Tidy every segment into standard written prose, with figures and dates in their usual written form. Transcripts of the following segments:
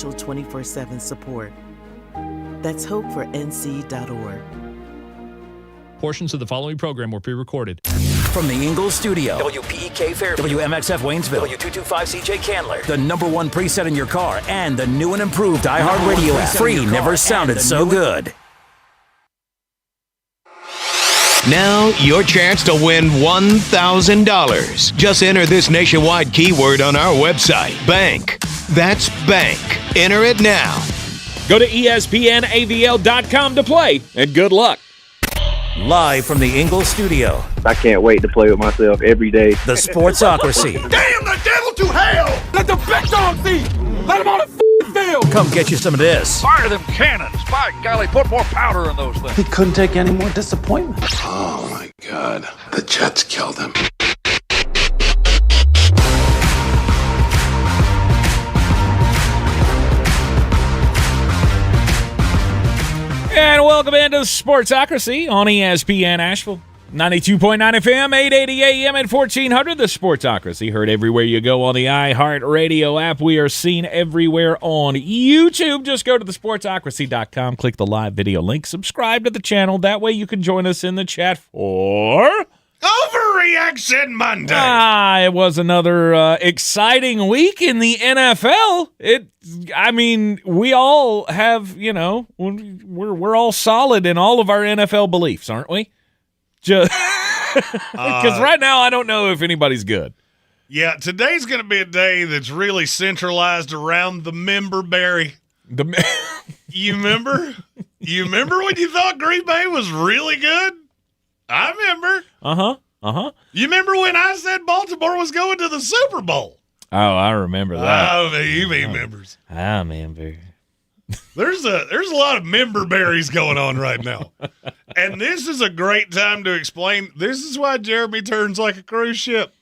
confidential 24/7 support. That's hopefornc.org. Portions of the following program were pre-recorded. From the Ingalls Studio, WPEK Fairview, WMXF Waynesville, W225CJ Candler, the #1 preset in your car, and the new and improved iHeartRadio app. Free never sounded so good. Now, your chance to win $1,000. Just enter this nationwide keyword on our website, bank. That's bank. Enter it now. Go to ESPNAVL.com to play, and good luck. Live from the Ingalls Studio, I can't wait to play with myself every day. the Sportsocracy. Damn the devil to hell! Let the big dog see! Let him on the field! Come get you some of this. Fire them cannons! By golly, put more powder in those things. He couldn't take any more disappointment. Oh, my God. The Jets killed him. And welcome into Sportsocracy on ESPN Asheville. 92.9 FM, 880 AM and 1400. The Sportsocracy, heard everywhere you go on the iHeartRadio app. We are seen everywhere on YouTube. Just go to thesportsocracy.com, click the live video link, subscribe to the channel. That way you can join us in the chat for Overreaction Monday! It was another exciting week in the NFL. We all have, we're all solid in all of our NFL beliefs, aren't we? Just because right now I don't know if anybody's good. Yeah, today's going to be a day that's really centralized around the member berry. You remember? You remember when you thought Green Bay was really good? I remember. You remember when I said Baltimore was going to the Super Bowl? Oh, I remember that. Oh, he remembers. I remember. There's a lot of member berries going on right now. And this is a great time to explain. This is why Jeremy turns like a cruise ship.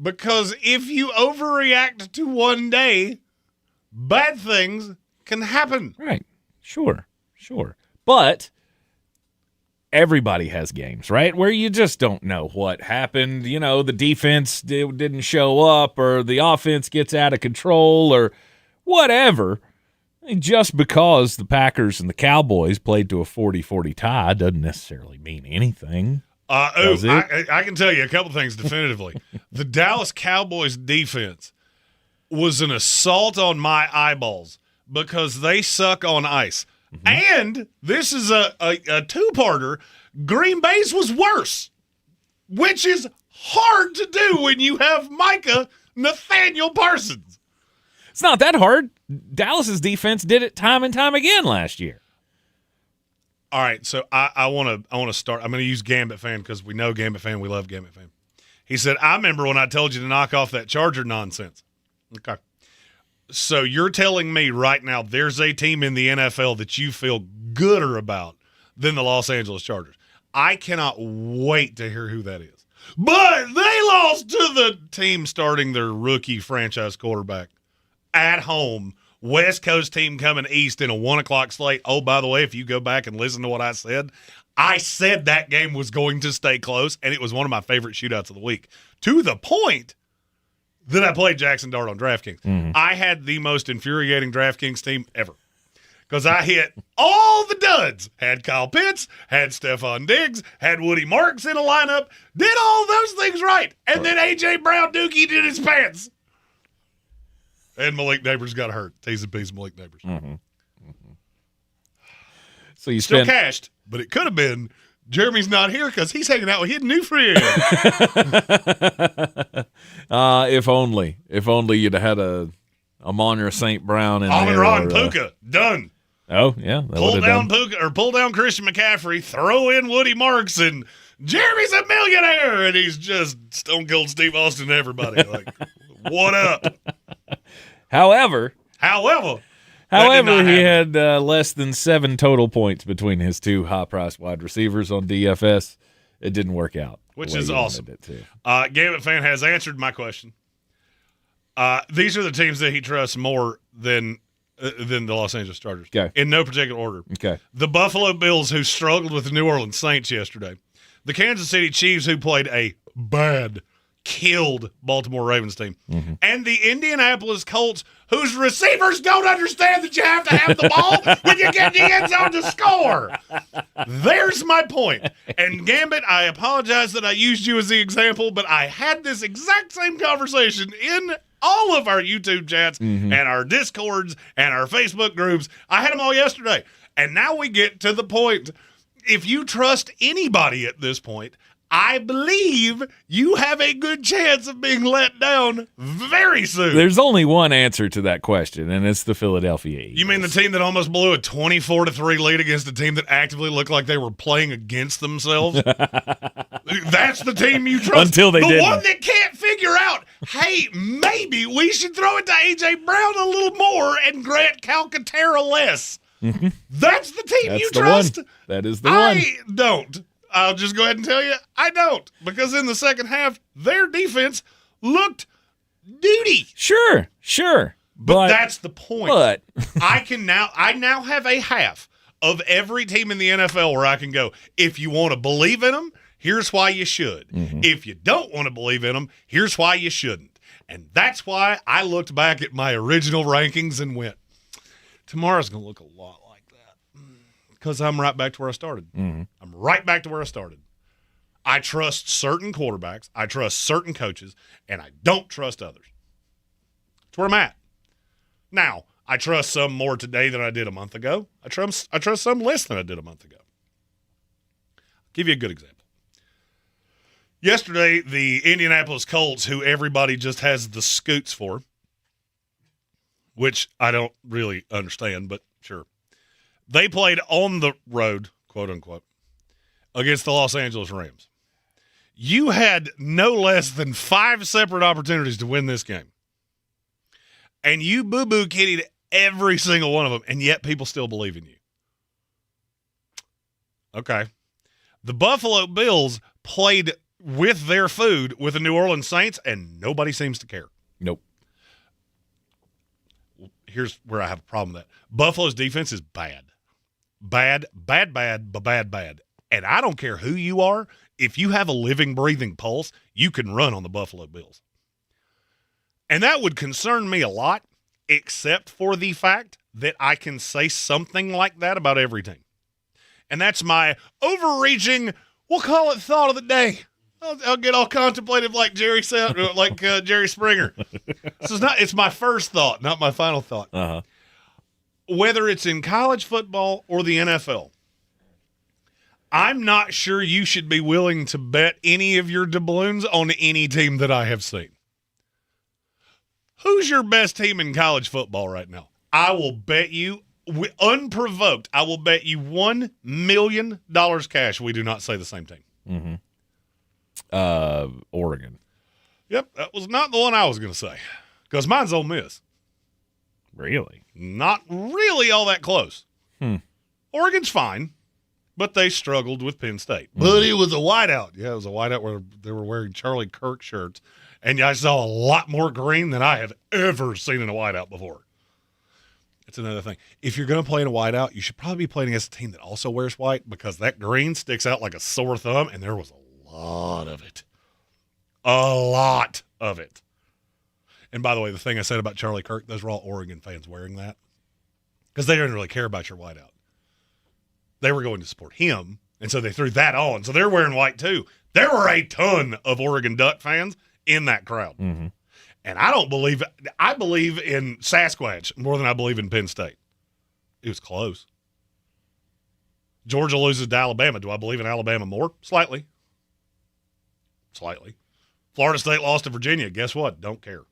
Because if you overreact to one day, bad things can happen. Right. Sure. But everybody has games, right, where you just don't know what happened. The defense didn't show up, or the offense gets out of control, or whatever. Just because the Packers and the Cowboys played to a 40-40 tie doesn't necessarily mean anything. I can tell you a couple things definitively. The Dallas Cowboys defense was an assault on my eyeballs because they suck on ice. Mm-hmm. And this is a two-parter. Green Bay's was worse, which is hard to do when you have Micah Nathaniel Parsons. It's not that hard. Dallas's defense did it time and time again last year. All right, so I want to start. I'm going to use Gambit Fan because we know Gambit Fan. We love Gambit Fan. He said, I remember when I told you to knock off that Charger nonsense. Okay. So you're telling me right now there's a team in the NFL that you feel gooder about than the Los Angeles Chargers. I cannot wait to hear who that is. But they lost to the team starting their rookie franchise quarterback at home. West Coast team coming east in a 1 o'clock slate. Oh, by the way, if you go back and listen to what I said that game was going to stay close, and it was one of my favorite shootouts of the week, to the point that I played Jaxson Dart on DraftKings. Mm-hmm. I had the most infuriating DraftKings team ever because I hit all the duds. Had Kyle Pitts, had Stephon Diggs, had Woody Marks in a lineup, did all those things right, and then A.J. Brown Dookie did his pants. And Malik Neighbors got hurt. T's and P's, Malik Neighbors. Mm-hmm. Mm-hmm. So you still cashed, but it could have been Jeremy's not here because he's hanging out with his new friend. If only you'd have had a Monra St. Brown in there. Ron Puka, done. Oh yeah, pull down Puka or pull down Christian McCaffrey, throw in Woody Marks, and Jeremy's a millionaire, and he's just Stone Cold Steve Austin to everybody. Like, what up? However, he had less than 7 total points between his two high-priced wide receivers on DFS. It didn't work out, which is awesome. Gambit Fan has answered my question. These are the teams that he trusts more than the Los Angeles Chargers. Okay. In no particular order. Okay. The Buffalo Bills, who struggled with the New Orleans Saints yesterday. The Kansas City Chiefs, who played a bad killed Baltimore Ravens team. And the Indianapolis Colts, whose receivers don't understand that you have to have the ball when you get in the end zone to score. There's my point. And Gambit, I apologize that I used you as the example, but I had this exact same conversation in all of our YouTube chats and our Discords and our Facebook groups. I had them all yesterday. And now we get to the point. If you trust anybody at this point, I believe you have a good chance of being let down very soon. There's only one answer to that question, and it's the Philadelphia Eagles. You mean the team that almost blew a 24-3 lead against a team that actively looked like they were playing against themselves? That's the team you trust. Until they didn't. The one that can't figure out, hey, maybe we should throw it to A.J. Brown a little more and Grant Calcaterra less. That's the team you trust? One. That is the one. I don't. I'll just go ahead and tell you, I don't. Because in the second half, their defense looked duty. Sure. But that's the point. But I now have a half of every team in the NFL where I can go, if you want to believe in them, here's why you should. If you don't want to believe in them, here's why you shouldn't. And that's why I looked back at my original rankings and went, tomorrow's going to look a lot like that. Because I'm right back to where I started. I'm right back to where I started. I trust certain quarterbacks. I trust certain coaches. And I don't trust others. That's where I'm at. Now, I trust some more today than I did a month ago. I trust some less than I did a month ago. I'll give you a good example. Yesterday, the Indianapolis Colts, who everybody just has the scoots for, which I don't really understand, but sure. They played on the road, quote unquote, against the Los Angeles Rams. You had no less than 5 separate opportunities to win this game. And you boo-boo kittied every single one of them, and yet people still believe in you. Okay. The Buffalo Bills played with their food with the New Orleans Saints, and nobody seems to care. Nope. Here's where I have a problem with that. Buffalo's defense is bad. Bad. And I don't care who you are. If you have a living, breathing pulse, you can run on the Buffalo Bills. And that would concern me a lot, except for the fact that I can say something like that about every team. And that's my overreaching, we'll call it thought of the day. I'll get all contemplative like Jerry Springer. It's my first thought, not my final thought. Whether it's in college football or the NFL, I'm not sure you should be willing to bet any of your doubloons on any team that I have seen. Who's your best team in college football right now? I will bet you, unprovoked, I will bet you $1 million cash we do not say the same team. Oregon. Yep, that was not the one I was going to say. Because mine's Ole Miss. Really? Not really all that close. Oregon's fine, but they struggled with Penn State. But it was a whiteout. Yeah, it was a whiteout where they were wearing Charlie Kirk shirts. And I saw a lot more green than I have ever seen in a whiteout before. It's another thing. If you're going to play in a whiteout, you should probably be playing against a team that also wears white because that green sticks out like a sore thumb, and there was a lot of it. A lot of it. And by the way, the thing I said about Charlie Kirk, those were all Oregon fans wearing that because they didn't really care about your whiteout. They were going to support him, and so they threw that on. So they're wearing white too. There were a ton of Oregon Duck fans in that crowd. And I believe in Sasquatch more than I believe in Penn State. It was close. Georgia loses to Alabama. Do I believe in Alabama more? Slightly. Florida State lost to Virginia. Guess what? Don't care.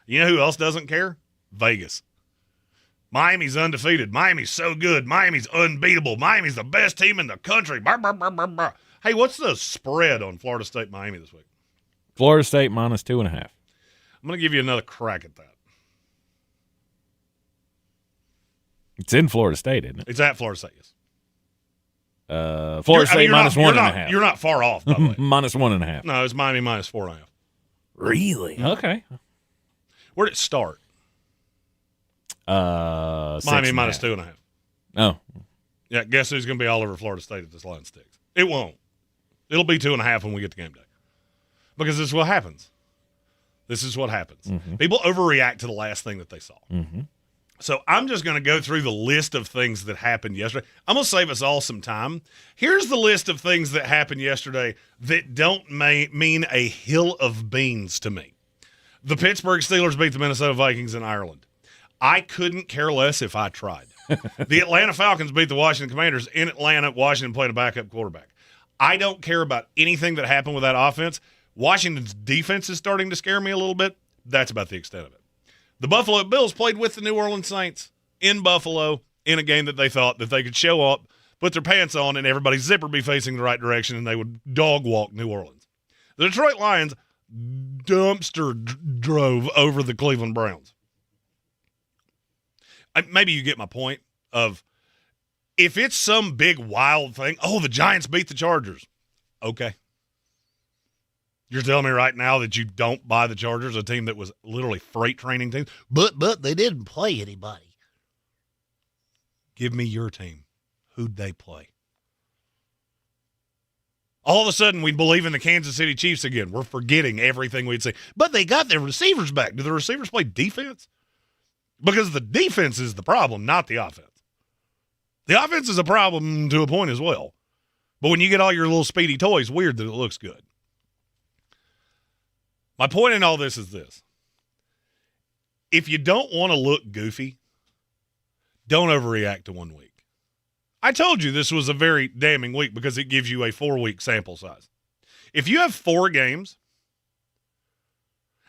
You know who else doesn't care? Vegas. Miami's undefeated. Miami's so good. Miami's unbeatable. Miami's the best team in the country. Brr, brr, brr, brr, brr. Hey, what's the spread on Florida State Miami this week? Florida State minus 2.5. I'm going to give you another crack at that. It's in Florida State, isn't it? It's at Florida State, yes. Florida State minus 1.5. You're not far off, by the way. Minus 1.5. No, it's Miami minus 4.5. Really? Okay. Where did it start? Miami minus 2.5. Oh. Yeah, guess who's going to be all over Florida State if this line sticks? It won't. It'll be 2.5 when we get to game day. Because this is what happens. This is what happens. People overreact to the last thing that they saw. So I'm just going to go through the list of things that happened yesterday. I'm going to save us all some time. Here's the list of things that happened yesterday that don't mean a hill of beans to me. The Pittsburgh Steelers beat the Minnesota Vikings in Ireland. I couldn't care less if I tried. The Atlanta Falcons beat the Washington Commanders in Atlanta. Washington played a backup quarterback. I don't care about anything that happened with that offense. Washington's defense is starting to scare me a little bit. That's about the extent of it. The Buffalo Bills played with the New Orleans Saints in Buffalo in a game that they thought that they could show up, put their pants on, and everybody's zipper be facing the right direction, and they would dog walk New Orleans. The Detroit Lions dumpster drove over the Cleveland Browns. Maybe you get my point of if it's some big wild thing, the Giants beat the Chargers. Okay. You're telling me right now that you don't buy the Chargers, a team that was literally freight training team, but they didn't play anybody. Give me your team. Who'd they play? All of a sudden, we believe in the Kansas City Chiefs again. We're forgetting everything we'd say. But they got their receivers back. Do the receivers play defense? Because the defense is the problem, not the offense. The offense is a problem to a point as well. But when you get all your little speedy toys, weird that it looks good. My point in all this is this. If you don't want to look goofy, don't overreact to 1 week. I told you this was a very damning week because it gives you a 4-week sample size. If you have 4 games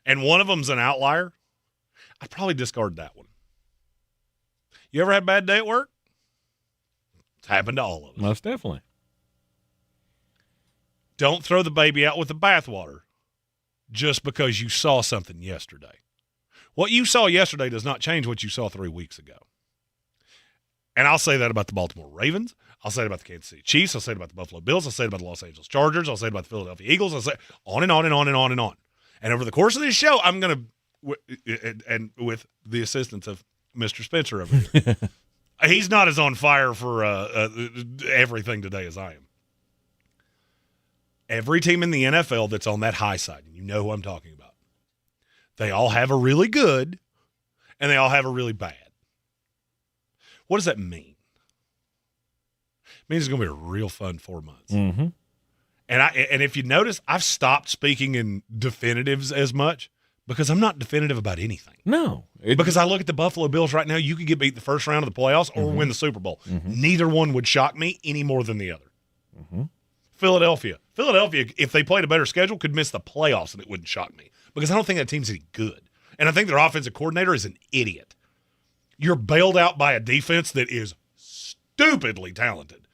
and one of them's an outlier, I'd probably discard that one. You ever had a bad day at work? It's happened to all of us. Most definitely. Don't throw the baby out with the bathwater just because you saw something yesterday. What you saw yesterday does not change what you saw 3 weeks ago. And I'll say that about the Baltimore Ravens. I'll say it about the Kansas City Chiefs. I'll say it about the Buffalo Bills. I'll say it about the Los Angeles Chargers. I'll say it about the Philadelphia Eagles. I'll say on and on and on and on and on. And over the course of this show, I'm going to, and with the assistance of Mr. Spencer over here, he's not as on fire for everything today as I am. Every team in the NFL that's on that high side, and you know who I'm talking about, they all have a really good and they all have a really bad. What does that mean? It means it's going to be a real fun 4 months. Mm-hmm. And if you notice, I've stopped speaking in definitives as much because I'm not definitive about anything. No. Because I look at the Buffalo Bills right now, you could get beat the first round of the playoffs or win the Super Bowl. Neither one would shock me any more than the other. Philadelphia, if they played a better schedule, could miss the playoffs and it wouldn't shock me because I don't think that team's any good. And I think their offensive coordinator is an idiot. You're bailed out by a defense that is stupidly talented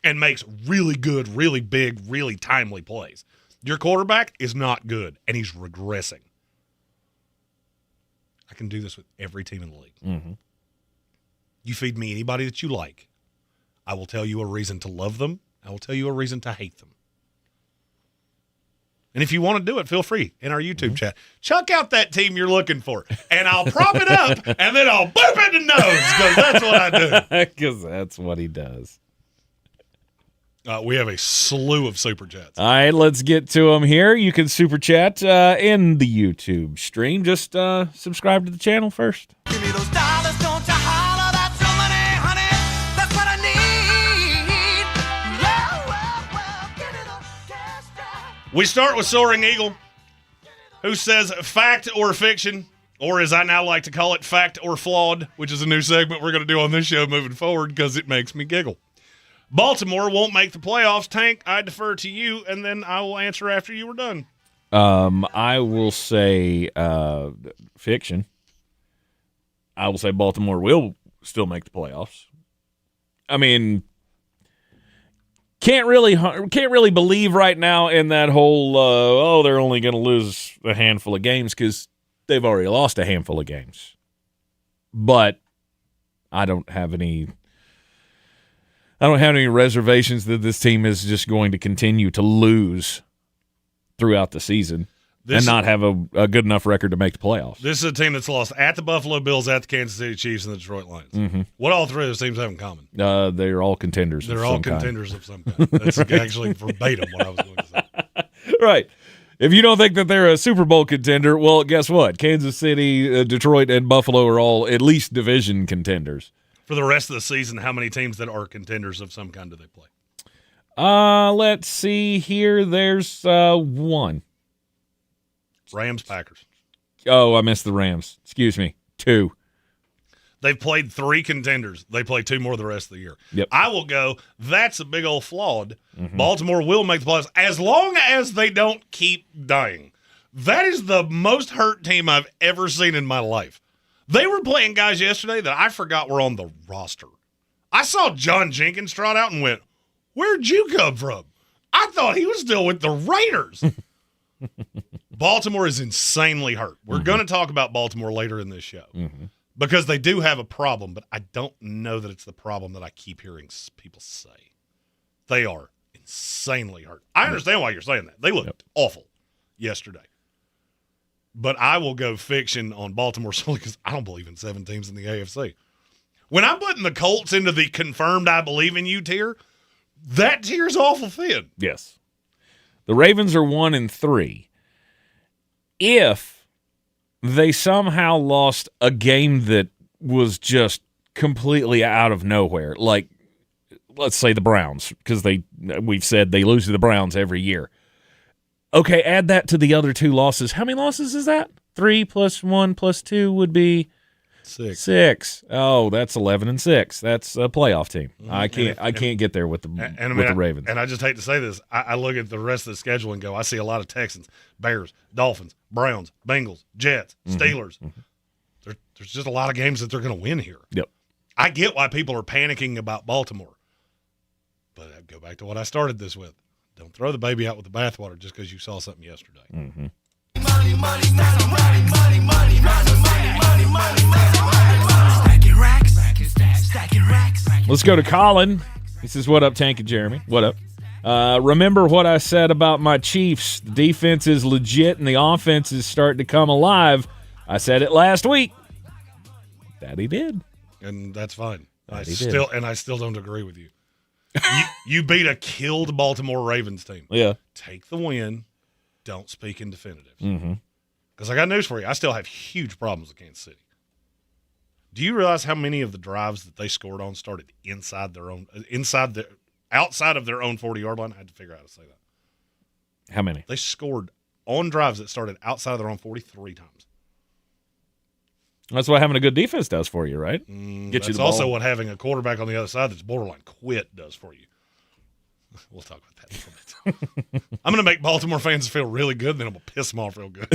and makes really good, really big, really timely plays. Your quarterback is not good, and he's regressing. I can do this with every team in the league. You feed me anybody that you like, I will tell you a reason to love them. I will tell you a reason to hate them. And if you want to do it, feel free in our YouTube chat. Chuck out that team you're looking for, and I'll prop it up, and then I'll boop it in the nose because that's what I do. Because that's what he does. We have a slew of super chats. All right, let's get to them here. You can super chat in the YouTube stream. Just subscribe to the channel first. Give me those dollars, don't you holler, that's your money, honey. That's what I need. Well, get it up, cash drive. We start with Soaring Eagle, who says fact or fiction, or as I now like to call it, fact or flawed, which is a new segment we're going to do on this show moving forward because it makes me giggle. Baltimore won't make the playoffs. Tank, I defer to you, and then I will answer after you were done. I will say fiction. I will say Baltimore will still make the playoffs. I mean, can't really believe right now in that whole they're only going to lose a handful of games because they've already lost a handful of games. But I don't have any reservations that this team is just going to continue to lose throughout the season and not have a good enough record to make the playoffs. This is a team that's lost at the Buffalo Bills, at the Kansas City Chiefs, and the Detroit Lions. What all three of those teams have in common? They're all contenders. They're all contenders of some kind. That's actually verbatim what I was going to say. Right. If you don't think that they're a Super Bowl contender, well, guess what? Kansas City, Detroit, and Buffalo are all at least division contenders. For the rest of the season, how many teams that are contenders of some kind do they play? Let's see here. There's one. Rams, Packers. Oh, I missed the Rams. Excuse me. 2. They've played 3 contenders. They play 2 more the rest of the year. Yep. I will go, that's a big old flawed. Baltimore will make the playoffs as long as they don't keep dying. That is the most hurt team I've ever seen in my life. They were playing guys yesterday that I forgot were on the roster. I saw John Jenkins trot out and went, where'd you come from? I thought he was still with the Raiders. Baltimore is insanely hurt. We're going to talk about Baltimore later in this show. Because they do have a problem, but I don't know that it's the problem that I keep hearing people say. They are insanely hurt. I understand why you're saying that. They looked awful yesterday. But I will go fiction on Baltimore solely because I don't believe in 7 teams in the AFC. When I'm putting the Colts into the confirmed I believe in you tier, that tier's awful thin. Yes. The Ravens are 1-3. If they somehow lost a game that was just completely out of nowhere, like let's say the Browns, because we've said they lose to the Browns every year. Okay, add that to the other 2 losses. How many losses is that? 3 + 1 + 2 would be 6. Oh, that's 11-6. That's a playoff team. I can't get there with the Ravens. And I just hate to say this. I look at the rest of the schedule and go, I see a lot of Texans, Bears, Dolphins, Browns, Bengals, Jets, Steelers. There's just a lot of games that they're going to win here. Yep. I get why people are panicking about Baltimore. But I go back to what I started this with. Don't throw the baby out with the bathwater just because you saw something yesterday. Let's go to Colin. He says, what up, Tank and Jeremy? What up? Remember what I said about my Chiefs. The defense is legit and the offense is starting to come alive. I said it last week. That he did. And that's fine. I did. still don't agree with you. You beat a killed Baltimore Ravens team. Yeah. Take the win. Don't speak in definitives. Because I got news for you. I still have huge problems with Kansas City. Do you realize how many of the drives that they scored on started outside of their own 40-yard line? I had to figure out how to say that. How many? They scored on drives that started outside of their own 43 times. That's what having a good defense does for you, right? That's you the also ball. What having a quarterback on the other side that's borderline quit does for you. We'll talk about that in a minute. I'm going to make Baltimore fans feel really good, then I'm going to piss them off real good.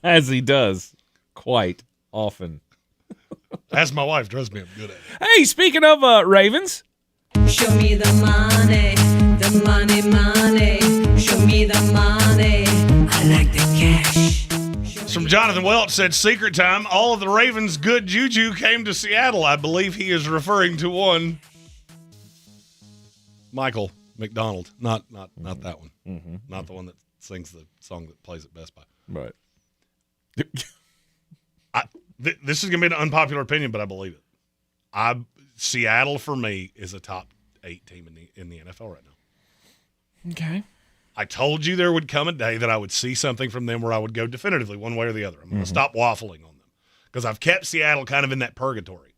As he does quite often. As my wife, trust me, I'm good at it. Hey, speaking of Ravens. Show me the money, the money, money. Show me the money. I like the cash. From Jonathan Welch said, secret time, all of the Ravens' good juju came to Seattle. I believe he is referring to one Michael McDonald. Not that one. Not the one that sings the song that plays at Best Buy. Right. This is going to be an unpopular opinion, but I believe it. Seattle, for me, is a top 8 team in the NFL right now. Okay. I told you there would come a day that I would see something from them where I would go definitively one way or the other. I'm going to stop waffling on them because I've kept Seattle kind of in that purgatory.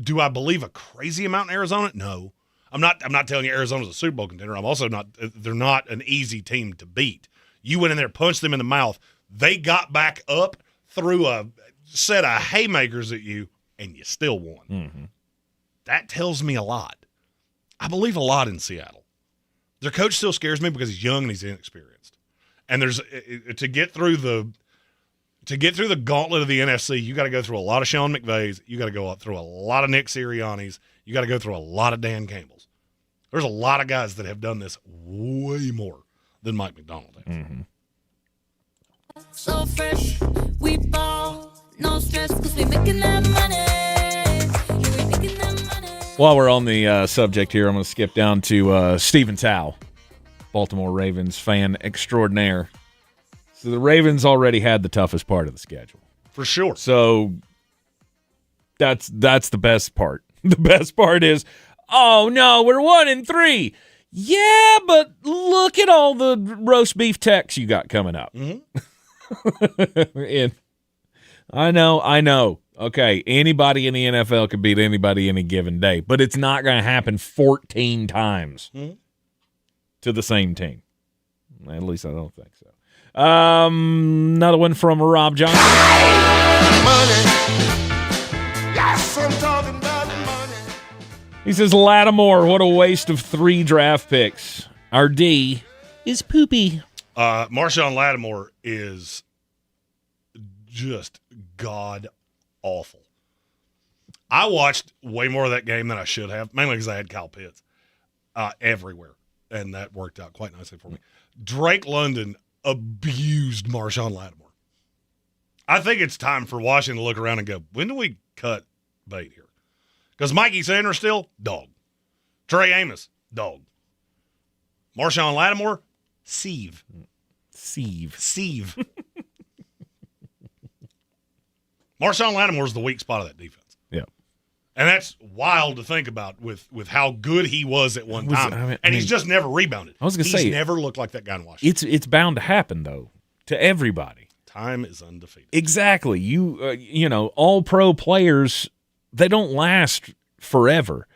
Do I believe a crazy amount in Arizona? No. I'm not telling you Arizona's a Super Bowl contender. I'm also not – they're not an easy team to beat. You went in there, punched them in the mouth. They got back up, threw a set of haymakers at you, and you still won. That tells me a lot. I believe a lot in Seattle. Their coach still scares me because he's young and he's inexperienced. And there's to get through the gauntlet of the NFC, you got to go through a lot of Sean McVays. You got to go through a lot of Nick Siriannis. You got to go through a lot of Dan Campbells. There's a lot of guys that have done this way more than Mike McDonald has. So fresh, we ball, no stress, because we making that money. Yeah, we making that money. While we're on the subject here, I'm going to skip down to Stephen Tao, Baltimore Ravens fan extraordinaire. So the Ravens already had the toughest part of the schedule. For sure. So that's the best part. The best part is, oh, no, we're 1-3. Yeah, but look at all the roast beef texts you got coming up. Mm-hmm. And I know. Okay, anybody in the NFL could beat anybody any given day, but it's not going to happen 14 times to the same team. At least I don't think so. Another one from Rob Johnson. He says, Lattimore, what a waste of 3 draft picks. Our D is poopy. Marshawn Lattimore is just god-awful. I watched way more of that game than I should have, mainly because I had Kyle Pitts everywhere, and that worked out quite nicely for me. Drake London abused Marshawn Lattimore. I think it's time for Washington to look around and go, when do we cut bait here? Because Mikey Sanders still, dog. Trey Amos, dog. Marshawn Lattimore, sieve. Marshawn Lattimore is the weak spot of that defense. Yeah. And that's wild to think about with how good he was at one time. And he's just never rebounded. I was going to say, he's never looked like that guy in Washington. It's bound to happen, though, to everybody. Time is undefeated. Exactly. You know, all pro players, they don't last forever.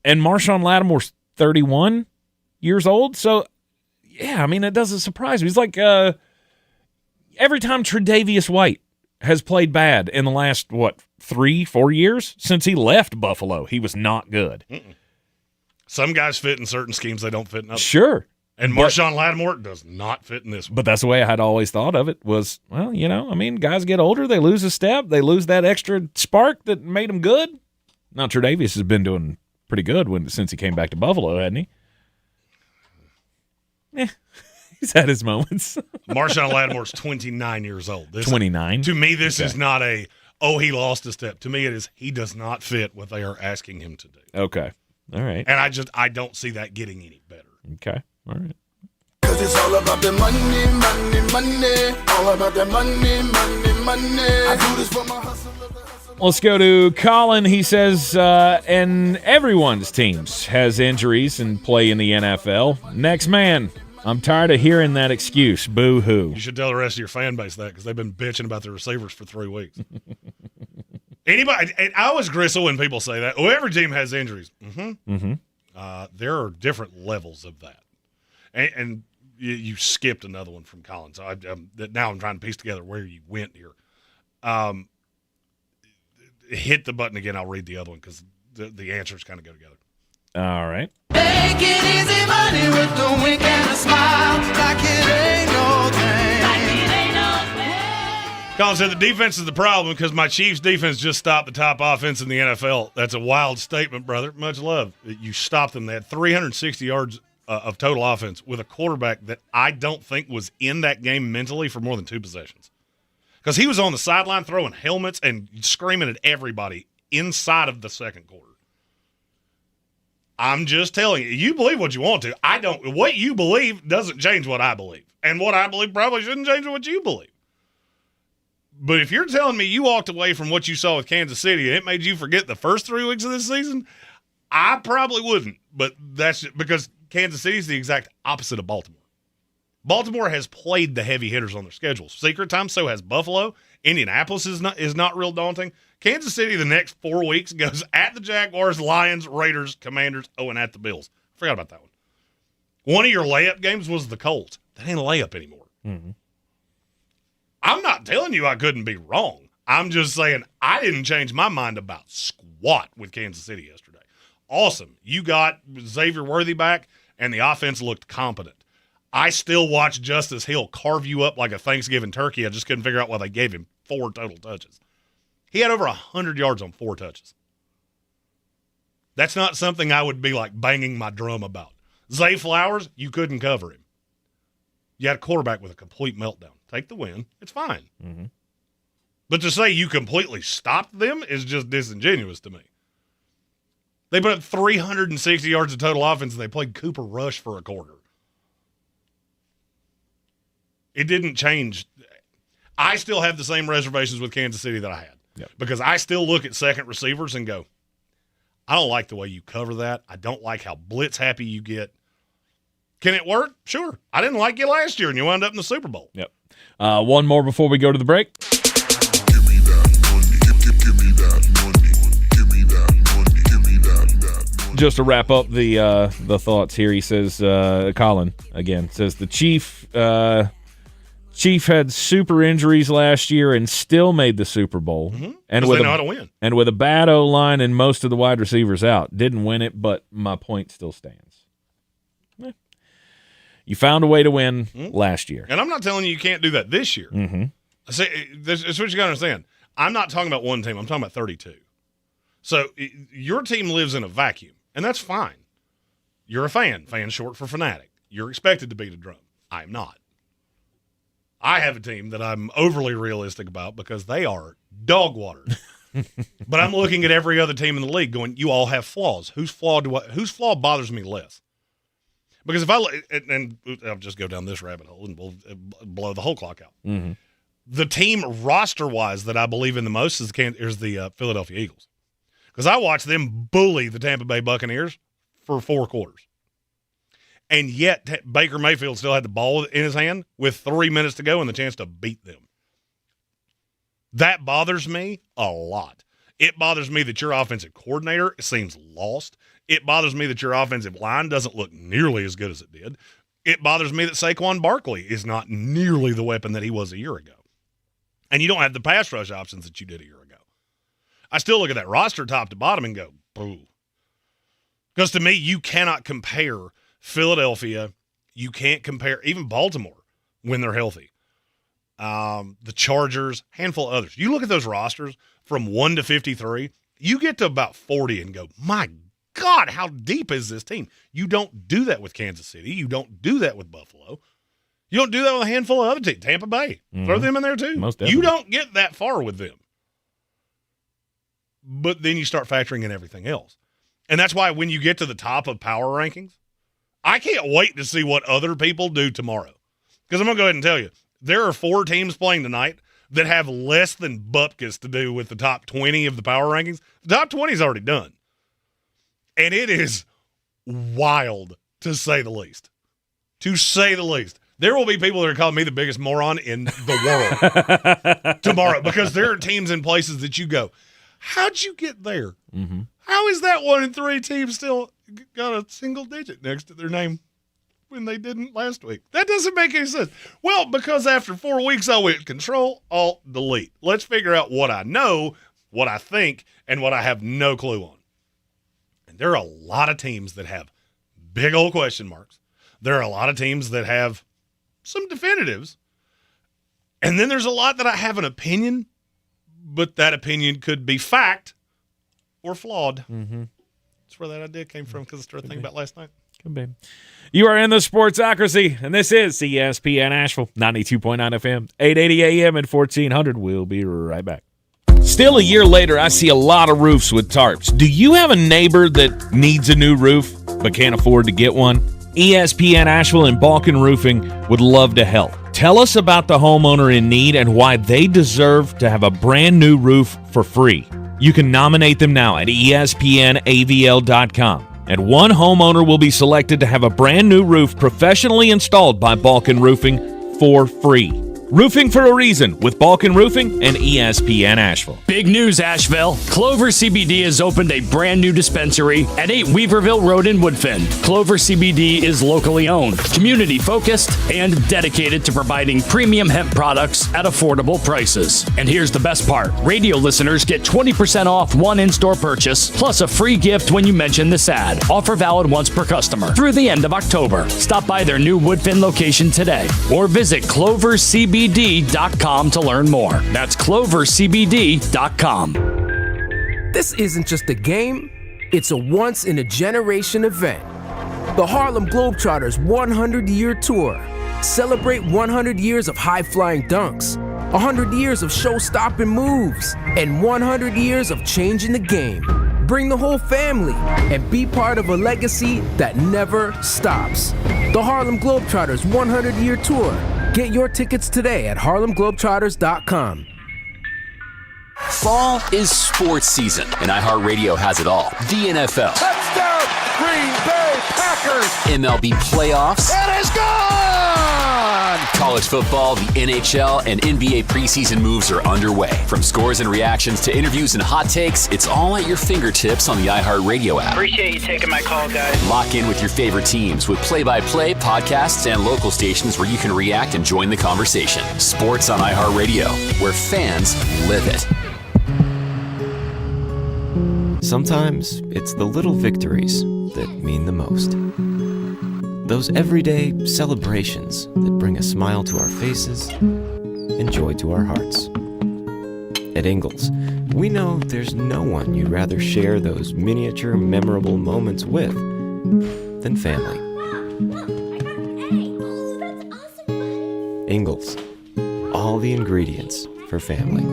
And Marshawn Lattimore's 31 years old. So, yeah, I mean, it doesn't surprise me. He's like every time Tre'Davious White has played bad in the last, 3-4 years? Since he left Buffalo, he was not good. Some guys fit in certain schemes, they don't fit in others. Sure. And Marshawn Lattimore does not fit in this one. But that's the way I had always thought of it was, well, you know, I mean, guys get older, they lose a step, they lose that extra spark that made them good. Now, Tre'Davious has been doing pretty good since he came back to Buffalo, hadn't he? Yeah. He's had his moments. Marshawn Lattimore's 29 years old. 29? To me, this is not he lost a step. To me, it is he does not fit what they are asking him to do. Okay. All right. And I don't see that getting any better. Okay. All right. Cause it's all about the money. All about the money. I do this for my hustle. Let's go to Colin. He says, and everyone's teams has injuries and play in the NFL. Next man. I'm tired of hearing that excuse. Boo-hoo. You should tell the rest of your fan base that because they've been bitching about the receivers for 3 weeks. Anybody, I always gristle when people say that. Oh, every team has injuries. There are different levels of that. And you skipped another one from Colin. So now I'm trying to piece together where you went here. Hit the button again. I'll read the other one because the answers kind of go together. All right. Make it easy money with the wink and a smile, like it ain't no thing. Colin said the defense is the problem because my Chiefs defense just stopped the top offense in the NFL. That's a wild statement, brother. Much love. You stopped them. They had 360 yards of total offense with a quarterback that I don't think was in that game mentally for more than 2 possessions. Because he was on the sideline throwing helmets and screaming at everybody inside of the second quarter. I'm just telling you, you believe what you want to. I don't. What you believe doesn't change what I believe. And what I believe probably shouldn't change what you believe. But if you're telling me you walked away from what you saw with Kansas City and it made you forget the first 3 weeks of this season, I probably wouldn't. But that's because Kansas City is the exact opposite of Baltimore. Baltimore has played the heavy hitters on their schedule. Secret time, so has Buffalo. Indianapolis is not real daunting. Kansas City the next 4 weeks goes at the Jaguars, Lions, Raiders, Commanders, and at the Bills. Forgot about that one. One of your layup games was the Colts. That ain't a layup anymore. Mm-hmm. I'm not telling you I couldn't be wrong. I'm just saying I didn't change my mind about squat with Kansas City yesterday. Awesome. You got Xavier Worthy back, and the offense looked competent. I still watch Justice Hill carve you up like a Thanksgiving turkey. I just couldn't figure out why they gave him 4 total touches. He had over 100 yards on 4 touches. That's not something I would be like banging my drum about. Zay Flowers, you couldn't cover him. You had a quarterback with a complete meltdown. Take the win. It's fine. Mm-hmm. But to say you completely stopped them is just disingenuous to me. They put up 360 yards of total offense, and they played Cooper Rush for a quarter. It didn't change. I still have the same reservations with Kansas City that I had. Yep. Because I still look at second receivers and go, I don't like the way you cover that. I don't like how blitz happy you get. Can it work? Sure. I didn't like you last year, and you wound up in the Super Bowl. Yep. One more before we go to the break. Give me that money. Give me that money. Give me that money. Give me that money. Just to wrap up the thoughts here, he says, Colin, again, says the Chief had super injuries last year and still made the Super Bowl. Mm-hmm. And they know how to win. And with a bad O-line and most of the wide receivers out. Didn't win it, but my point still stands. You found a way to win last year. And I'm not telling you can't do that this year. Mm-hmm. See, this is what you got to understand. I'm not talking about one team. I'm talking about 32. So your team lives in a vacuum, and that's fine. You're a fan. Fan short for fanatic. You're expected to beat a drum. I'm not. I have a team that I'm overly realistic about because they are dog water. But I'm looking at every other team in the league going, you all have flaws. Whose flaw bothers me less? Because if I'll just go down this rabbit hole and we'll blow the whole clock out. Mm-hmm. The team roster-wise that I believe in the most is the Philadelphia Eagles. Because I watched them bully the Tampa Bay Buccaneers for 4 quarters. And yet Baker Mayfield still had the ball in his hand with 3 minutes to go and the chance to beat them. That bothers me a lot. It bothers me that your offensive coordinator seems lost. It bothers me that your offensive line doesn't look nearly as good as it did. It bothers me that Saquon Barkley is not nearly the weapon that he was a year ago. And you don't have the pass rush options that you did a year ago. I still look at that roster top to bottom and go, boo. Because to me, you cannot compare Philadelphia. You can't compare even Baltimore when they're healthy. The Chargers, handful of others. You look at those rosters from 1 to 53, you get to about 40 and go, my God, how deep is this team? You don't do that with Kansas City. You don't do that with Buffalo. You don't do that with a handful of other teams. Tampa Bay. Mm-hmm. Throw them in there too. Most definitely. You don't get that far with them. But then you start factoring in everything else. And that's why when you get to the top of power rankings, I can't wait to see what other people do tomorrow. Because I'm going to go ahead and tell you, there are 4 teams playing tonight that have less than bupkis to do with the top 20 of the power rankings. The top 20 is already done. And it is wild, to say the least. To say the least. There will be people that are calling me the biggest moron in the world tomorrow because there are teams in places that you go, how'd you get there? Mm-hmm. How is that 1 and 3 team still got a single digit next to their name when they didn't last week? That doesn't make any sense. Well, because after 4 weeks, I went Control, Alt, Delete. Let's figure out what I know, what I think, and what I have no clue on. And there are a lot of teams that have big old question marks. There are a lot of teams that have some definitives. And then there's a lot that I have an opinion, but that opinion could be fact or flawed. Mm-hmm. That's where that idea came from because I started thinking about last night. Could be. You are in the Sportsocracy, and this is ESPN Asheville, 92.9 FM, 880 AM and 1400. We'll be right back. Still a year later, I see a lot of roofs with tarps. Do you have a neighbor that needs a new roof but can't afford to get one? ESPN Asheville and Balkan Roofing would love to help. Tell us about the homeowner in need and why they deserve to have a brand new roof for free. You can nominate them now at espnavl.com. And one homeowner will be selected to have a brand new roof professionally installed by Balkan Roofing for free. Roofing for a reason with Balkan Roofing and ESPN Asheville. Big news, Asheville. Clover CBD has opened a brand new dispensary at 8 Weaverville Road in Woodfin. Clover CBD is locally owned, community focused, and dedicated to providing premium hemp products at affordable prices. And here's the best part. Radio listeners get 20% off one in-store purchase, plus a free gift when you mention this ad. Offer valid once per customer through the end of October. Stop by their new Woodfin location today or visit clovercbd.com to learn more. That's clovercbd.com. This isn't just a game, it's a once-in-a-generation event. The Harlem Globetrotters 100-year tour. Celebrate 100 years of high-flying dunks, 100 years of show-stopping moves, and 100 years of changing the game. Bring the whole family and be part of a legacy that never stops. The Harlem Globetrotters 100-year tour. Get your tickets today at harlemglobetrotters.com. Fall is sports season, and iHeartRadio has it all. The NFL, Green Bay Packers. MLB playoffs. It is gone! College football, the NHL, and NBA preseason moves are underway. From scores and reactions to interviews and hot takes, it's all at your fingertips on the iHeartRadio app. Appreciate you taking my call, guys. Lock in with your favorite teams with play-by-play, podcasts, and local stations where you can react and join the conversation. Sports on iHeartRadio, where fans live it. Sometimes it's the little victories that mean the most. Those everyday celebrations that bring a smile to our faces and joy to our hearts. At Ingalls, we know there's no one you'd rather share those miniature, memorable moments with than family. Ingalls, all the ingredients for family.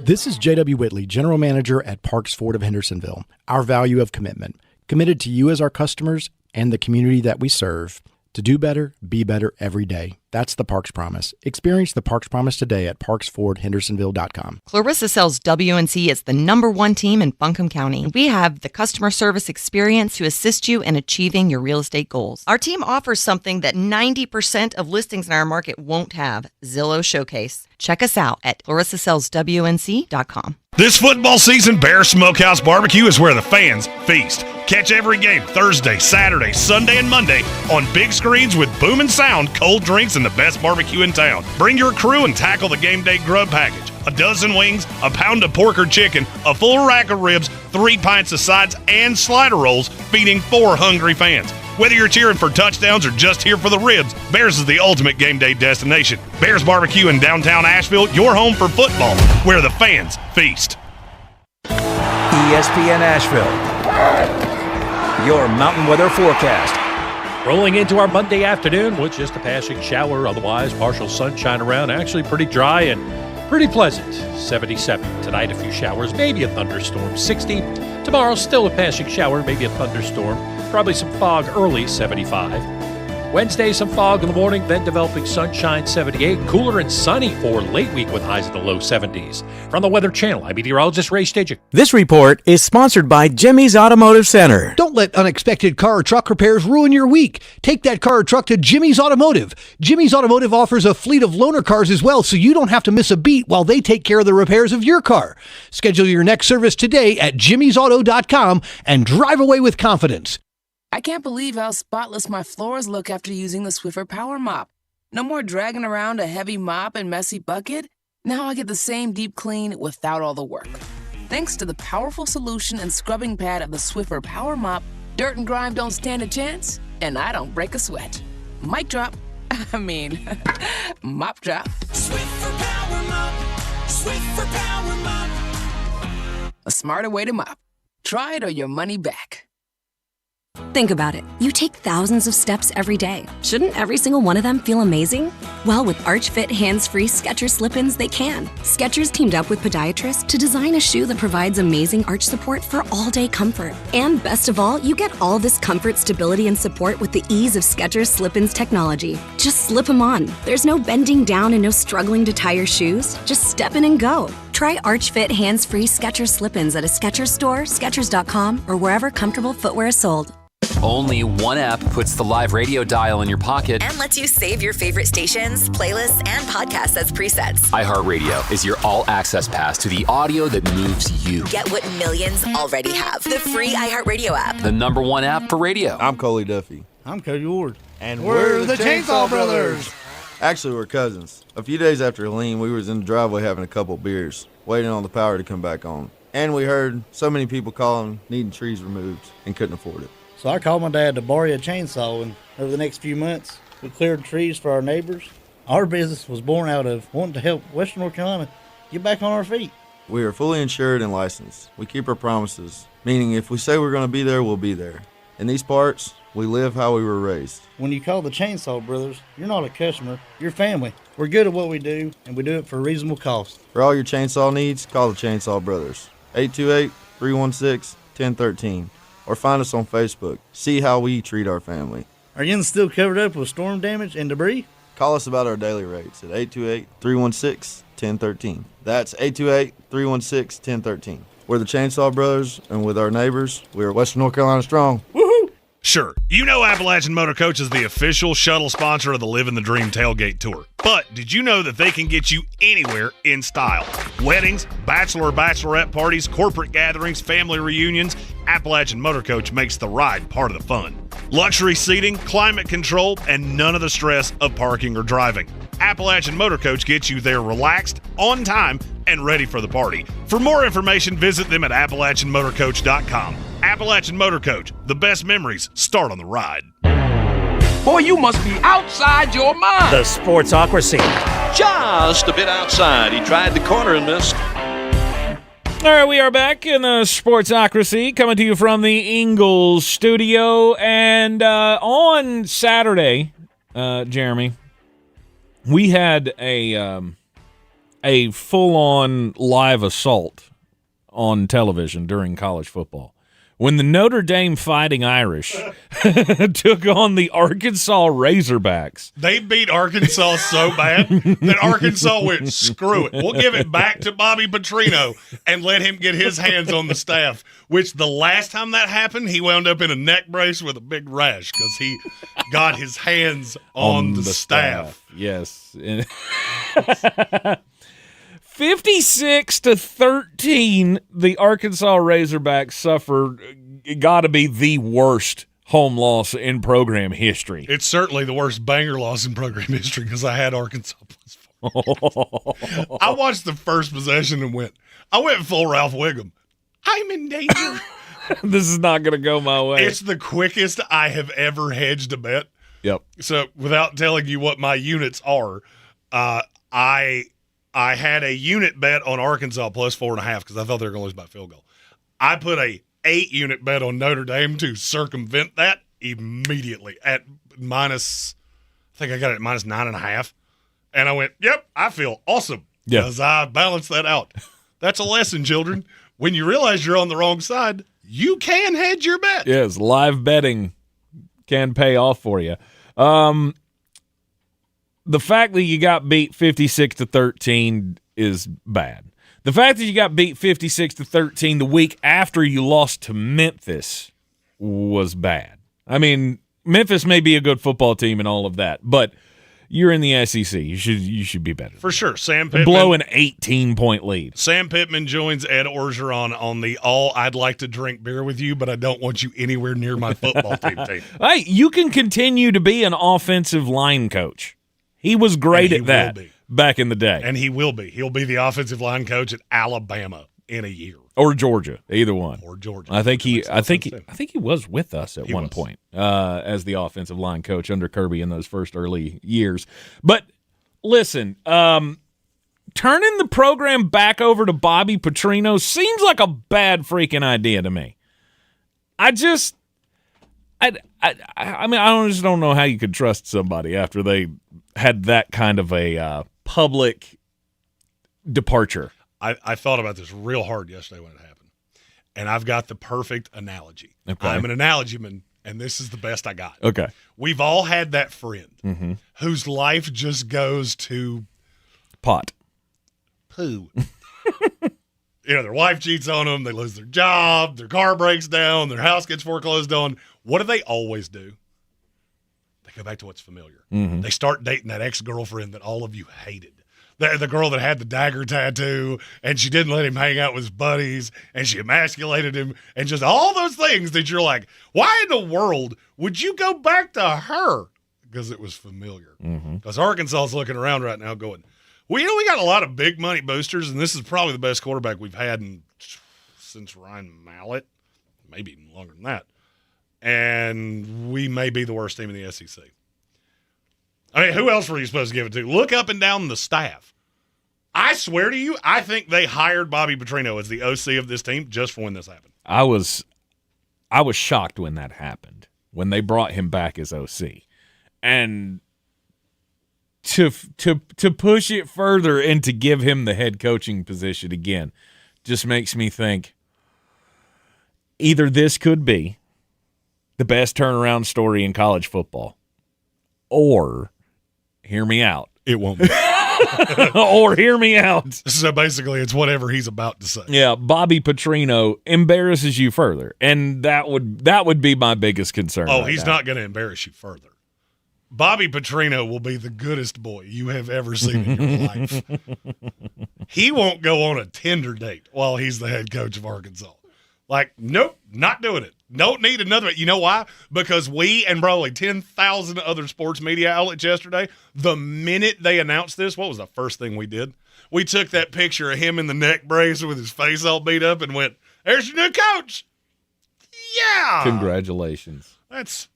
This is J.W. Whitley, General Manager at Parks Ford of Hendersonville. Our value of commitment, committed to you as our customers and the community that we serve. To do better, be better every day. That's the Parks Promise. Experience the Parks Promise today at parksfordhendersonville.com. Clarissa sells WNC as the #1 team in Buncombe County. We have the customer service experience to assist you in achieving your real estate goals. Our team offers something that 90% of listings in our market won't have, Zillow Showcase. Check us out at clarissasellswnc.com. This football season, Bear Smokehouse Barbecue is where the fans feast. Catch every game Thursday, Saturday, Sunday, and Monday on big screens with booming sound, cold drinks, and the best barbecue in town. Bring your crew and tackle the game day grub package. A dozen wings, a pound of pork or chicken, a full rack of ribs, 3 pints of sides, and slider rolls, feeding 4 hungry fans. Whether you're cheering for touchdowns or just here for the ribs, Bears is the ultimate game day destination. Bears Barbecue in downtown Asheville, your home for football, where the fans feast. ESPN Asheville, your mountain weather forecast. Rolling into our Monday afternoon with just a passing shower, otherwise partial sunshine around, actually pretty dry and pretty pleasant. 77 tonight, a few showers, maybe a thunderstorm. 60 tomorrow, still a passing shower, maybe a thunderstorm. Probably some fog early, 75. Wednesday, some fog in the morning, then developing sunshine, 78. Cooler and sunny for late week with highs in the low 70s. From the Weather Channel, I'm meteorologist Ray Stajic. This report is sponsored by Jimmy's Automotive Center. Don't let unexpected car or truck repairs ruin your week. Take that car or truck to Jimmy's Automotive. Jimmy's Automotive offers a fleet of loaner cars as well, so you don't have to miss a beat while they take care of the repairs of your car. Schedule your next service today at jimmysauto.com and drive away with confidence. I can't believe how spotless my floors look after using the Swiffer Power Mop. No more dragging around a heavy mop and messy bucket. Now I get the same deep clean without all the work. Thanks to the powerful solution and scrubbing pad of the Swiffer Power Mop, dirt and grime don't stand a chance, and I don't break a sweat. Mic drop. Mop drop. Swiffer Power Mop. Swiffer Power Mop. A smarter way to mop. Try it or your money back. Think about it. You take thousands of steps every day. Shouldn't every single one of them feel amazing? Well, with Arch Fit hands-free Skechers slip-ins, they can. Skechers teamed up with podiatrists to design a shoe that provides amazing arch support for all-day comfort. And best of all, you get all this comfort, stability, and support with the ease of Skechers slip-ins technology. Just slip them on. There's no bending down and no struggling to tie your shoes. Just step in and go. Try Arch Fit hands-free Skechers slip-ins at a Skechers store, Skechers.com, or wherever comfortable footwear is sold. Only one app puts the live radio dial in your pocket and lets you save your favorite stations, playlists, and podcasts as presets. iHeartRadio is your all-access pass to the audio that moves you. Get what millions already have. The free iHeartRadio app. The #1 app for radio. I'm Coley Duffy. I'm Cody Ward. And we're the Chainsaw Brothers. Actually, we're cousins. A few days after Helene, we was in the driveway having a couple beers, waiting on the power to come back on. And we heard so many people calling, needing trees removed, and couldn't afford it. So I called my dad to borrow a chainsaw, and over the next few months, we cleared trees for our neighbors. Our business was born out of wanting to help Western North Carolina get back on our feet. We are fully insured and licensed. We keep our promises, meaning if we say we're going to be there, we'll be there. In these parts, we live how we were raised. When you call the Chainsaw Brothers, you're not a customer, you're family. We're good at what we do, and we do it for a reasonable cost. For all your chainsaw needs, call the Chainsaw Brothers. 828-316-1013. Or find us on Facebook. See how we treat our family. Are you still covered up with storm damage and debris? Call us about our daily rates at 828-316-1013. That's 828-316-1013. We're the Chainsaw Brothers, and with our neighbors, we're Western North Carolina strong. Woohoo! Sure, you know Appalachian Motor Coach is the official shuttle sponsor of the Living the Dream Tailgate Tour. But did you know that they can get you anywhere in style? Weddings, bachelorette parties, corporate gatherings, family reunions, Appalachian Motor Coach makes the ride part of the fun. Luxury seating, climate control, and none of the stress of parking or driving. Appalachian Motor Coach gets you there relaxed, on time, and ready for the party. For more information, visit them at AppalachianMotorCoach.com. Appalachian Motor Coach, the best memories start on the ride. Boy, you must be outside your mind. The Sportsocracy. Just a bit outside. He tried the corner and missed. All right, we are back in the Sportsocracy, coming to you from the Ingalls studio. And on Saturday, Jeremy, we had a full-on live assault on television during college football. When the Notre Dame Fighting Irish took on the Arkansas Razorbacks. They beat Arkansas so bad that Arkansas went, screw it. We'll give it back to Bobby Petrino and let him get his hands on the staff, which the last time that happened, he wound up in a neck brace with a big rash because he got his hands on the staff. Yes. 56-13, the Arkansas Razorbacks suffered, got to be the worst home loss in program history. It's certainly the worst banger loss in program history because I had Arkansas +4. I watched the first possession and I went full Ralph Wiggum. I'm in danger. This is not going to go my way. It's the quickest I have ever hedged a bet. Yep. So without telling you what my units are, I had a unit bet on Arkansas +4.5 because I thought they were going to lose by field goal. I put a 8-unit bet on Notre Dame to circumvent that immediately at minus, I think I got it at -9.5. And I went, yep, I feel awesome because I balanced that out. That's a lesson, children. When you realize you're on the wrong side, you can hedge your bet. Yes, live betting can pay off for you. The fact that you got beat 56-13 is bad. The fact that you got beat 56-13 the week after you lost to Memphis was bad. I mean, Memphis may be a good football team and all of that, but you're in the SEC. You should be better. For sure. Sam Pittman. Blow an 18-point lead. Sam Pittman joins Ed Orgeron on the I'd like to drink beer with you, but I don't want you anywhere near my football team. Hey, you can continue to be an offensive line coach. He was great at that back in the day. And he will be. He'll be the offensive line coach at Alabama in a year. Or Georgia, either one. Or Georgia. I think he was with us at one point as the offensive line coach under Kirby in those first early years. But listen, turning the program back over to Bobby Petrino seems like a bad freaking idea to me. I just don't know how you could trust somebody after they had that kind of a public departure. I thought about this real hard yesterday when it happened, and I've got the perfect analogy. Okay. I'm an analogy man, and this is the best I got. Okay. We've all had that friend whose life just goes to pot. Poo. Their wife cheats on them, they lose their job, their car breaks down, their house gets foreclosed on. What do they always do? They go back to what's familiar. They start dating that ex-girlfriend that all of you hated. The girl that had the dagger tattoo, and she didn't let him hang out with his buddies, and she emasculated him, and just all those things that you're like, why in the world would you go back to her? Because it was familiar. Because Arkansas is looking around right now going, well, we got a lot of big money boosters, and this is probably the best quarterback we've had since Ryan Mallett, maybe even longer than that. And we may be the worst team in the SEC. I mean, who else were you supposed to give it to? Look up and down the staff. I swear to you, I think they hired Bobby Petrino as the OC of this team just for when this happened. I was shocked when that happened, when they brought him back as OC. And to push it further and to give him the head coaching position again just makes me think either this could be the best turnaround story in college football, or, hear me out, it won't be. or hear me out. So basically, it's whatever he's about to say. Yeah, Bobby Petrino embarrasses you further, and that would be my biggest concern. Oh, he's not going to embarrass you further. Bobby Petrino will be the goodest boy you have ever seen in your life. He won't go on a Tinder date while he's the head coach of Arkansas. Like, nope, not doing it. Don't need another. You know why? Because we and probably 10,000 other sports media outlets yesterday, the minute they announced this, what was the first thing we did? We took that picture of him in the neck brace with his face all beat up and went, "There's your new coach." Yeah. Congratulations. That's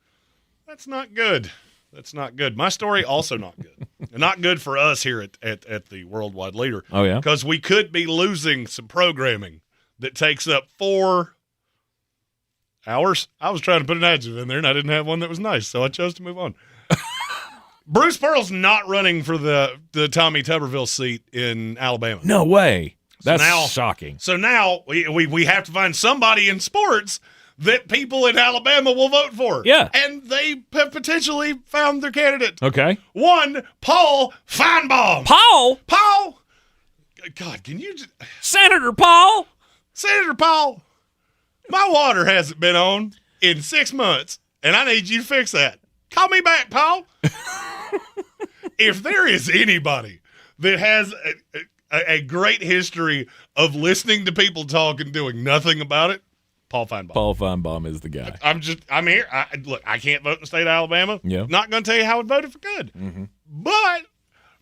not good. That's not good. My story also not good. Not good for us here at the Worldwide Leader. Oh, yeah? Because we could be losing some programming that takes up 4 hours. I was trying to put an adjective in there, and I didn't have one that was nice, so I chose to move on. Bruce Pearl's not running for the Tommy Tuberville seat in Alabama. No way. That's shocking. So now we have to find somebody in sports that people in Alabama will vote for. Yeah. And they have potentially found their candidate. Okay. One, Paul Feinbaum. Paul? God, can you just... Senator Paul? Senator Paul, my water hasn't been on in 6 months, and I need you to fix that. Call me back, Paul. If there is anybody that has a great history of listening to people talk and doing nothing about it, Paul Feinbaum. Paul Feinbaum is the guy. I'm here. Look, I can't vote in the state of Alabama. Yeah. Not going to tell you how I voted for good. Mm-hmm. But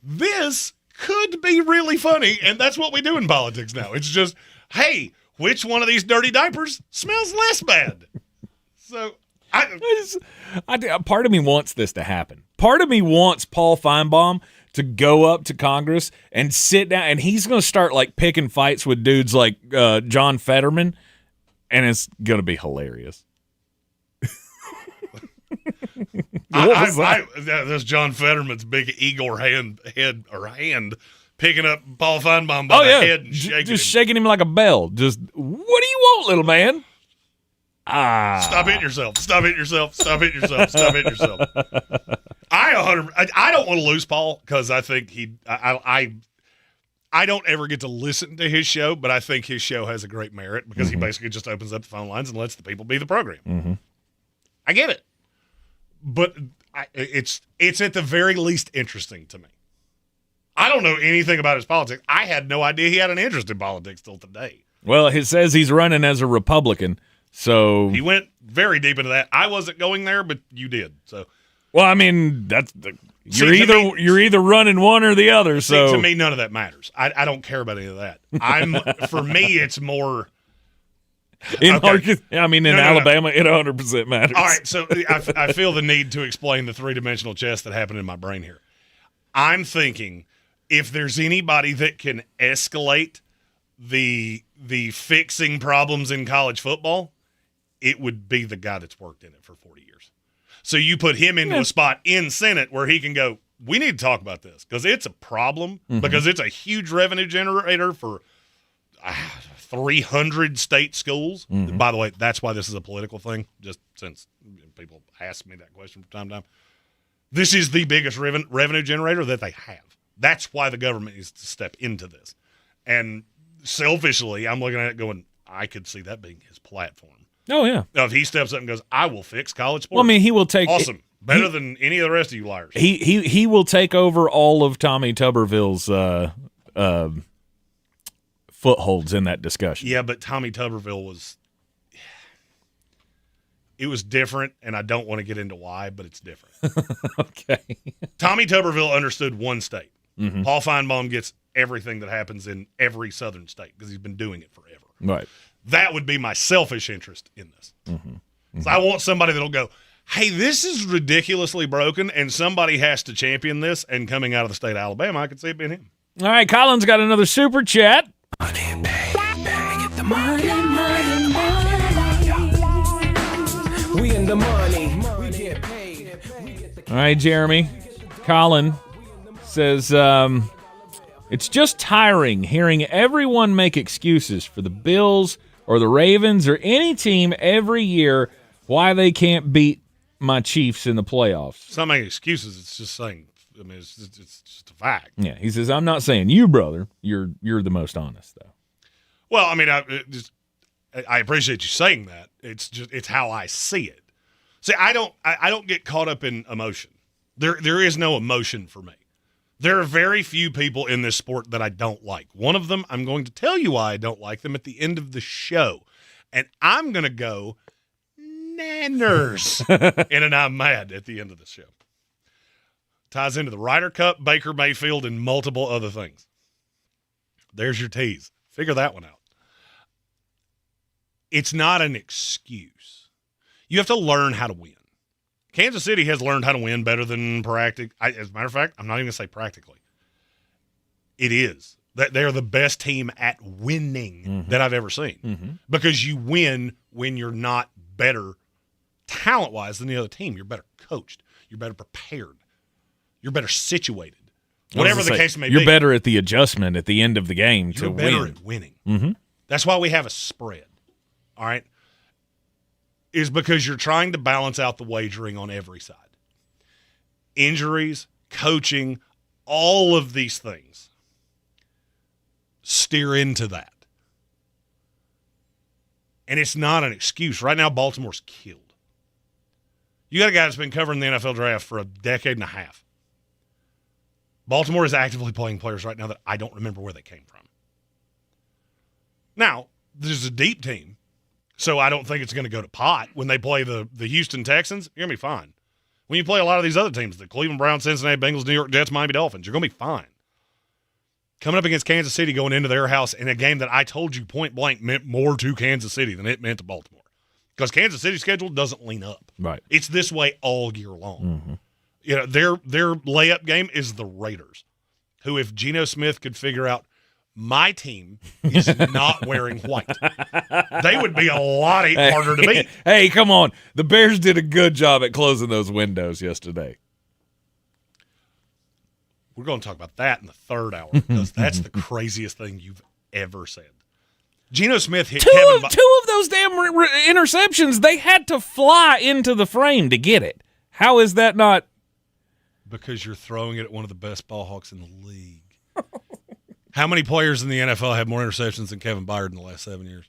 this could be really funny, and that's what we do in politics now. It's just, hey, which one of these dirty diapers smells less bad? So part of me wants this to happen. Part of me wants Paul Feinbaum to go up to Congress and sit down, and he's going to start like picking fights with dudes like John Fetterman, and it's going to be hilarious. That's John Fetterman's big Igor hand picking up Paul Feinbaum by the head and shaking him like a bell. Just, what do you want, little man? Stop hitting yourself. Stop hitting yourself. Stop hitting yourself. Stop hitting yourself. I don't want to lose Paul because I think I don't ever get to listen to his show, but I think his show has a great merit because he basically just opens up the phone lines and lets the people be the program. Mm-hmm. I get it. But it's at the very least interesting to me. I don't know anything about his politics. I had no idea he had an interest in politics till today. Well, it says he's running as a Republican, so he went very deep into that. I wasn't going there, but you did. So, well, I mean, you're either running one or the other. So to me, none of that matters. I don't care about any of that. For me, it's more. In Alabama, it 100% matters. All right, so I feel the need to explain the three-dimensional chess that happened in my brain here. I'm thinking if there's anybody that can escalate the fixing problems in college football, it would be the guy that's worked in it for 40 years. So you put him into a spot in Senate where he can go, we need to talk about this because it's a problem, because it's a huge revenue generator for 300 state schools. Mm-hmm. By the way, that's why this is a political thing, just since people ask me that question from time to time. This is the biggest revenue generator that they have. That's why the government needs to step into this. And selfishly, I'm looking at it going, I could see that being his platform. Oh, yeah. Now, if he steps up and goes, I will fix college sports. Well, I mean, he will take... Awesome. Better than any of the rest of you liars. He will take over all of Tommy Tuberville's footholds in that discussion. Yeah, but Tommy Tuberville was... It was different, and I don't want to get into why, but it's different. Okay. Tommy Tuberville understood one state. Mm-hmm. Paul Feinbaum gets everything that happens in every southern state because he's been doing it forever. Right. That would be my selfish interest in this. Mm-hmm. Mm-hmm. So I want somebody that'll go, hey, this is ridiculously broken, and somebody has to champion this, and coming out of the state of Alabama, I could see it being him. All right, Colin's got another super chat. We in the money. We get paid. All right, Jeremy. Colin says, it's just tiring hearing everyone make excuses for the Bills or the Ravens or any team every year why they can't beat my Chiefs in the playoffs. It's not making excuses. It's just saying I mean, it's just a fact. Yeah, he says, I'm not saying you, brother. You're the most honest, though. Well, I mean, I appreciate you saying that. It's how I see it. See, I don't get caught up in emotion. There is no emotion for me. There are very few people in this sport that I don't like. One of them, I'm going to tell you why I don't like them at the end of the show. And I'm going to go nanners in an I'm mad at the end of the show. Ties into the Ryder Cup, Baker Mayfield, and multiple other things. There's your tease. Figure that one out. It's not an excuse. You have to learn how to win. Kansas City has learned how to win better than as a matter of fact, I'm not even going to say practically. It is. They're the best team at winning that I've ever seen. Because you win when you're not better talent-wise than the other team. You're better coached. You're better prepared. You're better situated. Whatever the case may be. You're better at the adjustment at the end of the game to win. You're better at winning. That's why we have a spread. All right? Is because you're trying to balance out the wagering on every side. Injuries, coaching, all of these things steer into that. And it's not an excuse. Right now, Baltimore's killed. You got a guy that's been covering the NFL draft for a decade and a half. Baltimore is actively playing players right now that I don't remember where they came from. Now, there's a deep team, so I don't think it's going to go to pot. When they play the Houston Texans, you're going to be fine. When you play a lot of these other teams, the Cleveland Browns, Cincinnati Bengals, New York Jets, Miami Dolphins, you're going to be fine. Coming up against Kansas City, going into their house in a game that I told you point blank meant more to Kansas City than it meant to Baltimore. Because Kansas City's schedule doesn't lean up. Right. It's this way all year long. You know, their layup game is the Raiders, who if Geno Smith could figure out my team is not wearing white, they would be a lot harder to beat. Hey, come on. The Bears did a good job at closing those windows yesterday. We're going to talk about that in the third hour because that's the craziest thing you've ever said. Geno Smith hit Kevin Two of those damn interceptions, they had to fly into the frame to get it. How is that not? Because you're throwing it at one of the best ball hawks in the league. How many players in the NFL have more interceptions than Kevin Byard in the last 7 years?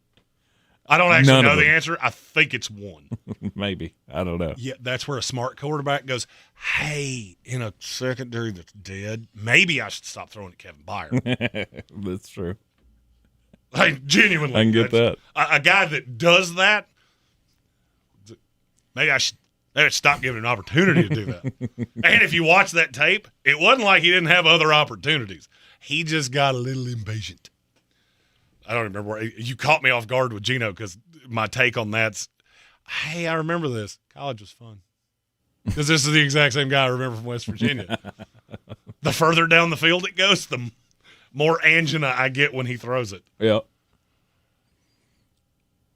I don't actually know the answer. I think it's one. Maybe. I don't know. Yeah, that's where a smart quarterback goes, hey, in a secondary that's dead, maybe I should stop throwing at Kevin Byard. That's true. Like, genuinely. I can get that. A guy that does that, maybe I should stop giving an opportunity to do that. And if you watch that tape, it wasn't like he didn't have other opportunities. He just got a little impatient. I don't remember where you caught me off guard with Geno because my take on that's, hey, I remember this. College was fun. Because this is the exact same guy I remember from West Virginia. The further down the field it goes, the more angina I get when he throws it. Yeah.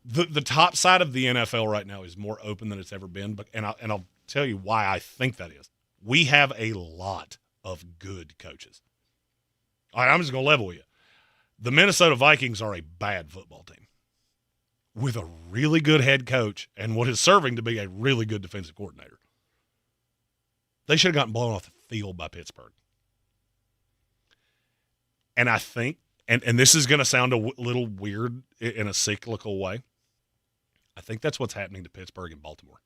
The top side of the NFL right now is more open than it's ever been, and I'll tell you why I think that is. We have a lot of good coaches. All right, I'm just going to level with you. The Minnesota Vikings are a bad football team with a really good head coach and what is serving to be a really good defensive coordinator. They should have gotten blown off the field by Pittsburgh. And I think, and this is going to sound a little weird in a cyclical way, I think that's what's happening to Pittsburgh and Baltimore.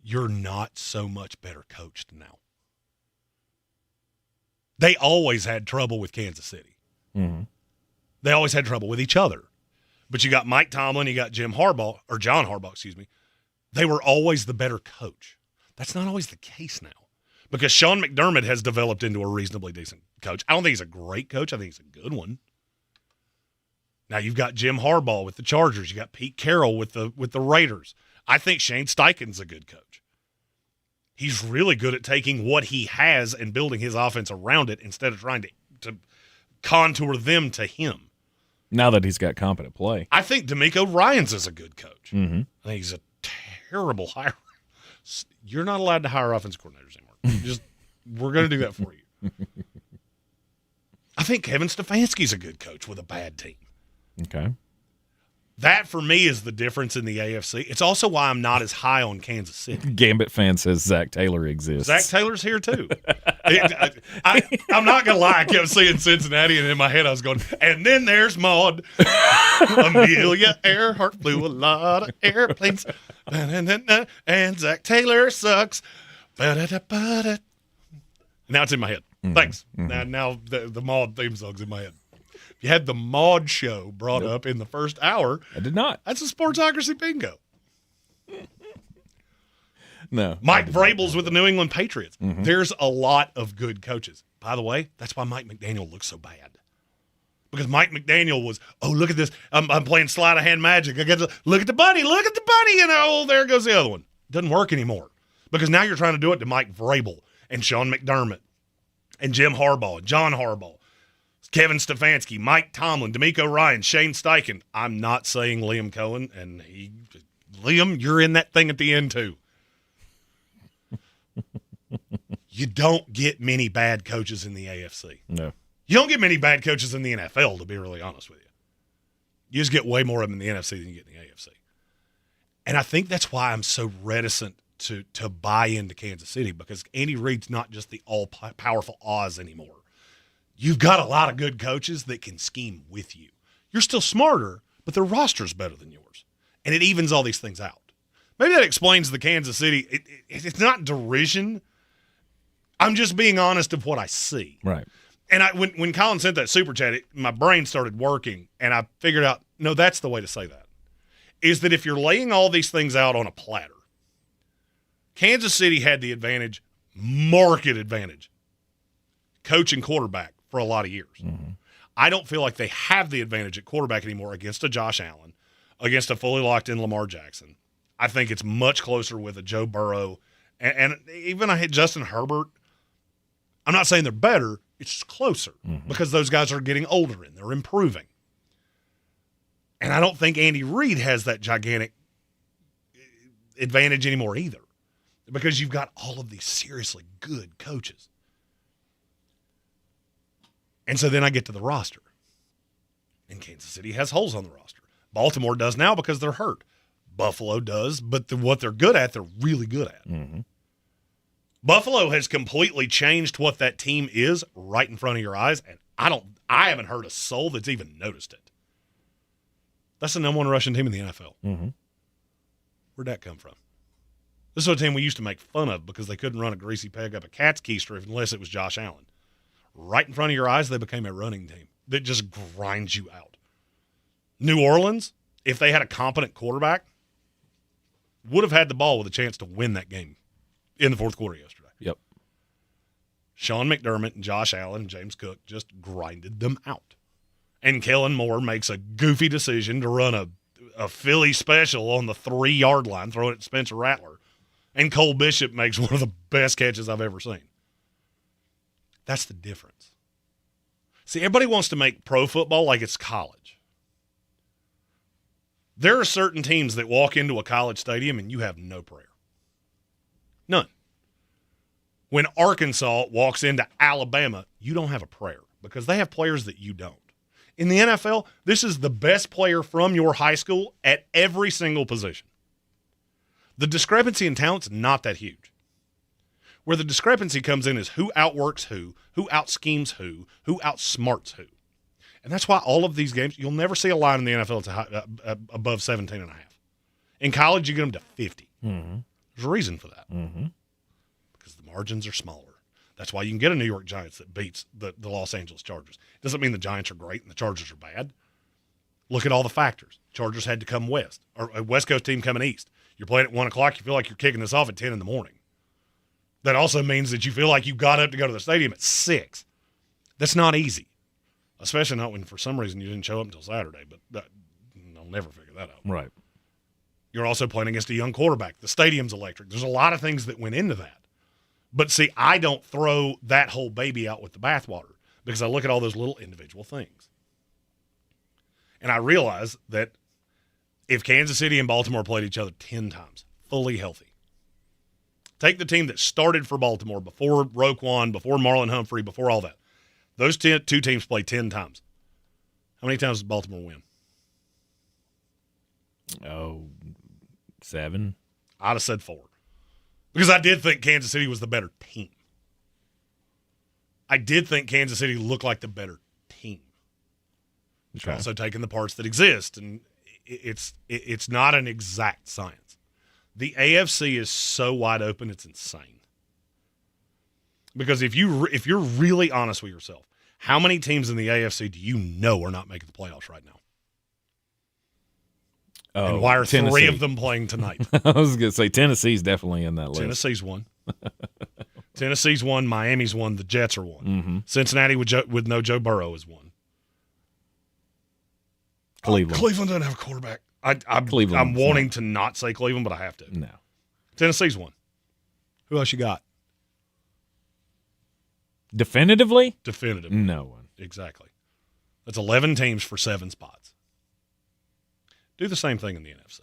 You're not so much better coached now. They always had trouble with Kansas City. They always had trouble with each other. But you got Mike Tomlin, you got John Harbaugh, excuse me. They were always the better coach. That's not always the case now. Because Sean McDermott has developed into a reasonably decent coach. I don't think he's a great coach. I think he's a good one. Now you've got Jim Harbaugh with the Chargers. You got Pete Carroll with the Raiders. I think Shane Steichen's a good coach. He's really good at taking what he has and building his offense around it instead of trying to contour them to him. Now that he's got competent play. I think DeMeco Ryans is a good coach. I think he's a terrible hirer. You're not allowed to hire offensive coordinators anymore. We're going to do that for you. I think Kevin Stefanski's a good coach with a bad team. Okay. That, for me, is the difference in the AFC. It's also why I'm not as high on Kansas City. Gambit fan says Zach Taylor exists. Zach Taylor's here, too. I'm not going to lie. I kept seeing Cincinnati, and in my head I was going, and then there's Maud. Amelia Earhart flew a lot of airplanes. And Zach Taylor sucks. Now it's in my head. Thanks. Now the Maud theme song's in my head. You had the Maud show brought up in the first hour. I did not. That's a Sportsocracy bingo. No. Mike Vrabel's with the New England Patriots. There's a lot of good coaches. By the way, that's why Mike McDaniel looks so bad. Because Mike McDaniel was, look at this. I'm playing sleight of hand magic. I get to look at the bunny, and there goes the other one. Doesn't work anymore. Because now you're trying to do it to Mike Vrabel and Sean McDermott and Jim Harbaugh and John Harbaugh. Kevin Stefanski, Mike Tomlin, D'Amico Ryan, Shane Steichen. I'm not saying Liam Cohen, and Liam, you're in that thing at the end too. You don't get many bad coaches in the AFC. No. You don't get many bad coaches in the NFL, to be really honest with you. You just get way more of them in the NFC than you get in the AFC. And I think that's why I'm so reticent to buy into Kansas City, because Andy Reid's not just the all-powerful Oz anymore. You've got a lot of good coaches that can scheme with you. You're still smarter, but their roster's better than yours. And it evens all these things out. Maybe that explains the Kansas City. It's not derision. I'm just being honest of what I see. Right. And when Colin sent that super chat, my brain started working, and I figured out, no, that's the way to say that, is that if you're laying all these things out on a platter, Kansas City had the advantage, market advantage, coach and quarterback for a lot of years. I don't feel like they have the advantage at quarterback anymore against a Josh Allen, against a fully locked-in Lamar Jackson. I think it's much closer with a Joe Burrow. And even I hit Justin Herbert. I'm not saying they're better. It's just closer because those guys are getting older and they're improving. And I don't think Andy Reid has that gigantic advantage anymore either, because you've got all of these seriously good coaches. And so then I get to the roster. And Kansas City has holes on the roster. Baltimore does now because they're hurt. Buffalo does, but what they're good at, they're really good at. Buffalo has completely changed what that team is right in front of your eyes, and I haven't heard a soul that's even noticed it. That's the number one rushing team in the NFL. Where'd that come from? This is a team we used to make fun of because they couldn't run a greasy peg up a cat's keister unless it was Josh Allen. Right in front of your eyes, they became a running team that just grinds you out. New Orleans, if they had a competent quarterback, would have had the ball with a chance to win that game in the fourth quarter yesterday. Yep. Sean McDermott and Josh Allen and James Cook just grinded them out. And Kellen Moore makes a goofy decision to run a Philly special on the 3-yard line, throw it at Spencer Rattler. And Cole Bishop makes one of the best catches I've ever seen. That's the difference. See, everybody wants to make pro football like it's college. There are certain teams that walk into a college stadium and you have no prayer. None. When Arkansas walks into Alabama, you don't have a prayer because they have players that you don't. In the NFL, this is the best player from your high school at every single position. The discrepancy in talent's not that huge. Where the discrepancy comes in is who outworks who outschemes who outsmarts who. And that's why all of these games, you'll never see a line in the NFL that's above 17.5. In college, you get them to 50. There's a reason for that. Because the margins are smaller. That's why you can get a New York Giants that beats the Los Angeles Chargers. It doesn't mean the Giants are great and the Chargers are bad. Look at all the factors. Chargers had to come west, or a West Coast team coming east. You're playing at 1 o'clock, you feel like you're kicking this off at 10 in the morning. That also means that you feel like you got up to go to the stadium at 6. That's not easy. Especially not when, for some reason, you didn't show up until Saturday. But I'll never figure that out. Right. You're also playing against a young quarterback. The stadium's electric. There's a lot of things that went into that. But, see, I don't throw that whole baby out with the bathwater because I look at all those little individual things. And I realize that if Kansas City and Baltimore played each other 10 times, fully healthy, take the team that started for Baltimore before Roquan, before Marlon Humphrey, before all that. Those two teams play 10 times. How many times does Baltimore win? Oh, 7. I'd have said 4. Because I did think Kansas City was the better team. I did think Kansas City looked like the better team. Okay. Also taking the parts that exist, and it's not an exact science. The AFC is so wide open, it's insane. Because if you're really honest with yourself, how many teams in the AFC do you know are not making the playoffs right now? Oh, and why are Tennessee. 3 of them playing tonight? I was going to say Tennessee's definitely in that list. Tennessee's one. Tennessee's one. Miami's one. The Jets are one. Mm-hmm. Cincinnati with no Joe Burrow is one. Cleveland. Cleveland doesn't have a quarterback. I'm wanting to not say Cleveland, but I have to. No. Tennessee's one. Who else you got? Definitively? Definitively. No one. Exactly. That's 11 teams for 7 spots. Do the same thing in the NFC.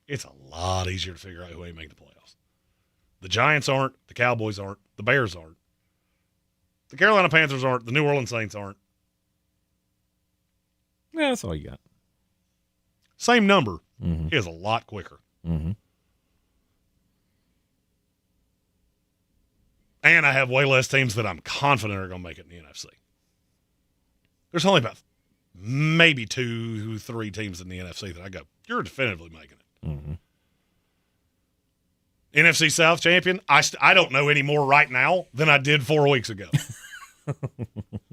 It's a lot easier to figure out who ain't making the playoffs. The Giants aren't. The Cowboys aren't. The Bears aren't. The Carolina Panthers aren't. The New Orleans Saints aren't. Yeah, that's all you got. Same number. Mm-hmm. Is a lot quicker. Mm-hmm. And I have way less teams that I'm confident are going to make it in the NFC. There's only about maybe 2-3 teams in the NFC that I go, you're definitively making it. Mm-hmm. NFC South champion, I don't know any more right now than I did 4 weeks ago.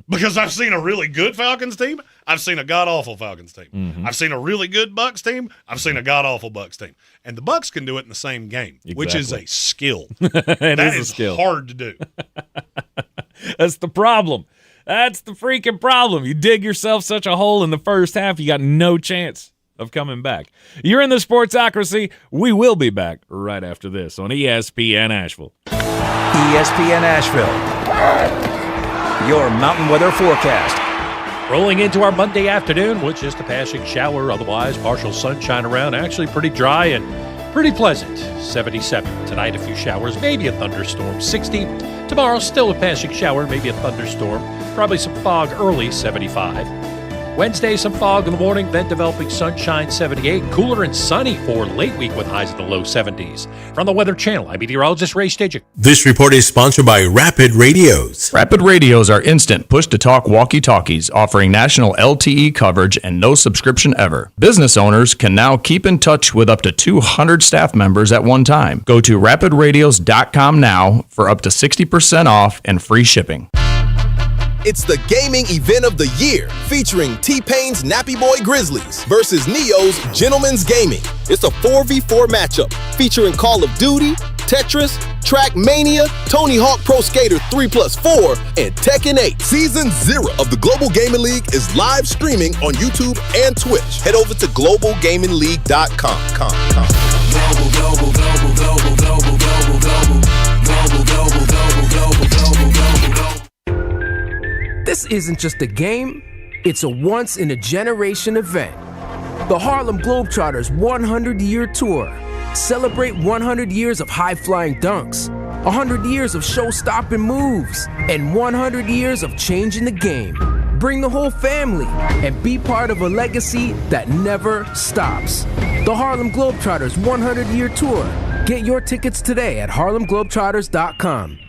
Because I've seen a really good Falcons team. I've seen a god-awful Falcons team. Mm-hmm. I've seen a really good Bucs team. I've seen a god-awful Bucs team. And the Bucs can do it in the same game, which is a skill. That is a skill. Hard to do. That's the problem. That's the freaking problem. You dig yourself such a hole in the first half, you got no chance of coming back. You're in the Sportsocracy. We will be back right after this on ESPN Asheville. ESPN Asheville. Your mountain weather forecast. Rolling into our Monday afternoon with just a passing shower, otherwise partial sunshine around, actually pretty dry and pretty pleasant. 77. Tonight, a few showers, maybe a thunderstorm. 60. Tomorrow, still a passing shower, maybe a thunderstorm. Probably some fog early, 75. Wednesday, some fog in the morning, then developing sunshine, 78. Cooler and sunny for late week with highs in the low 70s. From the Weather Channel, I'm meteorologist Ray Stajic. This report is sponsored by Rapid Radios. Rapid Radios are instant push-to-talk walkie-talkies offering national LTE coverage and no subscription ever. Business owners can now keep in touch with up to 200 staff members at one time. Go to rapidradios.com now for up to 60% off and free shipping. It's the gaming event of the year, featuring T-Pain's Nappy Boy Grizzlies versus Neo's Gentleman's Gaming. It's a 4v4 matchup featuring Call of Duty, Tetris, Trackmania, Tony Hawk Pro Skater 3+4, and Tekken 8. Season 0 of the Global Gaming League is live streaming on YouTube and Twitch. Head over to globalgamingleague.com. This isn't just a game, it's a once-in-a-generation event. The Harlem Globetrotters 100-year tour. Celebrate 100 years of high-flying dunks, 100 years of show-stopping moves, and 100 years of changing the game. Bring the whole family and be part of a legacy that never stops. The Harlem Globetrotters 100-year tour. Get your tickets today at harlemglobetrotters.com.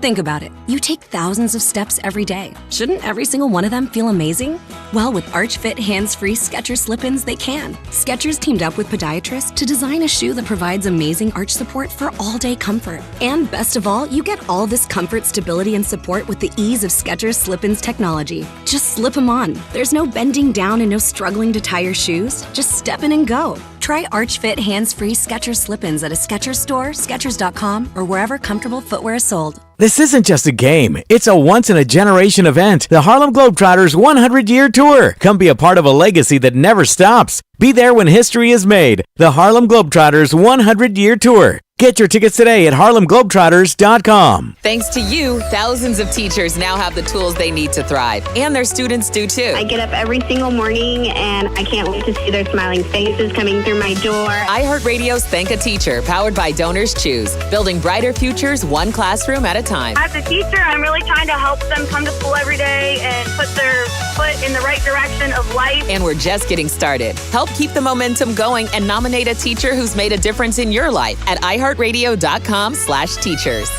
Think about it. You take thousands of steps every day. Shouldn't every single one of them feel amazing? Well, with Arch Fit hands-free Skechers slip-ins, they can. Skechers teamed up with podiatrists to design a shoe that provides amazing arch support for all-day comfort. And best of all, you get all this comfort, stability, and support with the ease of Skechers slip-ins technology. Just slip them on. There's no bending down and no struggling to tie your shoes. Just step in and go. Try Arch Fit hands-free Skechers slip-ins at a Skechers store, Skechers.com, or wherever comfortable footwear is sold. This isn't just a game. It's a once-in-a-generation event. The Harlem Globetrotters 100-year tour. Come be a part of a legacy that never stops. Be there when history is made. The Harlem Globetrotters 100-year tour. Get your tickets today at HarlemGlobetrotters.com. Thanks to you, thousands of teachers now have the tools they need to thrive, and their students do too. I get up every single morning, and I can't wait to see their smiling faces coming through my door. iHeartRadio's Thank a Teacher, powered by Donors Choose, building brighter futures one classroom at a time. As a teacher, I'm really trying to help them come to school every day and put their foot in the right direction of life. And we're just getting started. Help keep the momentum going and nominate a teacher who's made a difference in your life at iHeartRadio.com/teachers.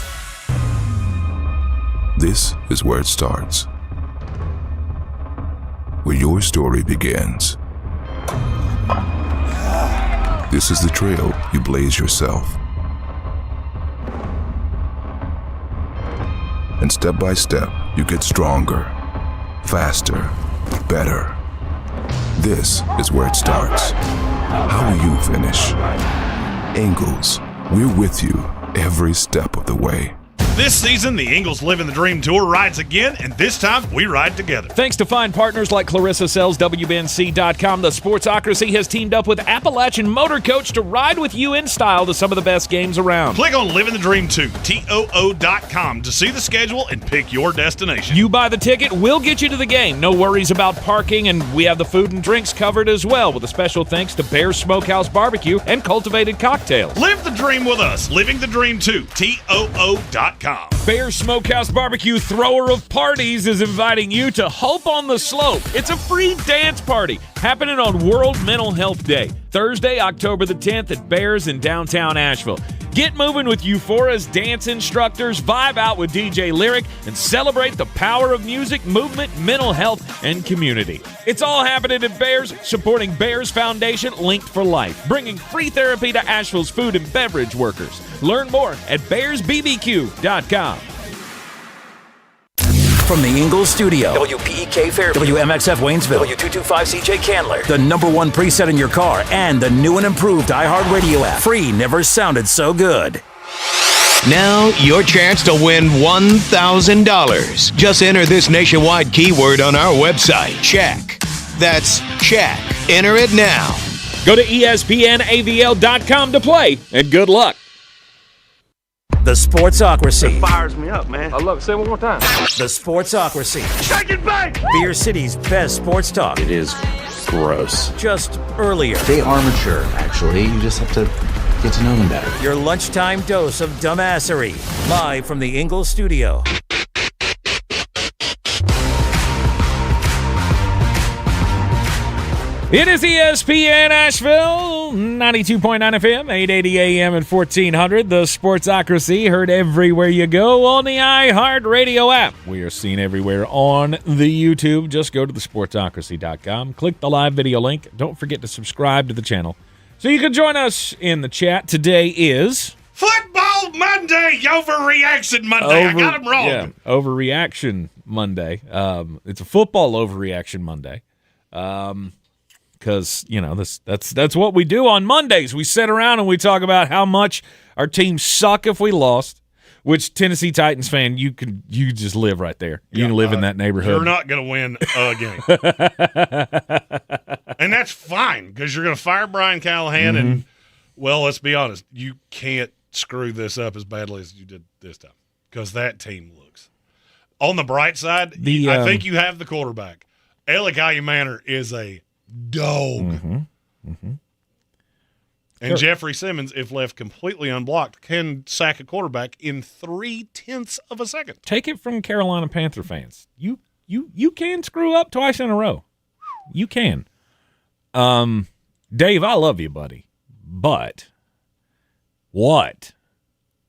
This is where it starts. Where your story begins. This is the trail you blaze yourself. And step by step, you get stronger, faster, better. This is where it starts. How will you finish? Ingles, we're with you every step of the way. This season, the Eagles Living the Dream Tour rides again, and this time we ride together. Thanks to fine partners like Clarissa Sells, WBNC.com, the Sportsocracy has teamed up with Appalachian Motor Coach to ride with you in style to some of the best games around. Click on Living the Dream 2, TOO.com, to see the schedule and pick your destination. You buy the ticket, we'll get you to the game. No worries about parking, and we have the food and drinks covered as well, with a special thanks to Bear Smokehouse Barbecue and Cultivated Cocktails. Live the dream with us. Living the Dream 2, TOO.com. Bear Smokehouse Barbecue, thrower of parties, is inviting you to Hope on the Slope. It's a free dance party happening on World Mental Health Day, Thursday, October the 10th at Bears in downtown Asheville. Get moving with Euphoria's dance instructors, vibe out with DJ Lyric, and celebrate the power of music, movement, mental health, and community. It's all happening at Bears, supporting Bears Foundation Linked for Life, bringing free therapy to Asheville's food and beverage workers. Learn more at bearsbbq.com. From the Ingles Studio, WPEK Fairview, WMXF Waynesville, W225CJ Candler, the #1 preset in your car, and the new and improved iHeartRadio app. Free never sounded so good. Now, your chance to win $1,000. Just enter this nationwide keyword on our website, check. That's check. Enter it now. Go to ESPNAVL.com to play, and good luck. The Sportsocracy. It fires me up, man. I love it. Say it one more time. The Sportsocracy. Shake it back! Beer City's best sports talk. It is gross. Just earlier. They are mature, actually. You just have to get to know them better. Your lunchtime dose of dumbassery. Live from the Ingles Studio. It is ESPN Asheville, 92.9 FM, 880 AM and 1400. The Sportsocracy, heard everywhere you go on the iHeartRadio app. We are seen everywhere on the YouTube. Just go to thesportsocracy.com, click the live video link. Don't forget to subscribe to the channel so you can join us in the chat. Today is Football Monday, Overreaction Monday. I got him wrong. Yeah, Overreaction Monday. It's a football Overreaction Monday. Because, you know, that's what we do on Mondays. We sit around and we talk about how much our teams suck if we lost, which Tennessee Titans fan, you just live right there. You can live in that neighborhood. You're not going to win a game. And that's fine because you're going to fire Brian Callahan. And, well, let's be honest, you can't screw this up as badly as you did this time because that team looks. On the bright side, I think you have the quarterback. Elikaya Manor is a dog. And Jeffrey Simmons, if left completely unblocked, can sack a quarterback in 0.3 of a second. Take it from Carolina Panther fans. You can screw up twice in a row. You can. Dave, I love you, buddy. But what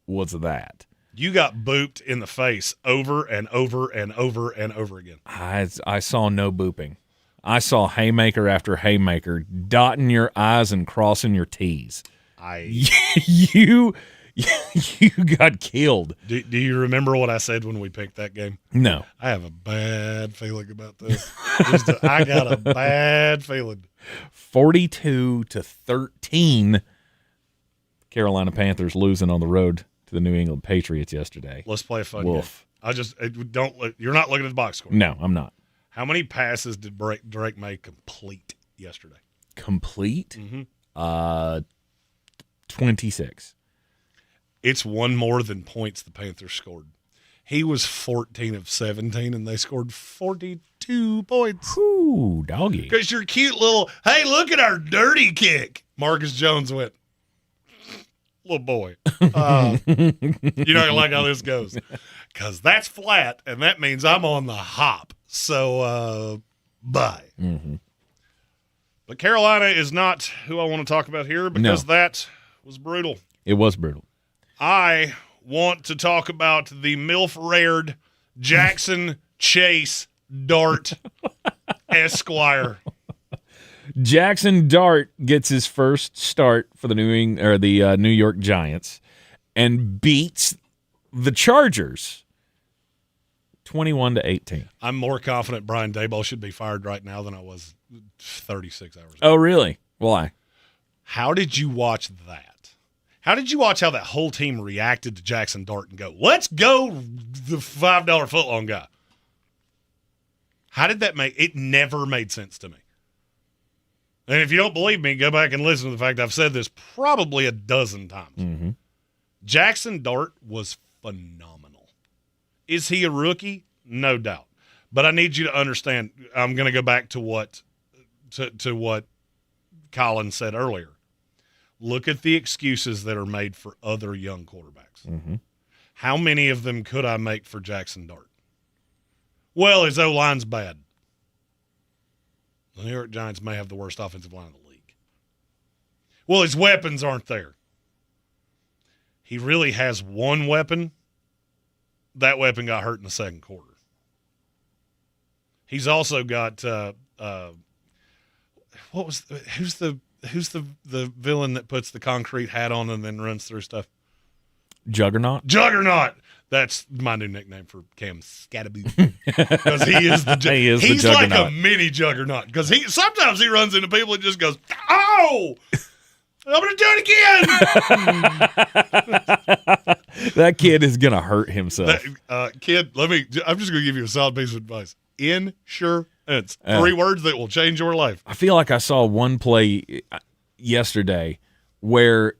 was that? You got booped in the face over and over and over and over again. I saw no booping. I saw haymaker after haymaker, dotting your I's and crossing your T's. You got killed. Do you remember what I said when we picked that game? No. I have a bad feeling about this. I got a bad feeling. 42-13. Carolina Panthers losing on the road to the New England Patriots yesterday. Let's play a fun game. You're not looking at the box score. No, I'm not. How many passes did Drake May complete yesterday? Complete? 26. It's one more than points the Panthers scored. He was 14 of 17, and they scored 42 points. Ooh, doggy. Because your cute little, hey, look at our dirty kick. Marcus Jones went, little boy. You're not going to like how this goes. Because that's flat, and that means I'm on the hop. So, bye. Mm-hmm. But Carolina is not who I want to talk about here because that was brutal. It was brutal. I want to talk about the MILF-rared Jaxson Chase Dart Esquire. Jaxson Dart gets his first start for the New York Giants and beats the Chargers 21-18. I'm more confident Brian Daboll should be fired right now than I was 36 hours ago. Oh, really? Why? How did you watch that? How did you watch how that whole team reacted to Jaxson Dart and go, let's go the $5 footlong guy? How did that make – it never made sense to me. And if you don't believe me, go back and listen to the fact I've said this probably a dozen times. Mm-hmm. Jaxson Dart was phenomenal. Is he a rookie? No doubt. But I need you to understand, I'm going to go back to what Colin said earlier. Look at the excuses that are made for other young quarterbacks. Mm-hmm. How many of them could I make for Jaxson Dart? Well, his O-line's bad. The New York Giants may have the worst offensive line in the league. Well, his weapons aren't there. He really has one weapon. That weapon got hurt in the second quarter. He's also got who's the villain that puts the concrete hat on and then runs through stuff? Juggernaut. That's my new nickname for Cam Scattaboo. Because he is the Juggernaut. He's like a mini Juggernaut. Because sometimes he runs into people and just goes, "Oh, I'm going to do it again." That kid is going to hurt himself. Kid, I'm just going to give you a solid piece of advice. Insurance. 3 words that will change your life. I feel like I saw one play yesterday where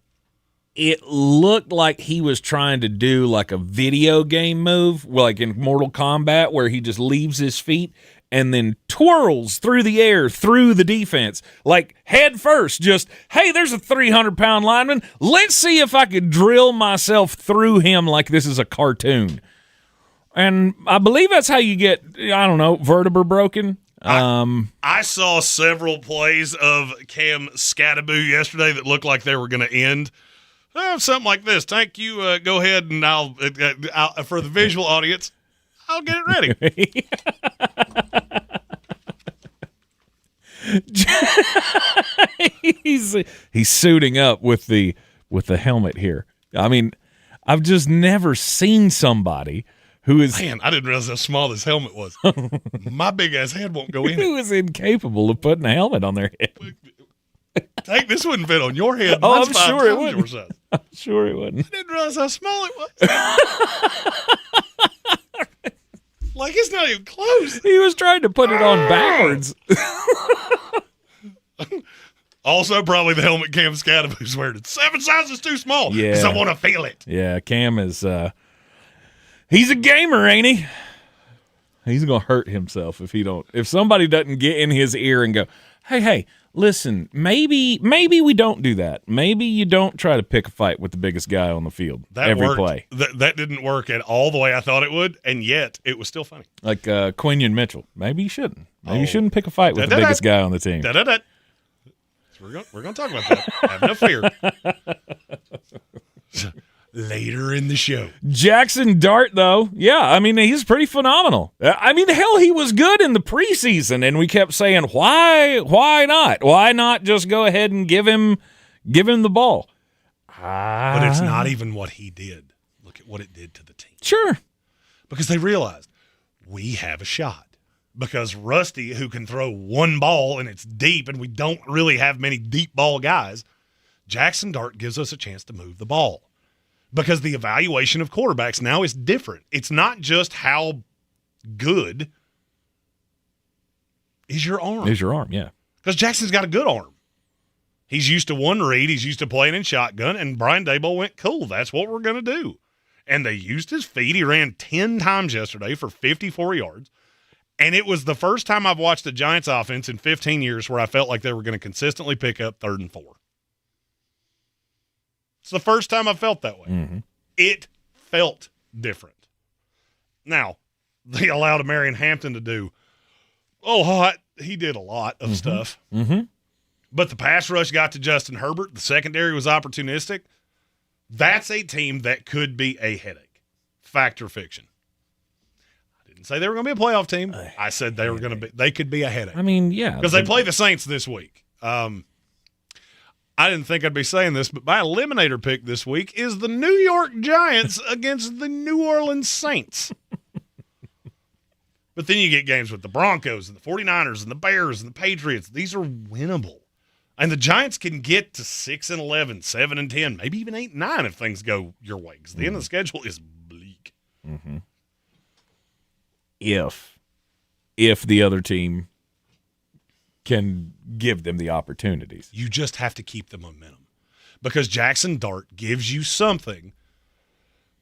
it looked like he was trying to do like a video game move, like in Mortal Kombat, where he just leaves his feet and then twirls through the air, through the defense, like head first, just, hey, there's a 300-pound lineman. Let's see if I could drill myself through him like this is a cartoon. And I believe that's how you get, I don't know, vertebra broken. I saw several plays of Cam Scattaboo yesterday that looked like they were going to end. Something like this. Thank you. Go ahead and I'll for the visual audience, I'll get it ready. He's suiting up with the helmet here. I mean, I've just never seen somebody who is. Man, I didn't realize how small this helmet was. My big ass head won't go in. Who is incapable of putting a helmet on their head? This wouldn't fit on your head. Oh, I'm sure it wouldn't. I'm sure it wouldn't. I didn't realize how small it was. Like, it's not even close. He was trying to put it on backwards. Also, probably the helmet Cam Scattaboo's wearing. It's 7 sizes too small because I want to feel it. Yeah, Cam is he's a gamer, ain't he? He's going to hurt himself if somebody doesn't get in his ear and go, hey, listen, maybe we don't do that. Maybe you don't try to pick a fight with the biggest guy on the field every play. That didn't work at all the way I thought it would, and yet it was still funny. Like Quinion Mitchell. Maybe you shouldn't. Maybe you shouldn't pick a fight with the biggest guy on the team. We're going to talk about that. Have no fear. Later in the show. Jaxson Dart, though, yeah, I mean, he's pretty phenomenal. I mean, hell, he was good in the preseason, and we kept saying, why not? Why not just go ahead and give him the ball? But it's not even what he did. Look at what it did to the team. Sure. Because they realized we have a shot. Because Rusty, who can throw one ball and it's deep, and we don't really have many deep ball guys, Jaxson Dart gives us a chance to move the ball. Because the evaluation of quarterbacks now is different. It's not just how good is your arm. Is your arm, yeah. Because Jackson's got a good arm. He's used to one read. He's used to playing in shotgun, and Brian Daboll went, cool, that's what we're going to do. And they used his feet. He ran 10 times yesterday for 54 yards. And it was the first time I've watched the Giants offense in 15 years where I felt like they were going to consistently pick up 3rd and 4. It's the first time I felt that way. Mm-hmm. It felt different. Now, they allowed Marion Hampton to do he did a lot of stuff. Mm-hmm. But the pass rush got to Justin Herbert. The secondary was opportunistic. That's a team that could be a headache. Fact or fiction? I didn't say they were going to be a playoff team. I said they were going to be. They could be a headache. I mean, yeah. Because they play the Saints this week. I didn't think I'd be saying this, but my eliminator pick this week is the New York Giants against the New Orleans Saints. But then you get games with the Broncos and the 49ers and the Bears and the Patriots. These are winnable. And the Giants can get to 6-11, 7-10, maybe even 8-9 if things go your way. Because the end of the schedule is bleak. Mm-hmm. If the other team can give them the opportunities. You just have to keep the momentum. Because Jaxson Dart gives you something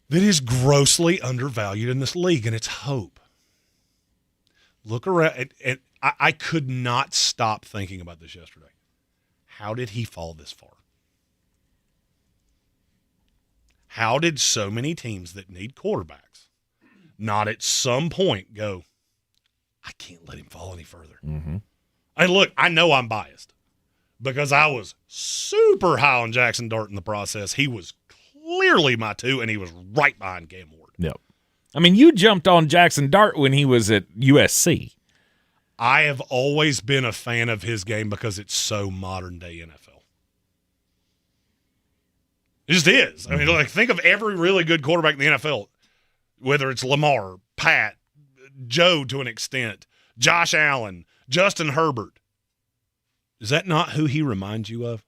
that is grossly undervalued in this league, and it's hope. Look around. And I could not stop thinking about this yesterday. How did he fall this far? How did so many teams that need quarterbacks not at some point go, I can't let him fall any further? Mm-hmm. And look, I know I'm biased because I was super high on Jaxson Dart in the process. He was clearly my 2, and he was right behind Cam Ward. Yep. I mean, you jumped on Jaxson Dart when he was at USC. I have always been a fan of his game because it's so modern-day NFL. It just is. I mean, like, think of every really good quarterback in the NFL, whether it's Lamar, Pat, Joe to an extent, Josh Allen, Justin Herbert. Is that not who he reminds you of?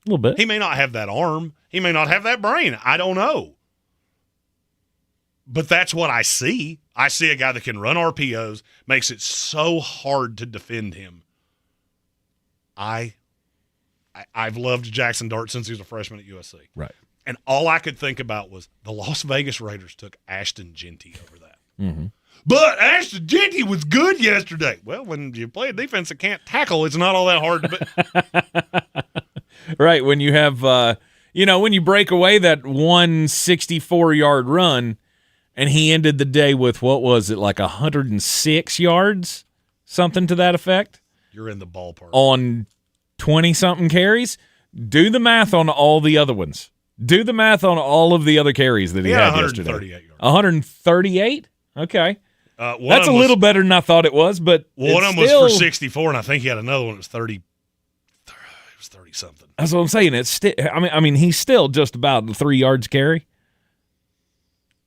A little bit. He may not have that arm. He may not have that brain. I don't know. But that's what I see. I see a guy that can run RPOs, makes it so hard to defend him. I've loved Jaxson Dart since he was a freshman at USC. Right. And all I could think about was the Las Vegas Raiders took Ashton Jeanty over that. Mm-hmm. But Ashton Jeanty was good yesterday. Well, when you play a defense that can't tackle, it's not all that hard. Right. When you have, when you break away that 164-yard run, and he ended the day with, what was it, like 106 yards? Something to that effect? You're in the ballpark. On 20-something carries? Do the math on all the other ones. Do the math on all of the other carries that he had yesterday. 138 yards. 138? Okay. That's a little better than I thought it was, but one of them was for 64, and I think he had another one that was 30. It was 30-something. That's what I'm saying. It's I mean, he's still just about 3 yards carry.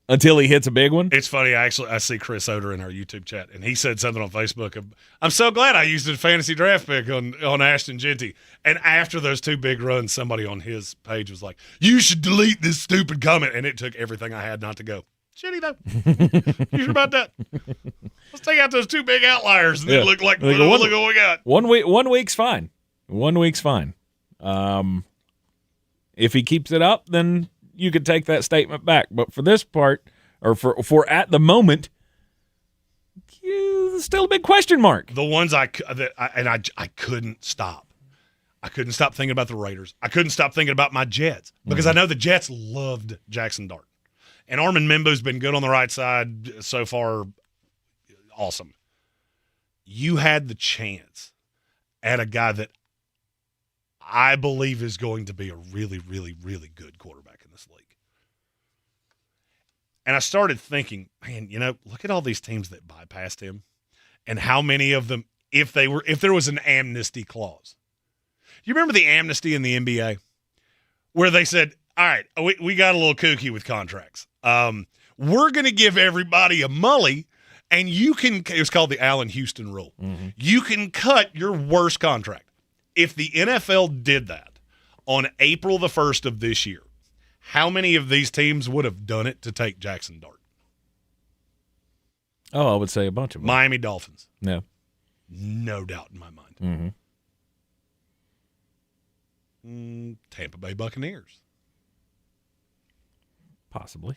Until he hits a big one? It's funny. I see Chris Oder in our YouTube chat, and he said something on Facebook. I'm so glad I used a fantasy draft pick on Ashton Jeanty. And after those 2 big runs, somebody on his page was like, you should delete this stupid comment. And it took everything I had not to go, shitty though. You sure about that? Let's take out those 2 big outliers and then look like, look what we got. 1 week's fine. 1 week's fine. If he keeps it up, then you could take that statement back. But for this part, or for at the moment, still a big question mark. The ones I couldn't stop. I couldn't stop thinking about the Raiders. I couldn't stop thinking about my Jets because I know the Jets loved Jaxson Dart. And Armin Membo's been good on the right side so far. Awesome. You had the chance at a guy that I believe is going to be a really, really, really good quarterback in this league. And I started thinking, man, look at all these teams that bypassed him and how many of them, if there was an amnesty clause. Do you remember the amnesty in the NBA where they said, all right, we got a little kooky with contracts. We're going to give everybody a mully, and it was called the Allen Houston rule. Mm-hmm. You can cut your worst contract. If the NFL did that on April the 1st of this year, how many of these teams would have done it to take Jaxson Dart? Oh, I would say a bunch of them. Miami Dolphins. No. No doubt in my mind. Mm-hmm. Tampa Bay Buccaneers. Possibly.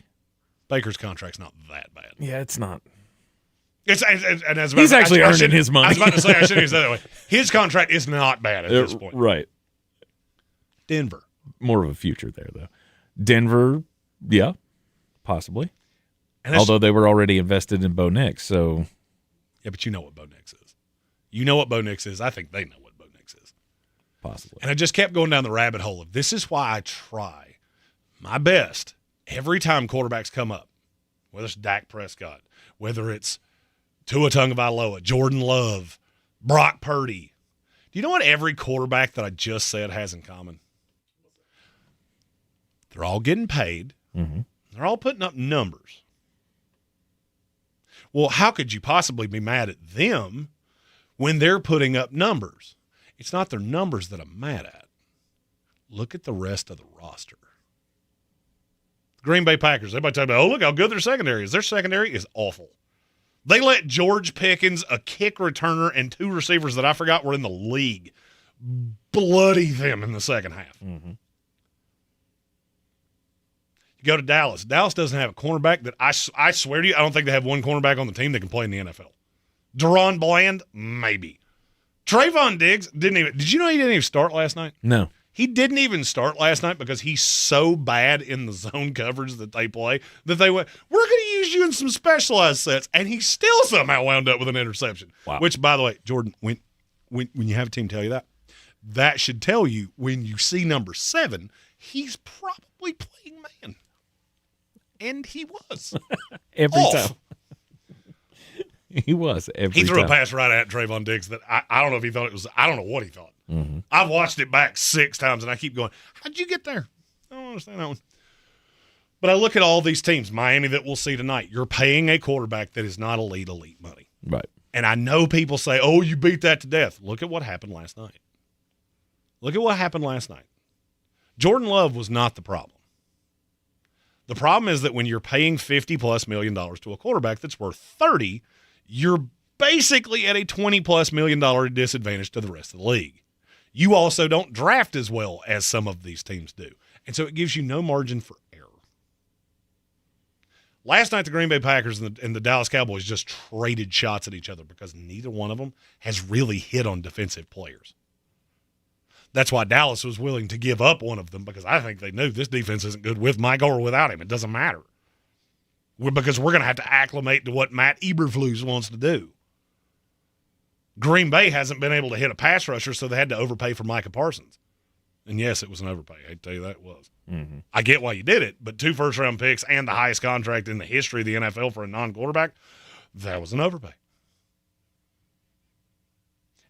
Baker's contract's not that bad. Yeah, it's not. And as He's actually earning his money. I was about to say, I shouldn't use that way. His contract is not bad at this point. Right. Denver. More of a future there, though. Denver, yeah, possibly. Although they were already invested in Bo Nix, so. Yeah, but you know what Bo Nix is. You know what Bo Nix is. I think they know what Bo Nix is. Possibly. And I just kept going down the rabbit hole of this is why I try my best every time quarterbacks come up, whether it's Dak Prescott, whether it's Tua Tagovailoa, Jordan Love, Brock Purdy. Do you know what every quarterback that I just said has in common? They're all getting paid. Mm-hmm. They're all putting up numbers. Well, how could you possibly be mad at them when they're putting up numbers? It's not their numbers that I'm mad at. Look at the rest of the roster. Green Bay Packers, everybody talking about, oh, look how good their secondary is. Their secondary is awful. They let George Pickens, a kick returner, and 2 receivers that I forgot were in the league, bloody them in the second half. Mm-hmm. You go to Dallas. Dallas doesn't have a cornerback that I swear to you, I don't think they have one cornerback on the team that can play in the NFL. Deron Bland, maybe. Trayvon Diggs did you know he didn't even start last night? No. He didn't even start last night because he's so bad in the zone coverage that they play that they went, we're going to use you in some specialized sets, and he still somehow wound up with an interception. Wow. Which, by the way, Jordan, when you have a team tell you that, that should tell you when you see number 7, he's probably playing man. And he was. Every time. He was every time. He threw a pass right at Trayvon Diggs that I don't know if he thought it was – I don't know what he thought. Mm-hmm. I've watched it back 6 times, and I keep going, how'd you get there? I don't understand that one. But I look at all these teams, Miami that we'll see tonight. You're paying a quarterback that is not elite money. Right. And I know people say, oh, you beat that to death. Look at what happened last night. Jordan Love was not the problem. The problem is that when you're paying $50+ million to a quarterback that's worth $30, you're basically at a $20+ million disadvantage to the rest of the league. You also don't draft as well as some of these teams do. And so it gives you no margin for error. Last night, the Green Bay Packers and the Dallas Cowboys just traded shots at each other because neither one of them has really hit on defensive players. That's why Dallas was willing to give up one of them because I think they knew this defense isn't good with Micah or without him. It doesn't matter. Because we're going to have to acclimate to what Matt Eberflus wants to do. Green Bay hasn't been able to hit a pass rusher, so they had to overpay for Micah Parsons. And yes, it was an overpay. I hate to tell you that it was. Mm-hmm. I get why you did it, but 2 first-round picks and the highest contract in the history of the NFL for a non-quarterback, that was an overpay.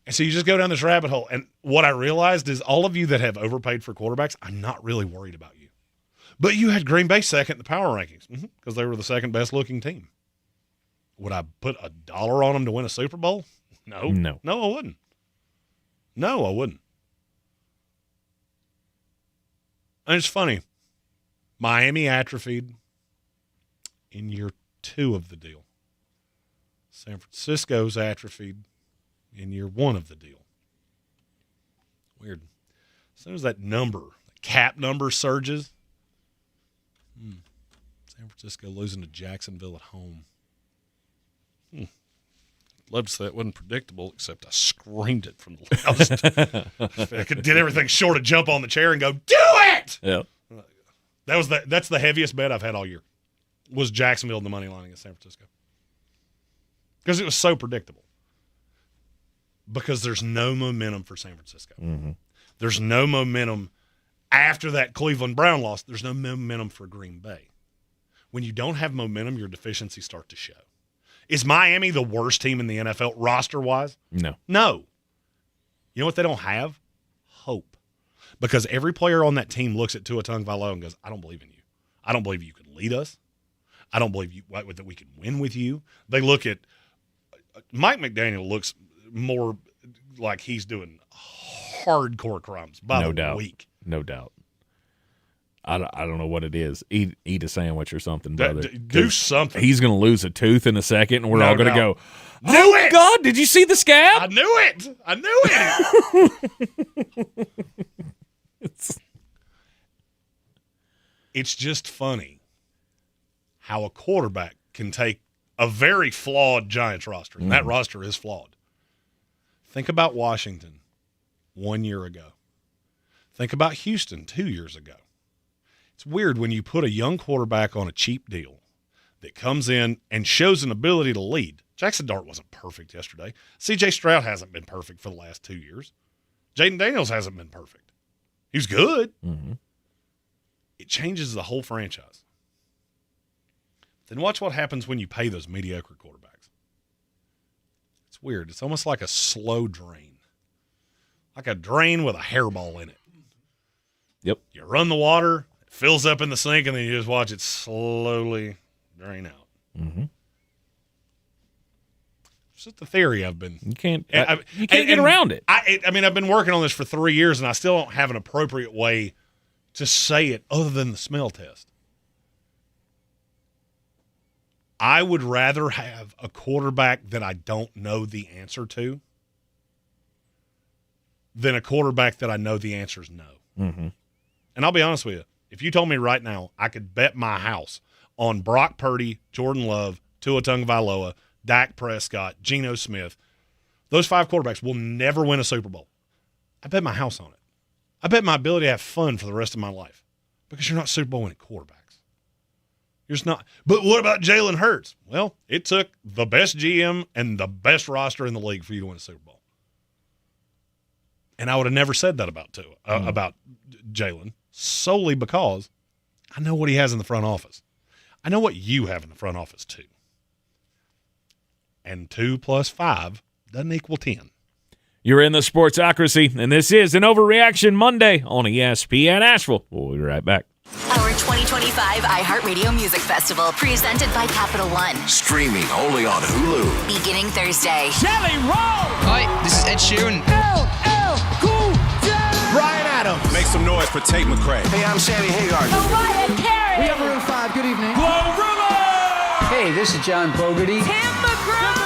And so you just go down this rabbit hole. And what I realized is all of you that have overpaid for quarterbacks, I'm not really worried about you. But you had Green Bay second in the power rankings because they were the second best-looking team. Would I put $1 on them to win a Super Bowl? No. No, I wouldn't. And it's funny. Miami atrophied in year 2 of the deal. San Francisco's atrophied in year 1 of the deal. Weird. As soon as that number, the cap number surges, San Francisco losing to Jacksonville at home. Love to say it wasn't predictable, except I screamed it from the loudest. I did everything short of jump on the chair and go, do it! Yeah. That's the heaviest bet I've had all year, was Jacksonville in the money line against San Francisco. Because it was so predictable. Because there's no momentum for San Francisco. Mm-hmm. There's no momentum after that Cleveland Brown loss. There's no momentum for Green Bay. When you don't have momentum, your deficiencies start to show. Is Miami the worst team in the NFL roster-wise? No. You know what they don't have? Hope. Because every player on that team looks at Tua Tagovailoa and goes, I don't believe in you. I don't believe you can lead us. I don't believe that we can win with you. They look at Mike McDaniel looks more like he's doing hardcore crimes by the week. No doubt. I don't know what it is. Eat a sandwich or something, brother. Do something. He's going to lose a tooth in a second, and we're all going to go, Knew it! God, did you see the scab? I knew it! It's just funny how a quarterback can take a very flawed Giants roster, and that roster is flawed. Think about Washington 1 year ago. Think about Houston 2 years ago. It's weird when you put a young quarterback on a cheap deal that comes in and shows an ability to lead. Jaxson Dart wasn't perfect yesterday. C.J. Stroud hasn't been perfect for the last 2 years. Jaden Daniels hasn't been perfect. He was good. Mm-hmm. It changes the whole franchise. Then watch what happens when you pay those mediocre quarterbacks. It's weird. It's almost like a slow drain. Like a drain with a hairball in it. Yep. You run the water, it fills up in the sink, and then you just watch it slowly drain out. Mm-hmm. It's just a theory I've been. You can't get around it. I mean, I've been working on this for 3 years, and I still don't have an appropriate way to say it other than the smell test. I would rather have a quarterback that I don't know the answer to than a quarterback that I know the answer is no. Mm-hmm. And I'll be honest with you. If you told me right now I could bet my house on Brock Purdy, Jordan Love, Tua Tagovailoa, Dak Prescott, Geno Smith, those 5 quarterbacks will never win a Super Bowl. I bet my house on it. I bet my ability to have fun for the rest of my life because you're not Super Bowl winning quarterbacks. You're just not. But what about Jalen Hurts? Well, it took the best GM and the best roster in the league for you to win a Super Bowl. And I would have never said that about about Jalen solely because I know what he has in the front office. I know what you have in the front office too. And 2 + 5 doesn't equal 10. You're in the Sportsocracy, and this is an Overreaction Monday on ESPN Asheville. We'll be right back. Our 2025 iHeartRadio Music Festival, presented by Capital One. Streaming only on Hulu. Beginning Thursday. Jelly Roll! Hi, this is Ed Sheeran. LL Cool J! Brian Adams. Make some noise for Tate McRae. Hey, I'm Sammy Hagar. Mariah Carey. We have Room 5. Good evening. Hey, this is John Fogerty. Tim McGraw.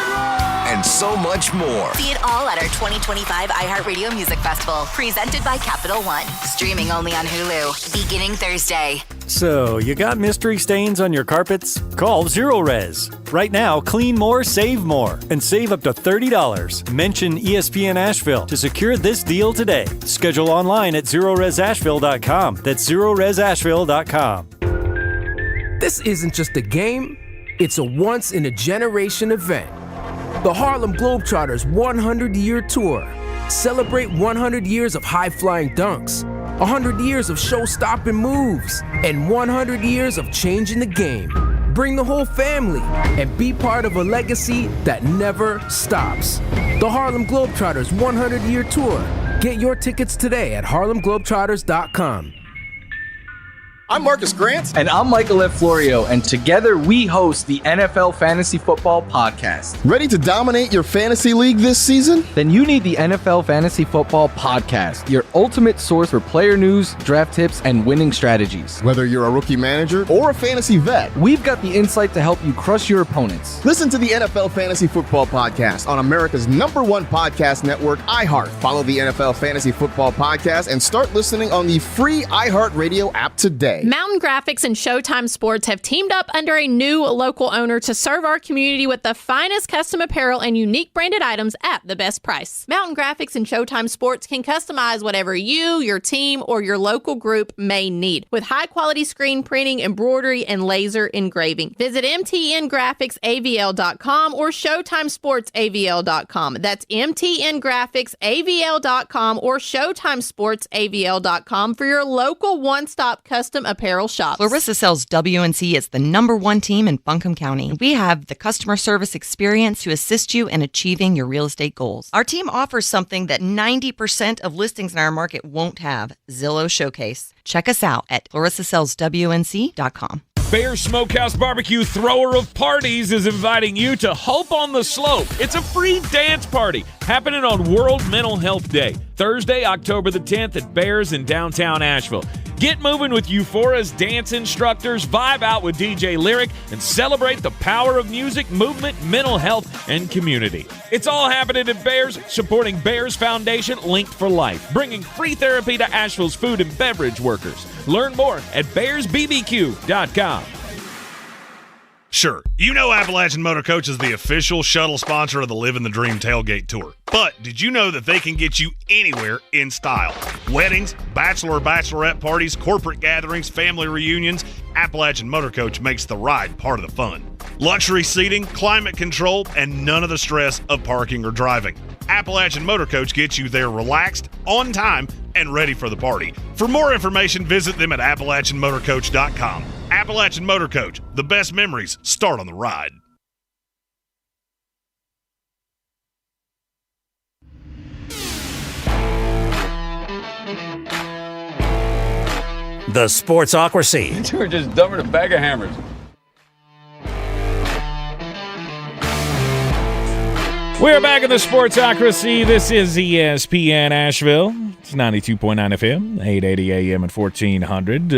And so much more. See it all at our 2025 iHeartRadio Music Festival, presented by Capital One. Streaming only on Hulu. Beginning Thursday. So, you got mystery stains on your carpets? Call Zero Res. Right now, clean more, save more, and save up to $30. Mention ESPN Asheville to secure this deal today. Schedule online at ZeroResAsheville.com. That's ZeroResAsheville.com. This isn't just a game, it's a once-in-a-generation event. The Harlem Globetrotters 100-year tour. Celebrate 100 years of high-flying dunks, 100 years of show-stopping moves, and 100 years of changing the game. Bring the whole family and be part of a legacy that never stops. The Harlem Globetrotters 100-year tour. Get your tickets today at harlemglobetrotters.com. I'm Marcus Grant. And I'm Michael Florio, and together we host the NFL Fantasy Football Podcast. Ready to dominate your fantasy league this season? Then you need the NFL Fantasy Football Podcast, your ultimate source for player news, draft tips, and winning strategies. Whether you're a rookie manager or a fantasy vet, we've got the insight to help you crush your opponents. Listen to the NFL Fantasy Football Podcast on America's #1 podcast network, iHeart. Follow the NFL Fantasy Football Podcast and start listening on the free iHeartRadio app today. Mountain Graphics and Showtime Sports have teamed up under a new local owner to serve our community with the finest custom apparel and unique branded items at the best price. Mountain Graphics and Showtime Sports can customize whatever you, your team, or your local group may need with high-quality screen printing, embroidery, and laser engraving. Visit mtngraphicsavl.com or showtimesportsavl.com. That's mtngraphicsavl.com or showtimesportsavl.com for your local one-stop custom apparel shops. Larissa sells WNC as the #1 team in Buncombe County. We have the customer service experience to assist you in achieving your real estate goals. Our team offers something that 90% of listings in our market won't have: Zillow Showcase. Check us out at larissasellswnc.com. Bear Smokehouse Barbecue, thrower of parties, is inviting you to Hope on the Slope. It's a free dance party happening on World Mental Health Day, Thursday, October the 10th at Bears in downtown Asheville. Get moving with Euphoria's dance instructors, vibe out with DJ Lyric, and celebrate the power of music, movement, mental health, and community. It's all happening at Bears, supporting Bears Foundation Linked for Life, bringing free therapy to Asheville's food and beverage workers. Learn more at bearsbbq.com. Sure, you know Appalachian Motor Coach is the official shuttle sponsor of the Living the Dream Tailgate Tour. But did you know that they can get you anywhere in style? Weddings, bachelorette parties, corporate gatherings, family reunions, Appalachian Motor Coach makes the ride part of the fun. Luxury seating, climate control, and none of the stress of parking or driving. Appalachian Motor Coach gets you there relaxed, on time, and ready for the party. For more information, visit them at AppalachianMotorCoach.com. Appalachian Motor Coach, the best memories start on the ride. The Sportsocracy. You were just dumber than a bag of hammers. We're back in the Sportsocracy. This is ESPN Asheville. It's 92.9 FM, 880 AM and 1400. The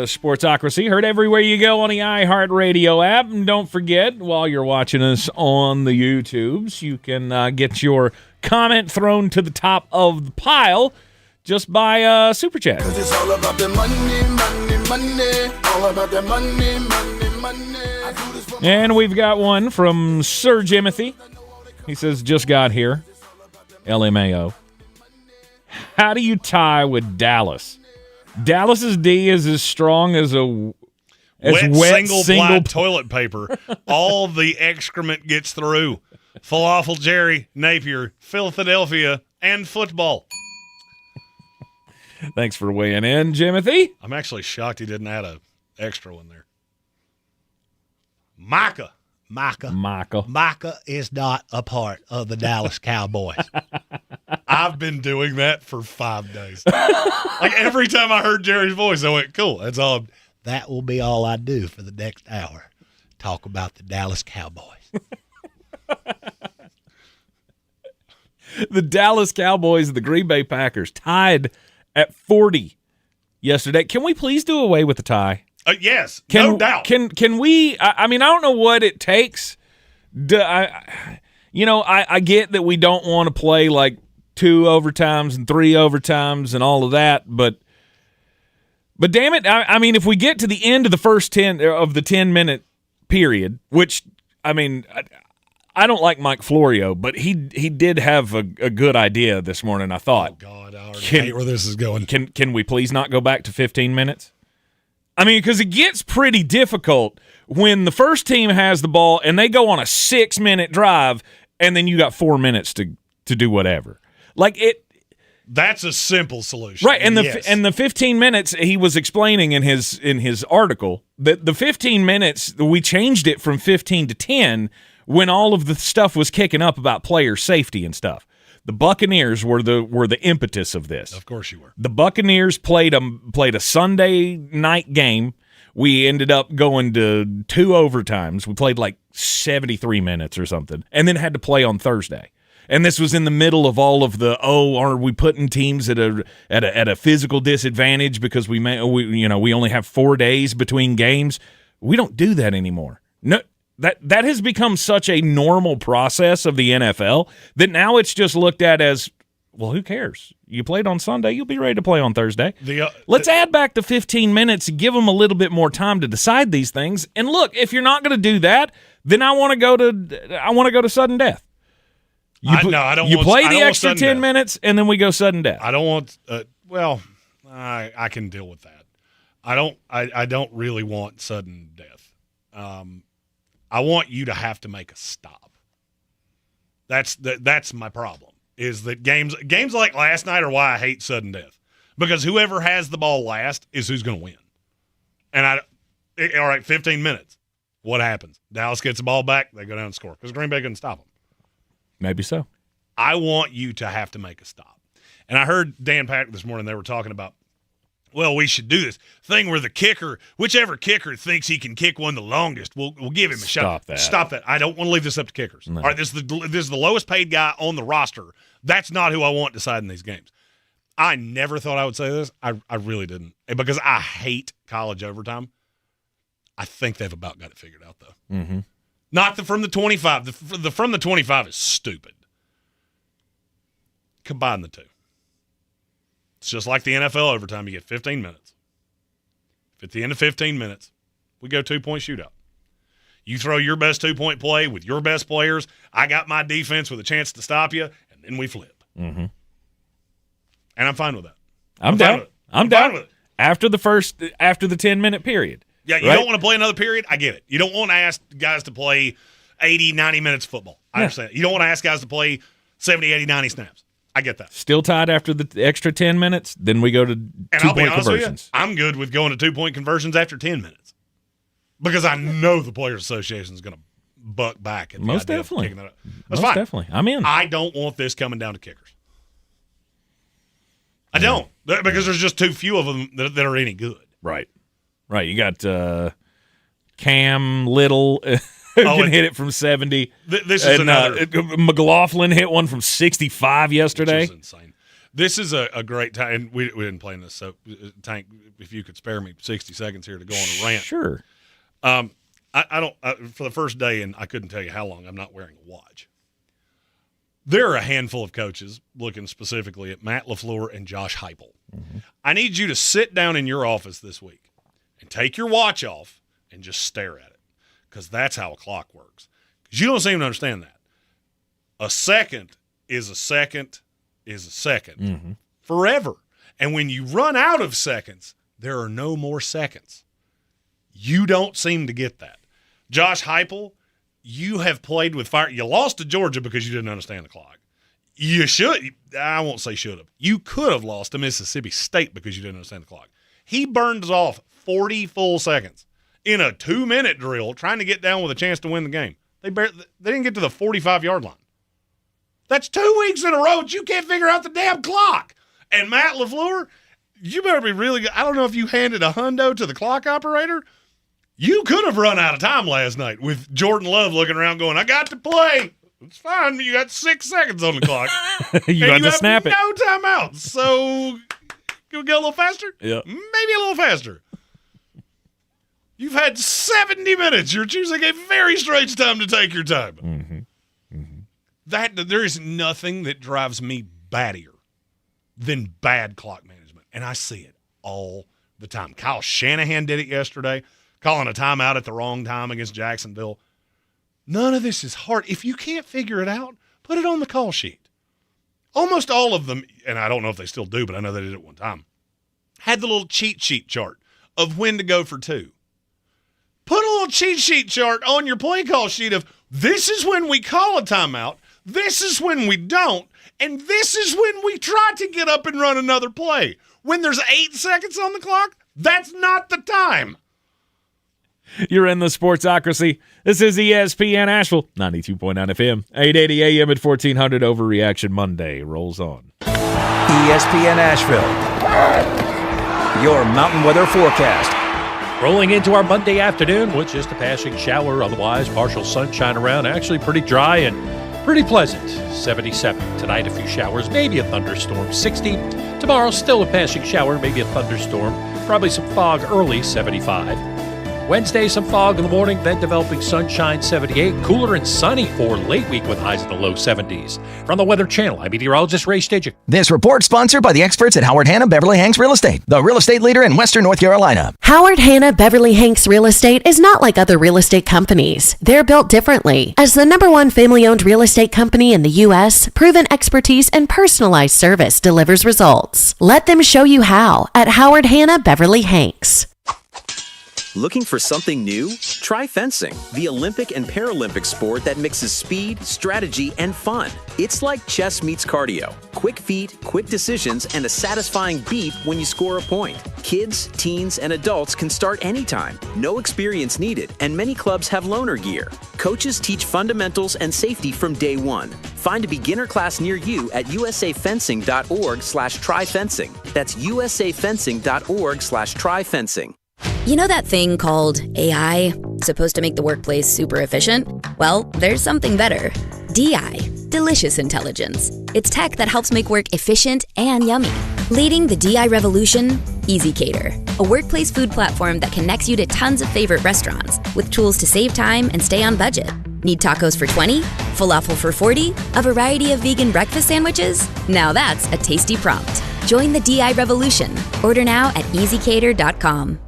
Sportsocracy, heard everywhere you go on the iHeartRadio app. And don't forget, while you're watching us on the YouTubes, you can get your comment thrown to the top of the pile just by Super Chat. It's all about the money, money, money. All about the money, money, money. And we've got one from Sir Jimothy. He says, just got here. LMAO. How do you tie with Dallas? Dallas's D is as strong as wet single-ply toilet paper. All the excrement gets through. Falafel Jerry, Napier, Philadelphia, and football. Thanks for weighing in, Jimothy. I'm actually shocked he didn't add an extra one there. Micah is not a part of the Dallas Cowboys. I've been doing that for 5 days. Like every time I heard Jerry's voice, I went, cool, that's all. That will be all I do for the next hour. Talk about the Dallas Cowboys. The Dallas Cowboys and the Green Bay Packers tied at 40 yesterday. Can we please do away with the tie? Yes, no doubt. Can we? I mean, I don't know what it takes. I get that we don't want to play like 2 overtimes and 3 overtimes and all of that, but damn it, I mean, if we get to the end of the first 10-minute period, which I mean, I don't like Mike Florio, but he did have a good idea this morning, I thought. Oh God, I already hate where this is going. Can we please not go back to 15 minutes? I mean, because it gets pretty difficult when the first team has the ball and they go on a 6-minute drive, and then you got 4 minutes to do whatever. Like it. That's a simple solution, right? And the 15 minutes he was explaining in his article that the 15 minutes we changed it from 15 to 10 when all of the stuff was kicking up about player safety and stuff. The Buccaneers were the impetus of this. Of course you were. The Buccaneers played a Sunday night game. We ended up going to 2 overtimes. We played like 73 minutes or something, and then had to play on Thursday. And this was in the middle of all of the are we putting teams at a physical disadvantage because we only have 4 days between games. We don't do that anymore. No. That has become such a normal process of the NFL that now it's just looked at as, well, who cares? You played on Sunday, you'll be ready to play on Thursday. Let's add back the 15 minutes and give them a little bit more time to decide these things. And look, if you're not going to do that, then I want to go to sudden death. You play the extra 10 minutes, and then we go sudden death. I don't want. I can deal with that. I don't really want sudden death. I want you to have to make a stop. That's my problem. Is that games like last night are why I hate sudden death, because whoever has the ball last is who's going to win. And all right, 15 minutes. What happens? Dallas gets the ball back. They go down and score because Green Bay couldn't stop them. Maybe so. I want you to have to make a stop. And I heard Dan Patrick this morning. They were talking about, well, we should do this thing where the kicker, whichever kicker thinks he can kick one the longest, we'll give him a shot. Stop that. I don't want to leave this up to kickers. No. All right, this is the lowest paid guy on the roster. That's not who I want deciding these games. I never thought I would say this. I really didn't. Because I hate college overtime. I think they've about got it figured out, though. Mm-hmm. Not the from the 25. The from the 25 is stupid. Combine the two. It's just like the NFL overtime. You get 15 minutes. If at the end of 15 minutes, we go 2-point shootout. You throw your best 2-point play with your best players. I got my defense with a chance to stop you, and then we flip. Mm-hmm. And I'm fine with that. I'm down. I'm down with it. After the 10-minute period. Yeah, you don't want to play another period. I get it. You don't want to ask guys to play 80, 90 minutes of football. I understand. You don't want to ask guys to play 70, 80, 90 snaps. I get that. Still tied after the extra 10 minutes, then we go to 2-point conversions. I'm good with going to 2-point conversions after 10 minutes because I know the Players Association is going to buck back. At the Most idea of definitely. kicking that up. That's Most fine. definitely. I'm in. I don't want this coming down to kickers. I don't, because there's just too few of them that are any good. Right. You got Cam Little who can hit it from 70. This is another. McLaughlin hit one from 65 yesterday. Which is insane. This is a great time. And we didn't play in this, so Tank, if you could spare me 60 seconds here to go on a rant. Sure. I don't for the first day, and I couldn't tell you how long, I'm not wearing a watch. There are a handful of coaches looking specifically at Matt LaFleur and Josh Heupel. Mm-hmm. I need you to sit down in your office this week and take your watch off and just stare at it, because that's how a clock works. Because you don't seem to understand that. A second is a second is a second forever. And when you run out of seconds, there are no more seconds. You don't seem to get that. Josh Heupel, you have played with fire. You lost to Georgia because you didn't understand the clock. You should. I won't say should have. You could have lost to Mississippi State because you didn't understand the clock. He burned off 40 full seconds in a 2-minute drill trying to get down with a chance to win the game. They didn't get to the 45-yard line. That's 2 weeks in a row that you can't figure out the damn clock. And Matt LaFleur, you better be really good. I don't know if you handed a hundo to the clock operator. You could have run out of time last night with Jordan Love looking around going, I got to play. It's fine. You got 6 seconds on the clock. you got to snap it. No timeouts. So can we go a little faster? Yeah. Maybe a little faster. You've had 70 minutes. You're choosing a very strange time to take your time. There is nothing that drives me battier than bad clock management. And I see it all the time. Kyle Shanahan did it yesterday, calling a timeout at the wrong time against Jacksonville. None of this is hard. If you can't figure it out, put it on the call sheet. Almost all of them, and I don't know if they still do, but I know they did it one time, had the little cheat sheet chart of when to go for 2. Put a little cheat sheet chart on your play call sheet of this is when we call a timeout, this is when we don't, and this is when we try to get up and run another play. When there's 8 seconds on the clock, that's not the time. You're in the Sportsocracy. This is ESPN Asheville, 92.9 FM, 880 AM at 1400. Overreaction Monday rolls on. ESPN Asheville, your mountain weather forecast. Rolling into our Monday afternoon with just a passing shower, otherwise partial sunshine around, actually pretty dry and pretty pleasant. 77. Tonight, a few showers, maybe a thunderstorm. 60. Tomorrow, still a passing shower, maybe a thunderstorm. Probably some fog early, 75. Wednesday, some fog in the morning, then developing sunshine, 78. Cooler and sunny for late week with highs in the low 70s. From the Weather Channel, I'm meteorologist Ray Stidgen. This report sponsored by the experts at Howard Hanna Beverly Hanks Real Estate, the real estate leader in Western North Carolina. Howard Hanna Beverly Hanks Real Estate is not like other real estate companies. They're built differently. As the #1 family-owned real estate company in the U.S., proven expertise and personalized service delivers results. Let them show you how at Howard Hanna Beverly Hanks. Looking for something new? Try fencing, the Olympic and Paralympic sport that mixes speed, strategy, and fun. It's like chess meets cardio. Quick feet, quick decisions, and a satisfying beat when you score a point. Kids, teens, and adults can start anytime. No experience needed, and many clubs have loaner gear. Coaches teach fundamentals and safety from day one. Find a beginner class near you at usafencing.org/tryfencing. That's usafencing.org/tryfencing. You know that thing called AI? Supposed to make the workplace super efficient? Well, there's something better. DI, Delicious Intelligence. It's tech that helps make work efficient and yummy. Leading the DI revolution, EasyCater, a workplace food platform that connects you to tons of favorite restaurants with tools to save time and stay on budget. Need tacos for $20? Falafel for $40? A variety of vegan breakfast sandwiches? Now that's a tasty prompt. Join the DI revolution. Order now at EasyCater.com.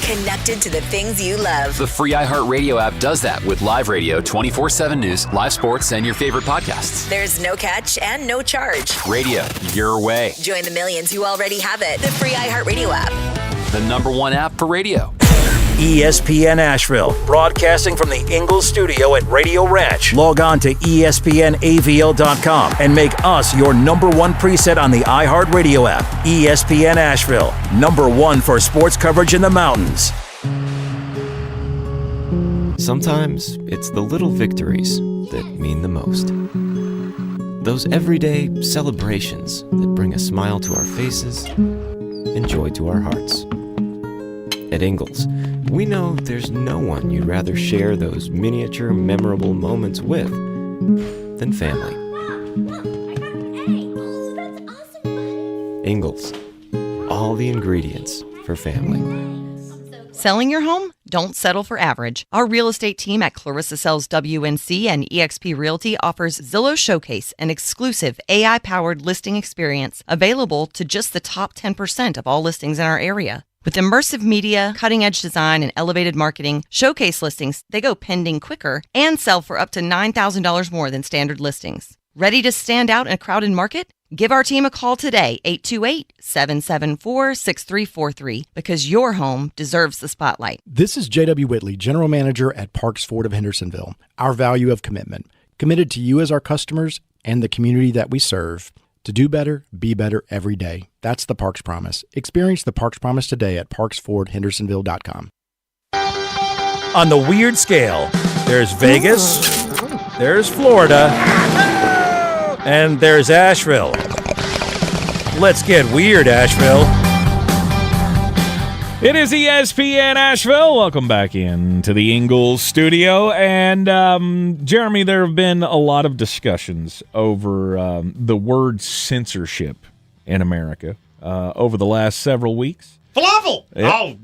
Connected to the things you love. The free iHeartRadio app does that with live radio, 24/7 news, live sports, and your favorite podcasts. There's no catch and no charge. Radio, your way. Join the millions who already have it. The free iHeartRadio app. The #1 app for radio. ESPN Asheville, broadcasting from the Ingalls studio at Radio Ranch. Log on to ESPNAVL.com and make us your #1 preset on the iHeartRadio app. ESPN Asheville, #1 for sports coverage in the mountains. Sometimes it's the little victories that mean the most. Those everyday celebrations that bring a smile to our faces and joy to our hearts. At Ingalls, we know there's no one you'd rather share those miniature, memorable moments with than family. Ingalls, all the ingredients for family. Selling your home? Don't settle for average. Our real estate team at Clarissa Sells WNC and eXp Realty offers Zillow Showcase, an exclusive AI-powered listing experience available to just the top 10% of all listings in our area. With immersive media, cutting-edge design, and elevated marketing, Showcase listings, they go pending quicker and sell for up to $9,000 more than standard listings. Ready to stand out in a crowded market? Give our team a call today, 828-774-6343, because your home deserves the spotlight. This is J.W. Whitley, General Manager at Parks Ford of Hendersonville. Our value of commitment. Committed to you as our customers and the community that we serve. To do better, be better every day. That's the Parks Promise. Experience the Parks Promise today at parksfordhendersonville.com. On the weird scale, there's Vegas, there's Florida, and there's Asheville. Let's get weird, Asheville. It is ESPN Asheville. Welcome back into the Ingalls studio. And, Jeremy, there have been a lot of discussions over the word censorship in America over the last several weeks. Falafel! Yep. Oh,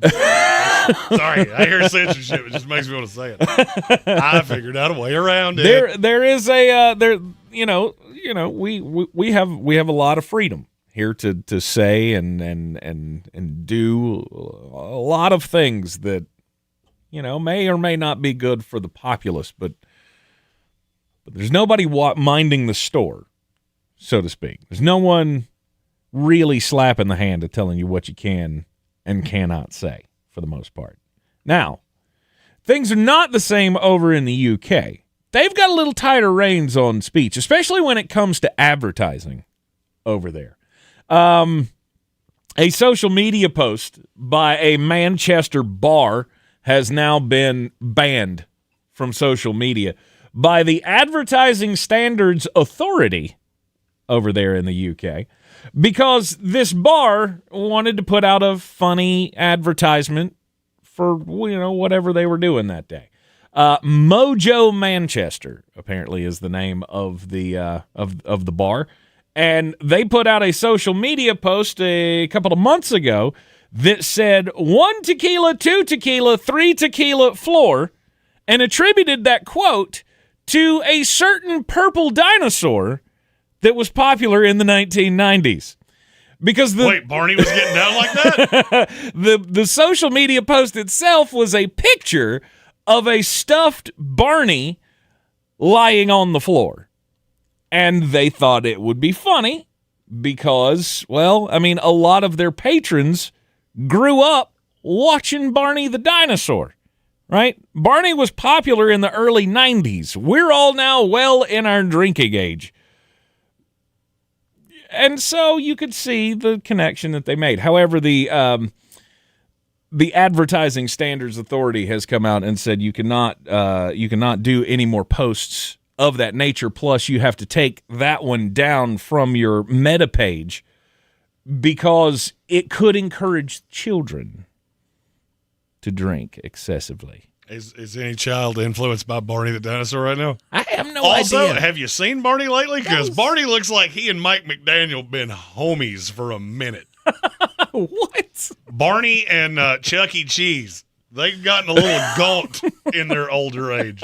sorry. I hear censorship. It just makes me want to say it. I figured out a way around it. There is a we have a lot of freedom here to say and do a lot of things that may or may not be good for the populace, but there's nobody minding the store, so to speak. There's no one really slapping the hand of telling you what you can and cannot say, for the most part. Now, things are not the same over in the UK. They've got a little tighter reins on speech, especially when it comes to advertising over there. A social media post by a Manchester bar has now been banned from social media by the Advertising Standards Authority over there in the UK because this bar wanted to put out a funny advertisement for whatever they were doing that day. Mojo Manchester apparently is the name of the of the bar. And they put out a social media post a couple of months ago that said 1 tequila, 2 tequila, 3 tequila floor, and attributed that quote to a certain purple dinosaur that was popular in the 1990s. Because Wait, Barney was getting down like that? the social media post itself was a picture of a stuffed Barney lying on the floor. And they thought it would be funny because, a lot of their patrons grew up watching Barney the dinosaur, right? Barney was popular in the early 90s. We're all now well in our drinking age. And so you could see the connection that they made. However, the Advertising Standards Authority has come out and said you cannot do any more posts of that nature, plus you have to take that one down from your meta page because it could encourage children to drink excessively. Is any child influenced by Barney the dinosaur right now? I have no also, idea. have you seen Barney lately? Because Barney looks like he and Mike McDaniel been homies for a minute. What? Barney and Chuck E. Cheese. They've gotten a little gaunt in their older age.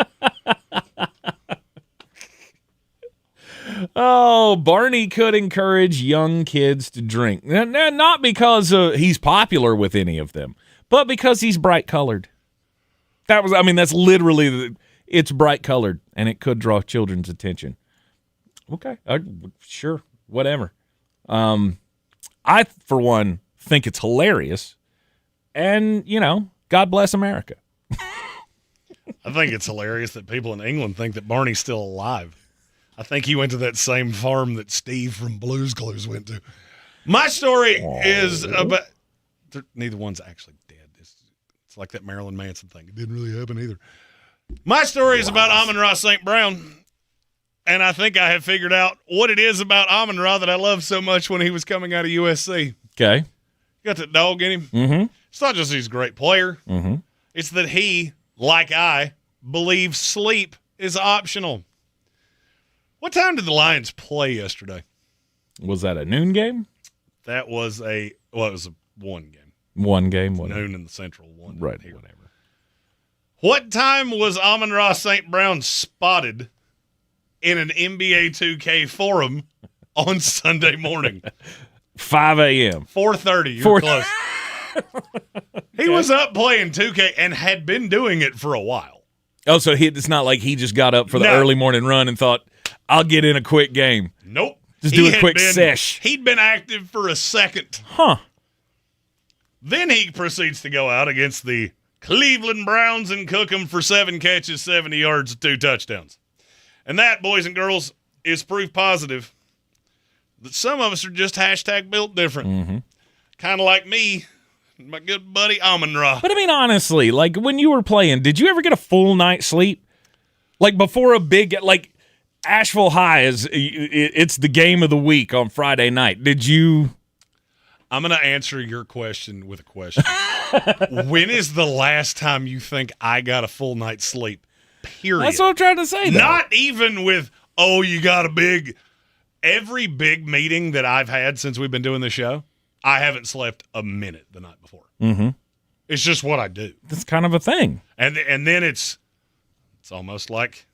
Oh, Barney could encourage young kids to drink. Not because he's popular with any of them, but because he's bright colored. That's literally, it's bright colored, and it could draw children's attention. Okay, sure, whatever. I, for one, think it's hilarious, and, God bless America. I think it's hilarious that people in England think that Barney's still alive. I think he went to that same farm that Steve from Blue's Clues went to. My story is about... Neither one's actually dead. It's like that Marilyn Manson thing. It didn't really happen either. My story is about Amon-Ra St. Brown, and I think I have figured out what it is about Amon-Ra that I loved so much when he was coming out of USC. Okay. Got that dog in him. Mm-hmm. It's not just he's a great player. Mm-hmm. It's that he, like I, believes sleep is optional. What time did the Lions play yesterday? Was that a noon game? That was it was a one game. One game. Noon in the Central, one. Right, here. whatever. What time was Amon-Ra St. Brown spotted in an NBA 2K forum on Sunday morning? 5 a.m. 4:30. You're close. He was up playing 2K and had been doing it for a while. Oh, so it's not like he just got up for the early morning run and thought, I'll get in a quick game. Nope. Just do a quick sesh. He'd been active for a second. Huh. Then he proceeds to go out against the Cleveland Browns and cook them for 7 catches, 70 yards, 2 touchdowns. And that, boys and girls, is proof positive that some of us are just #built different. Mm-hmm. Kind of like me, my good buddy Amon-Ra. But honestly, like when you were playing, did you ever get a full night's sleep? Like before a big, Asheville High it's the game of the week on Friday night. Did you? I'm going to answer your question with a question. When is the last time you think I got a full night's sleep? Period. That's what I'm trying to say, though. Not even with, you got a big... Every big meeting that I've had since we've been doing the show, I haven't slept a minute the night before. Mm-hmm. It's just what I do. That's kind of a thing. And then it's almost like,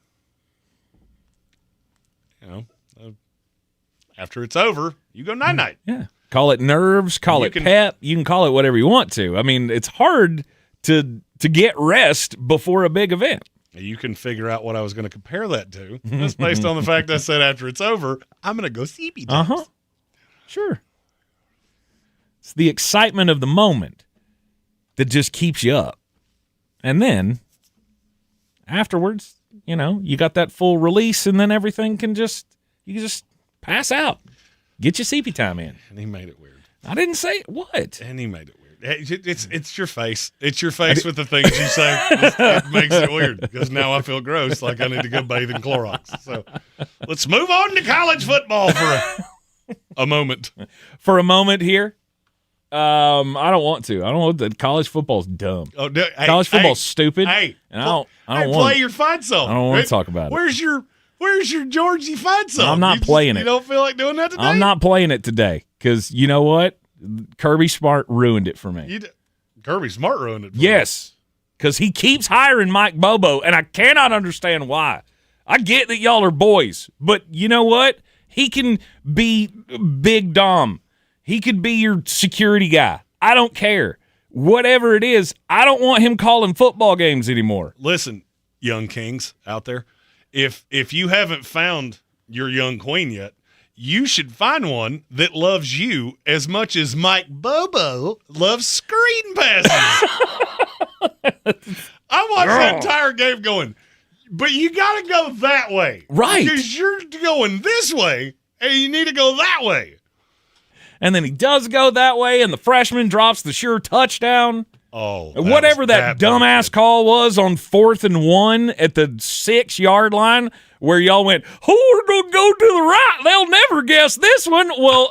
after it's over, you go night-night. Yeah. Call it nerves, call it pep. You can call it whatever you want to. It's hard to get rest before a big event. You can figure out what I was going to compare that to. That's based on the fact I said after it's over, I'm going to go CB. Uh-huh. Sure. It's the excitement of the moment that just keeps you up. And then afterwards, you got that full release, and then everything you can just pass out. Get your CP time in. And he made it weird. I didn't say what. And he made it weird. It's your face. It's your face with the things you say. It makes it weird because now I feel gross, like I need to go bathe in Clorox. So let's move on to college football for a moment. For a moment here, I don't want to. I don't want that. College football's dumb. College football's stupid. Hey, and I don't want. Play your fight song. I don't want to talk about it. Where's your Georgie fight song? I'm not playing it. You don't feel like doing that today? I'm not playing it today because you know what? Kirby Smart ruined it for me. Kirby Smart ruined it for Yes, because he keeps hiring Mike Bobo, and I cannot understand why. I get that y'all are boys, but you know what? He can be Big Dom. He could be your security guy. I don't care. Whatever it is, I don't want him calling football games anymore. Listen, young kings out there. If you haven't found your young queen yet, you should find one that loves you as much as Mike Bobo loves screen passes. I watched that entire game going, but you got to go that way. Right. Because you're going this way, and you need to go that way. And then he does go that way, and the freshman drops the sure touchdown. whatever that dumbass call was on 4th and 1 at the 6-yard line, where y'all went, we're gonna go to the right. They'll never guess this one. Well,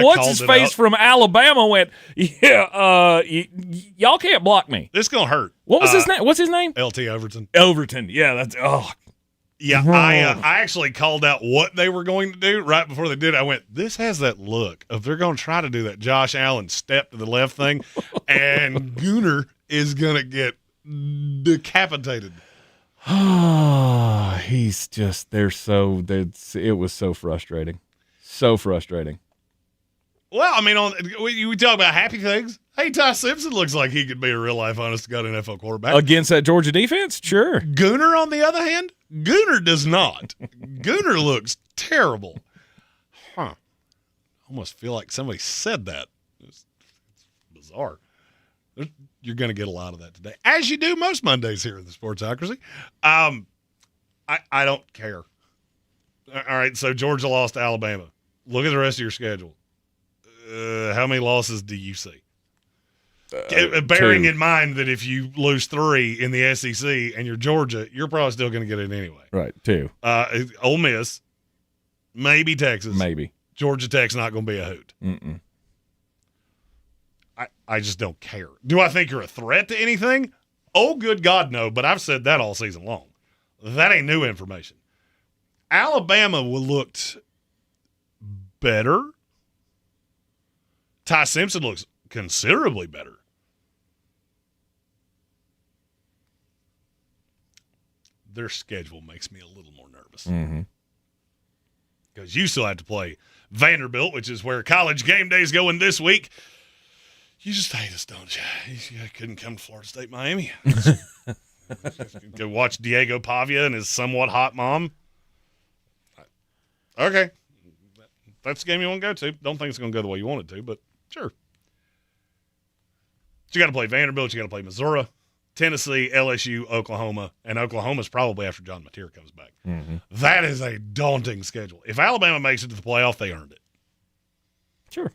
what's his face from Alabama went, y'all can't block me. This gonna hurt. What was his name? What's his name? LT Overton. Overton. Yeah, that's Yeah, I actually called out what they were going to do right before they did it. I went, this has that look of they're going to try to do that Josh Allen step to the left thing, and Gooner is going to get decapitated. It was so frustrating. So frustrating. Well, I mean, we talk about happy things. Hey, Ty Simpson looks like he could be a real-life, honest-to-God NFL quarterback. Against that Georgia defense? Sure. Gooner, on the other hand, Gooner does not. Gooner looks terrible. Huh. Almost feel like somebody said that. It's bizarre. You're going to get a lot of that today, as you do most Mondays here in the Sportsocracy. I don't care. All right, so Georgia lost to Alabama. Look at the rest of your schedule. How many losses do you see? Bearing in mind that if you lose 3 in the SEC and you're Georgia, you're probably still going to get it anyway. Right, 2. Ole Miss, maybe Texas. Maybe. Georgia Tech's not going to be a hoot. Mm-mm. I just don't care. Do I think you're a threat to anything? Oh, good God, no, but I've said that all season long. That ain't new information. Alabama looked better. Ty Simpson looks considerably better. Their schedule makes me a little more nervous. Because you still have to play Vanderbilt, which is where College game day is going this week. You just hate us, don't you? You couldn't come to Florida State, Miami. Go watch Diego Pavia and his somewhat hot mom. Okay. That's the game you want to go to. Don't think it's going to go the way you want it to, but sure. But you got to play Vanderbilt. You got to play Missouri, Tennessee, LSU, Oklahoma, and Oklahoma's probably after John Mateer comes back. That is a daunting schedule. If Alabama makes it to the playoff, they earned it. Sure.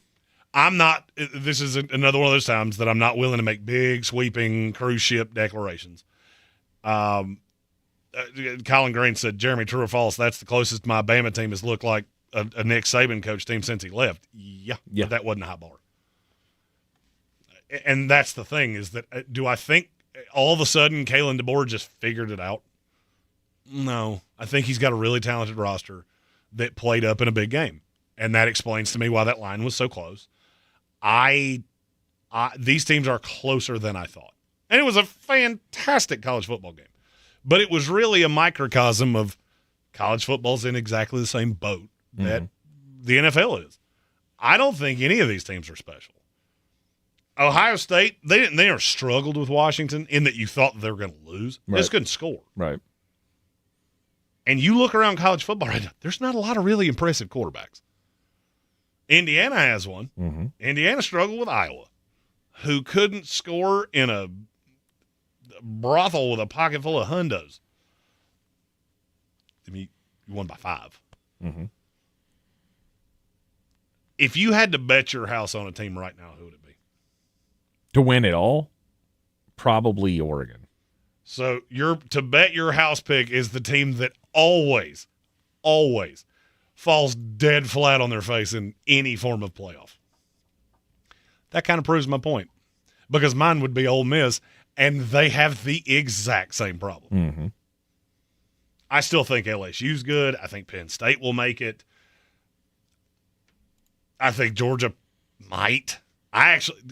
This is another one of those times that I'm not willing to make big, sweeping cruise ship declarations. Colin Green said, Jeremy, true or false, that's the closest my Bama team has looked like a Nick Saban coach team since he left. Yeah. But that wasn't a high bar. And that's the thing is that do I think all of a sudden Kalen DeBoer just figured it out? No. I think he's got a really talented roster that played up in a big game. And that explains to me why that line was so close. These teams are closer than I thought. And it was a fantastic college football game. But it was really a microcosm of college football's in exactly the same boat that the NFL is. I don't think any of these teams are special. Ohio State, they never struggled with Washington in that you thought they were going to lose. They just couldn't score. Right. And you look around college football right now, there's not a lot of really impressive quarterbacks. Indiana has one. Indiana struggled with Iowa, who couldn't score in a brothel with a pocket full of hundos. I mean, you won by 5. If you had to bet your house on a team right now, who would it be? To win it all? Probably Oregon. So to bet your house pick is the team that always falls dead flat on their face in any form of playoff. That kind of proves my point. Because mine would be Ole Miss, and they have the exact same problem. I still think LSU's good. I think Penn State will make it. I think Georgia might.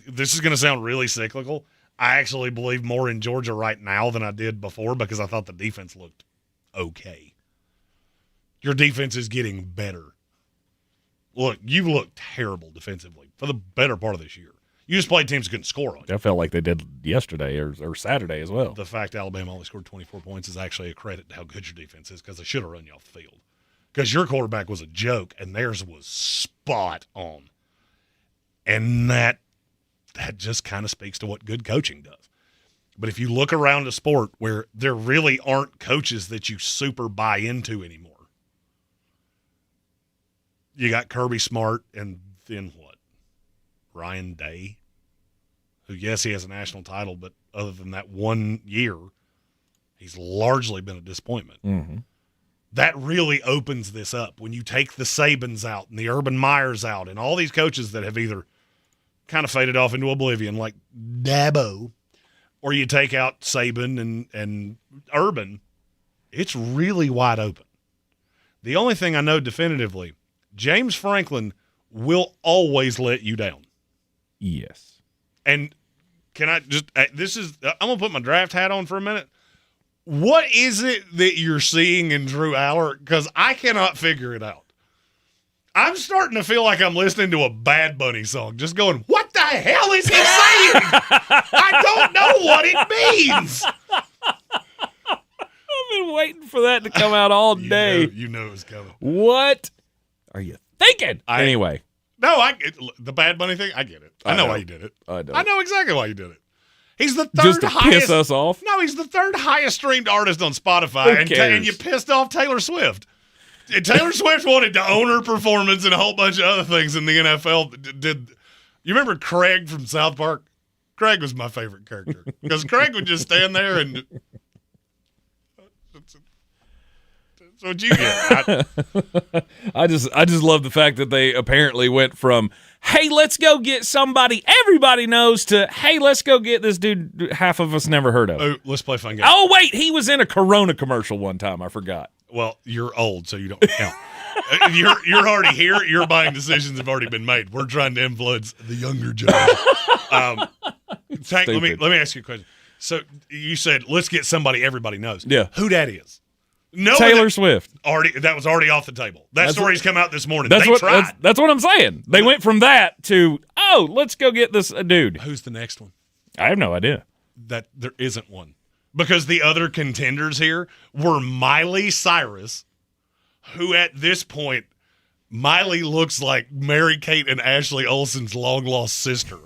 This is going to sound really cyclical. I actually believe more in Georgia right now than I did before because I thought the defense looked okay. Your defense is getting better. Look, you looked terrible defensively for the better part of this year. You just played teams that couldn't score on you. That felt like they did yesterday or Saturday as well. The fact Alabama only scored 24 points is actually a credit to how good your defense is because they should have run you off the field. Because your quarterback was a joke and theirs was spot on. And that just kind of speaks to what good coaching does. But if you look around a sport where there really aren't coaches that you super buy into anymore, you got Kirby Smart and then what? Ryan Day, who, yes, he has a national title, but other than that 1 year, he's largely been a disappointment. Mm-hmm. That really opens this up when you take the Sabans out and the Urban Meyers out and all these coaches that have either kind of faded off into oblivion like Dabo, or you take out Saban and Urban. It's really wide open. The only thing I know definitively, James Franklin will always let you down. Yes. And can I just I'm going to put my draft hat on for a minute. What is it that you're seeing in Drew Aller? Because I cannot figure it out. I'm starting to feel like I'm listening to a Bad Bunny song, just going, what the hell is he saying? I don't know what it means. I've been waiting for that to come out all day. You know it's coming. What are you thinking? Anyway. No, the Bad Bunny thing, I get it. I know why you did it. I know exactly why you did it. He's the third just to highest. Piss us off? No, he's the third highest streamed artist on Spotify, and you pissed off Taylor Swift. Taylor Swift wanted to own her performance and a whole bunch of other things in the NFL. You remember Craig from South Park? Craig was my favorite character because Craig would just stand there and. That's what you get. I just love the fact that they apparently went from, hey, let's go get somebody everybody knows to, hey, let's go get this dude half of us never heard of. Oh, let's play fun game. Oh, wait, he was in a Corona commercial one time. I forgot. Well, you're old, so you don't count. You're already here. Your buying decisions have already been made. We're trying to influence the younger generation. Tank, let me ask you a question. So you said, let's get somebody everybody knows. Yeah. Who that is? No, Taylor Swift. That was already off the table. That story's come out this morning. That's they tried. That's what I'm saying. They went from that to, oh, let's go get this dude. Who's the next one? I have no idea. That there isn't one. Because the other contenders here were Miley Cyrus, who at this point, Miley looks like Mary-Kate and Ashley Olsen's long-lost sister.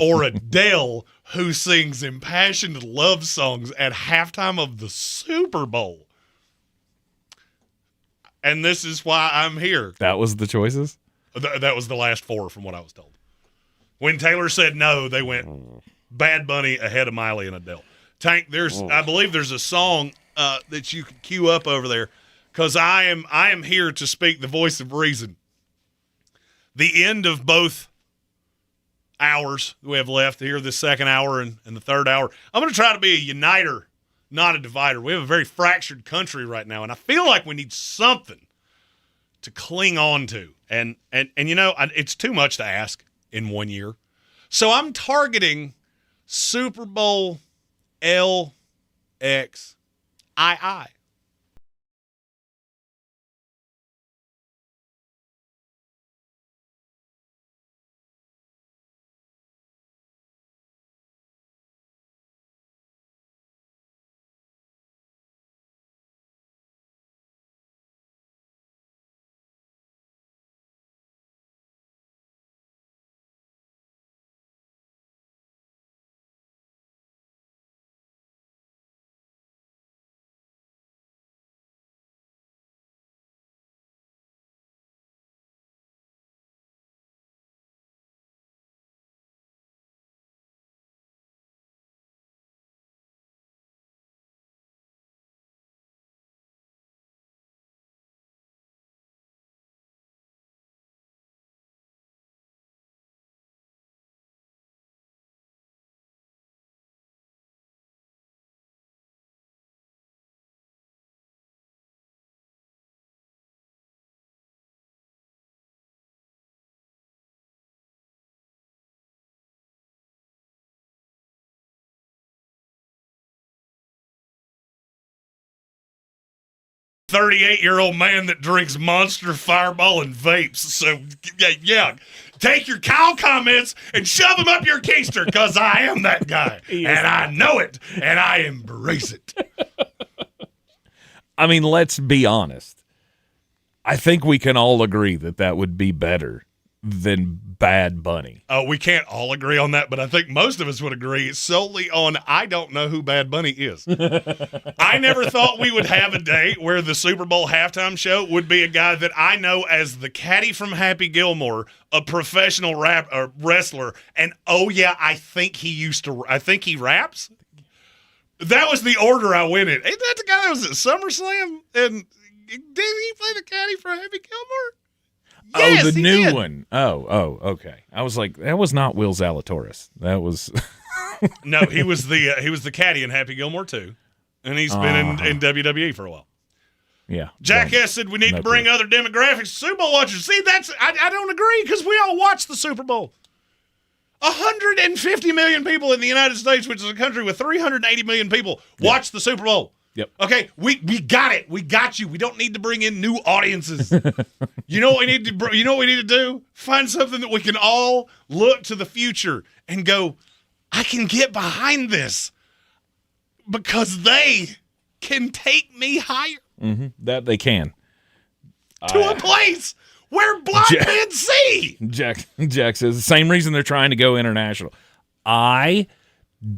Or Adele, who sings impassioned love songs at halftime of the Super Bowl. And this is why I'm here. That was the choices? That was the last four from what I was told. When Taylor said no, they went Bad Bunny ahead of Miley and Adele. Tank, I believe there's a song that you can cue up over there because I am here to speak the voice of reason. The end of both hours we have left here, this second hour and the third hour. I'm going to try to be a uniter, not a divider. We have a very fractured country right now, and I feel like we need something to cling on to. And you know, it's too much to ask in 1 year. So I'm targeting Super Bowl LXII. "38-year-old man that drinks Monster, Fireball, and vapes." So, yeah, take your Kyle comments and shove them up your keister because I am that guy. And I know it, and I embrace it. I mean, let's be honest. I think we can all agree that would be better than Bad Bunny. We can't all agree on that, but I think most of us would agree solely on I don't know who Bad Bunny is. I never thought we would have a day where the Super Bowl halftime show would be a guy that I know as the caddy from Happy Gilmore, a professional wrestler, and I think he raps. That was the order I went in. Ain't that the guy that was at SummerSlam? And did he play the caddy for Happy Gilmore? Yes, the new did. one. Oh, okay. I was like, that was not Will Zalatoris. That was No, he was the caddy in Happy Gilmore too, and he's been in WWE for a while. Yeah. Jackass said we need to bring other demographics. Super Bowl watchers. See, I don't agree because we all watch the Super Bowl. 150 million people in the United States, which is a country with 380 million people, watch the Super Bowl. Yep. Okay, we got it. We got you. We don't need to bring in new audiences. You know what we need to? You know what we need to do? Find something that we can all look to the future and go, I can get behind this because they can take me higher. Mm-hmm. That they can. To a place where blind men see. Jack says the same reason they're trying to go international. I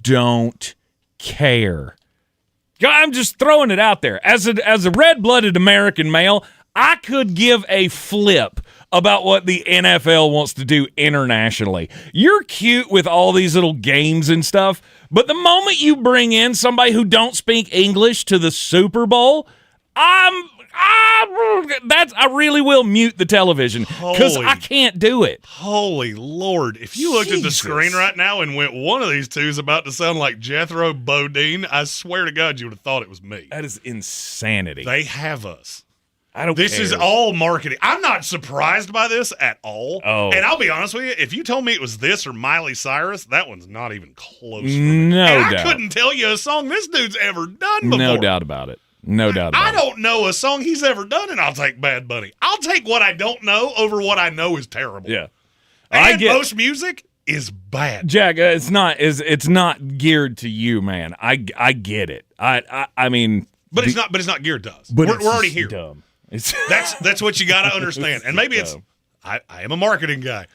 don't care. I'm just throwing it out there. As a red-blooded American male, I could give a flip about what the NFL wants to do internationally. You're cute with all these little games and stuff, but the moment you bring in somebody who don't speak English to the Super Bowl, I really will mute the television because I can't do it. Holy Lord. If you looked at the screen right now and went, one of these two is about to sound like Jethro Bodine, I swear to God you would have thought it was me. That is insanity. They have us. I don't This care. is all marketing. I'm not surprised by this at all. Oh. And I'll be honest with you, if you told me it was this or Miley Cyrus, that one's not even close. No and doubt. I couldn't tell you a song this dude's ever done before. No doubt about it. No doubt about I it. don't know a song he's ever done, and I'll take Bad Bunny. I'll take what I don't know over what I know is terrible. Yeah. And most music is bad. Jack, it's not geared to you, man. I get it. I mean, But it's not geared to us. But We're it's already here. Dumb. That's what you got to understand. And maybe it's I am a marketing guy.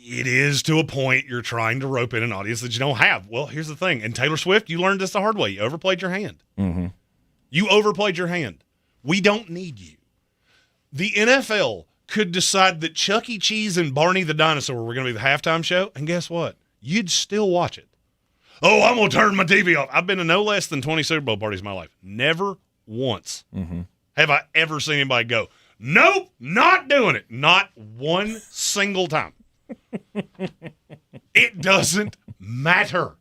It is to a point you're trying to rope in an audience that you don't have. Well, here's the thing. And Taylor Swift, you learned this the hard way. You overplayed your hand. Mm-hmm. You overplayed your hand. We don't need you. The NFL could decide that Chuck E. Cheese and Barney the Dinosaur were going to be the halftime show, and guess what? You'd still watch it. Oh, I'm going to turn my TV off. I've been to no less than 20 Super Bowl parties in my life. Never once have I ever seen anybody go, nope, not doing it. Not one single time. It doesn't matter.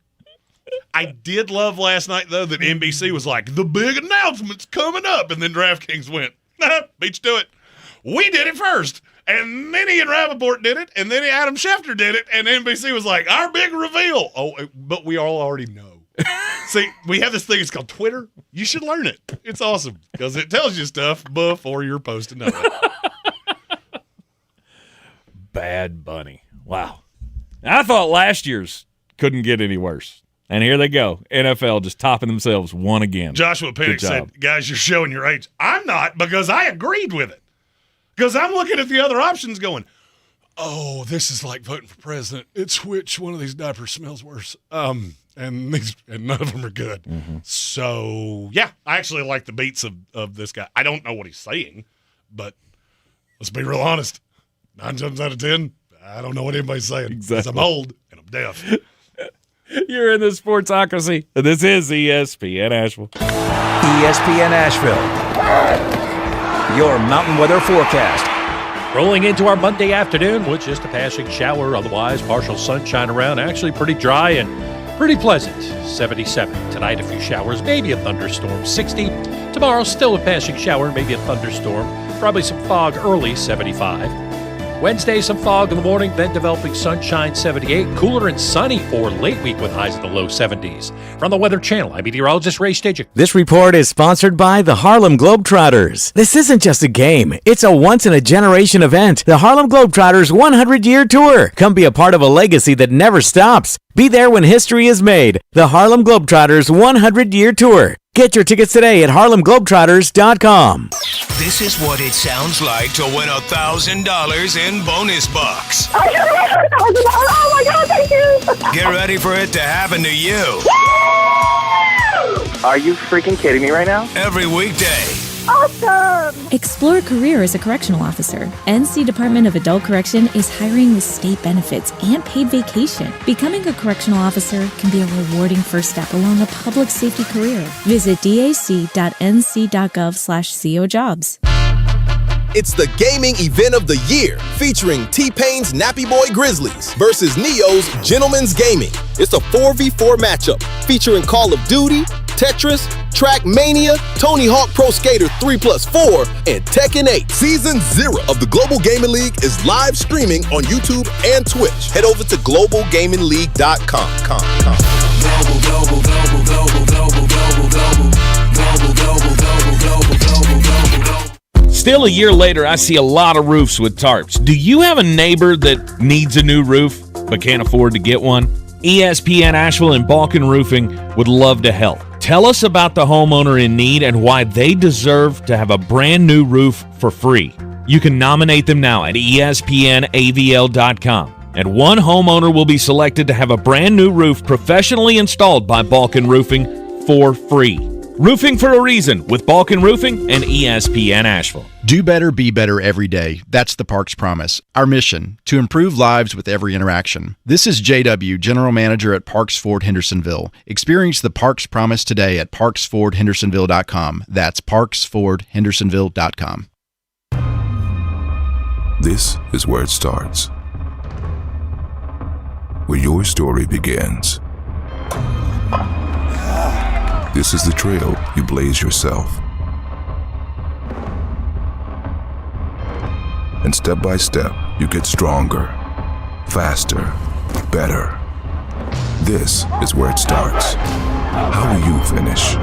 I did love last night, though, that NBC was like, the big announcement's coming up. And then DraftKings went, beat you to it. We did it first. And then Ian Rappaport did it. And then Adam Schefter did it. And NBC was like, our big reveal. Oh, but we all already know. See, we have this thing. It's called Twitter. You should learn it. It's awesome because it tells you stuff before you're posting it. Bad Bunny. Wow. I thought last year's couldn't get any worse. And here they go. NFL just topping themselves one again. Joshua Pennick said, guys, you're showing your age. I'm not because I agreed with it. Because I'm looking at the other options going, oh, this is like voting for president. It's which one of these diapers smells worse. And none of them are good. Mm-hmm. So, yeah, I actually like the beats of this guy. I don't know what he's saying, but let's be real honest. 9 times out of 10, I don't know what anybody's saying. Because I'm old and I'm deaf. You're in the Sportsocracy. This is ESPN Asheville. ESPN Asheville. Your mountain weather forecast. Rolling into our Monday afternoon with just a passing shower, otherwise partial sunshine around. Actually pretty dry and pretty pleasant. 77. Tonight a few showers, maybe a thunderstorm. 60. Tomorrow still a passing shower, maybe a thunderstorm. Probably some fog early, 75. Wednesday, some fog in the morning, then developing sunshine, 78. Cooler and sunny for late week with highs in the low 70s. From the Weather Channel, I'm meteorologist Ray Stidgick. This report is sponsored by the Harlem Globetrotters. This isn't just a game. It's a once-in-a-generation event. The Harlem Globetrotters 100-year tour. Come be a part of a legacy that never stops. Be there when history is made. The Harlem Globetrotters 100-year tour. Get your tickets today at HarlemGlobetrotters.com. This is what it sounds like to win $1,000 in bonus bucks. Oh my God, thank you. Get ready for it to happen to you. Are you freaking kidding me right now? Every weekday. Awesome. Explore a career as a correctional officer. NC Department of Adult Correction is hiring with state benefits and paid vacation. Becoming a correctional officer can be a rewarding first step along a public safety career. Visit dac.nc.gov/cojobs. It's the gaming event of the year, featuring T-Pain's Nappy Boy Grizzlies versus Neo's Gentleman's Gaming. It's a 4v4 matchup featuring Call of Duty, Tetris, Trackmania, Tony Hawk Pro Skater 3+4, and Tekken 8. Season 0 of the Global Gaming League is live streaming on YouTube and Twitch. Head over to globalgamingleague.com. Still a year later, I see a lot of roofs with tarps. Do you have a neighbor that needs a new roof but can't afford to get one? ESPN Asheville and Balkan Roofing would love to help. Tell us about the homeowner in need and why they deserve to have a brand new roof for free. You can nominate them now at espnavl.com. And one homeowner will be selected to have a brand new roof professionally installed by Balkan Roofing for free. Roofing for a reason with Balkan Roofing and ESPN Asheville. Do better, be better every day. That's the Parks Promise. Our mission, to improve lives with every interaction. This is JW, General Manager at Parks Ford Hendersonville. Experience the Parks Promise today at parksfordhendersonville.com. That's parksfordhendersonville.com. This is where it starts. Where your story begins. This is the trail you blaze yourself. And step by step, you get stronger, faster, better. This is where it starts. How will you finish?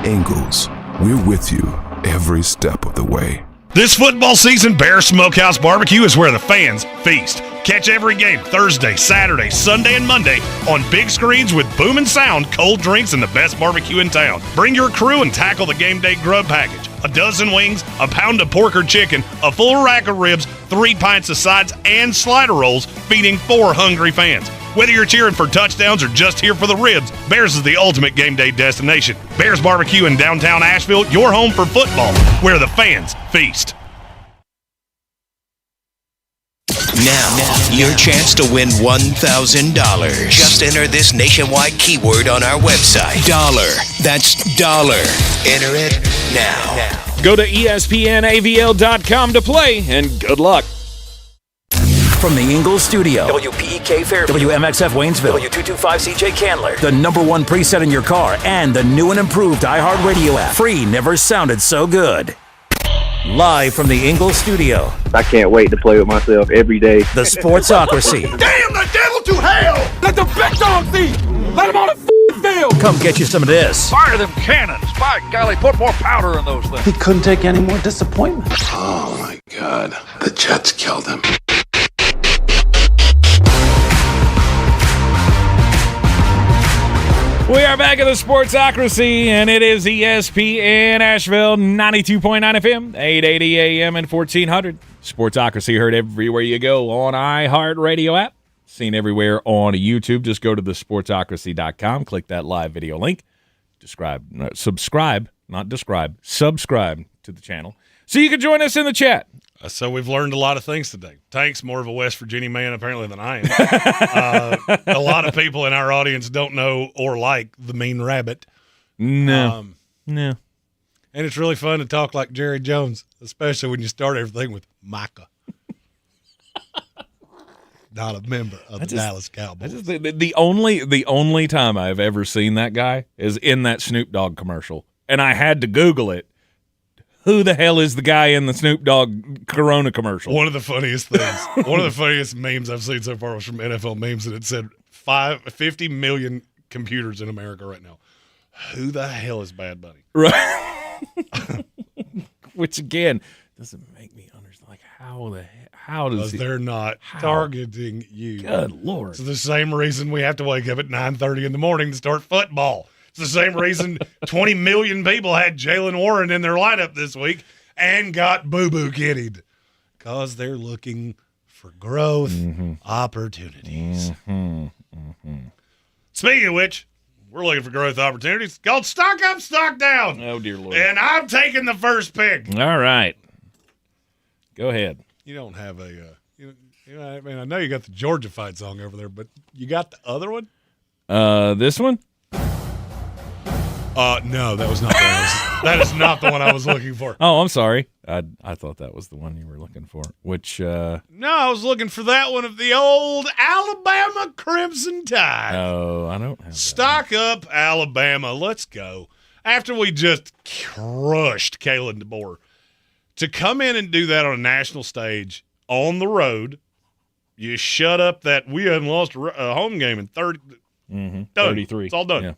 Ingalls, we're with you every step of the way. This football season, Bear Smokehouse Barbecue is where the fans feast. Catch every game Thursday, Saturday, Sunday, and Monday on big screens with booming sound, cold drinks, and the best barbecue in town. Bring your crew and tackle the game day grub package. A dozen wings, a pound of pork or chicken, a full rack of ribs, 3 pints of sides, and slider rolls, feeding 4 hungry fans. Whether you're cheering for touchdowns or just here for the ribs, Bears is the ultimate game day destination. Bears Barbecue in downtown Asheville, your home for football, where the fans feast. Now, your chance to win $1,000. Just enter this nationwide keyword on our website. Dollar. That's dollar. Enter it now. Go to espnavl.com to play, and good luck. From the Ingalls studio, WPEK Fairview, WMXF Waynesville, W225CJ Candler, the #1 preset in your car, and the new and improved iHeartRadio app. Free never sounded so good. Live from the Ingalls studio. I can't wait to play with myself every day. The Sportsocracy. Damn the devil to hell! Let the big dog see! Let him on the field! Come get you some of this. Fire them cannons! By golly, put more powder in those things. He couldn't take any more disappointment. Oh my God. The Jets killed him. We are back at the Sportsocracy, and it is ESPN Asheville, 92.9 FM, 880 AM, and 1400. Sportsocracy heard everywhere you go on iHeartRadio app. Seen everywhere on YouTube. Just go to thesportsocracy.com, click that live video link. Subscribe to the channel so you can join us in the chat. So we've learned a lot of things today. Tank's more of a West Virginia man, apparently, than I am. A lot of people in our audience don't know or like the Mean Rabbit. No. And it's really fun to talk like Jerry Jones, especially when you start everything with Micah. Not a member of the Dallas Cowboys. The only time I've ever seen that guy is in that Snoop Dogg commercial. And I had to Google it. Who the hell is the guy in the Snoop Dogg Corona commercial? One of the funniest things, one of the funniest memes I've seen so far was from NFL Memes, and it said 50 million computers in America right now. Who the hell is Bad Bunny? Right. Which, again, doesn't make me understand. Like, how does he? They're not targeting you. Good Lord. It's the same reason we have to wake up at 9:30 in the morning to start football. It's the same reason 20 million people had Jalen Warren in their lineup this week and got boo-boo kittied. Because they're looking for growth opportunities. Speaking of which, we're looking for growth opportunities. It's called Stock Up, Stock Down. Oh, dear Lord. And I'm taking the first pick. All right. Go ahead. You don't have a, I mean, I know you got the Georgia fight song over there, but you got the other one? This one? No, that was not the one. That is not the one I was looking for. Oh, I'm sorry. I thought that was the one you were looking for. Which? No, I was looking for that one of the old Alabama Crimson Tide. Oh, I don't have that. Stock up, Alabama. Let's go. After we just crushed Kalen DeBoer, to come in and do that on a national stage on the road, you shut up that we hadn't lost a home game in 30. 33. It's all done. Yeah.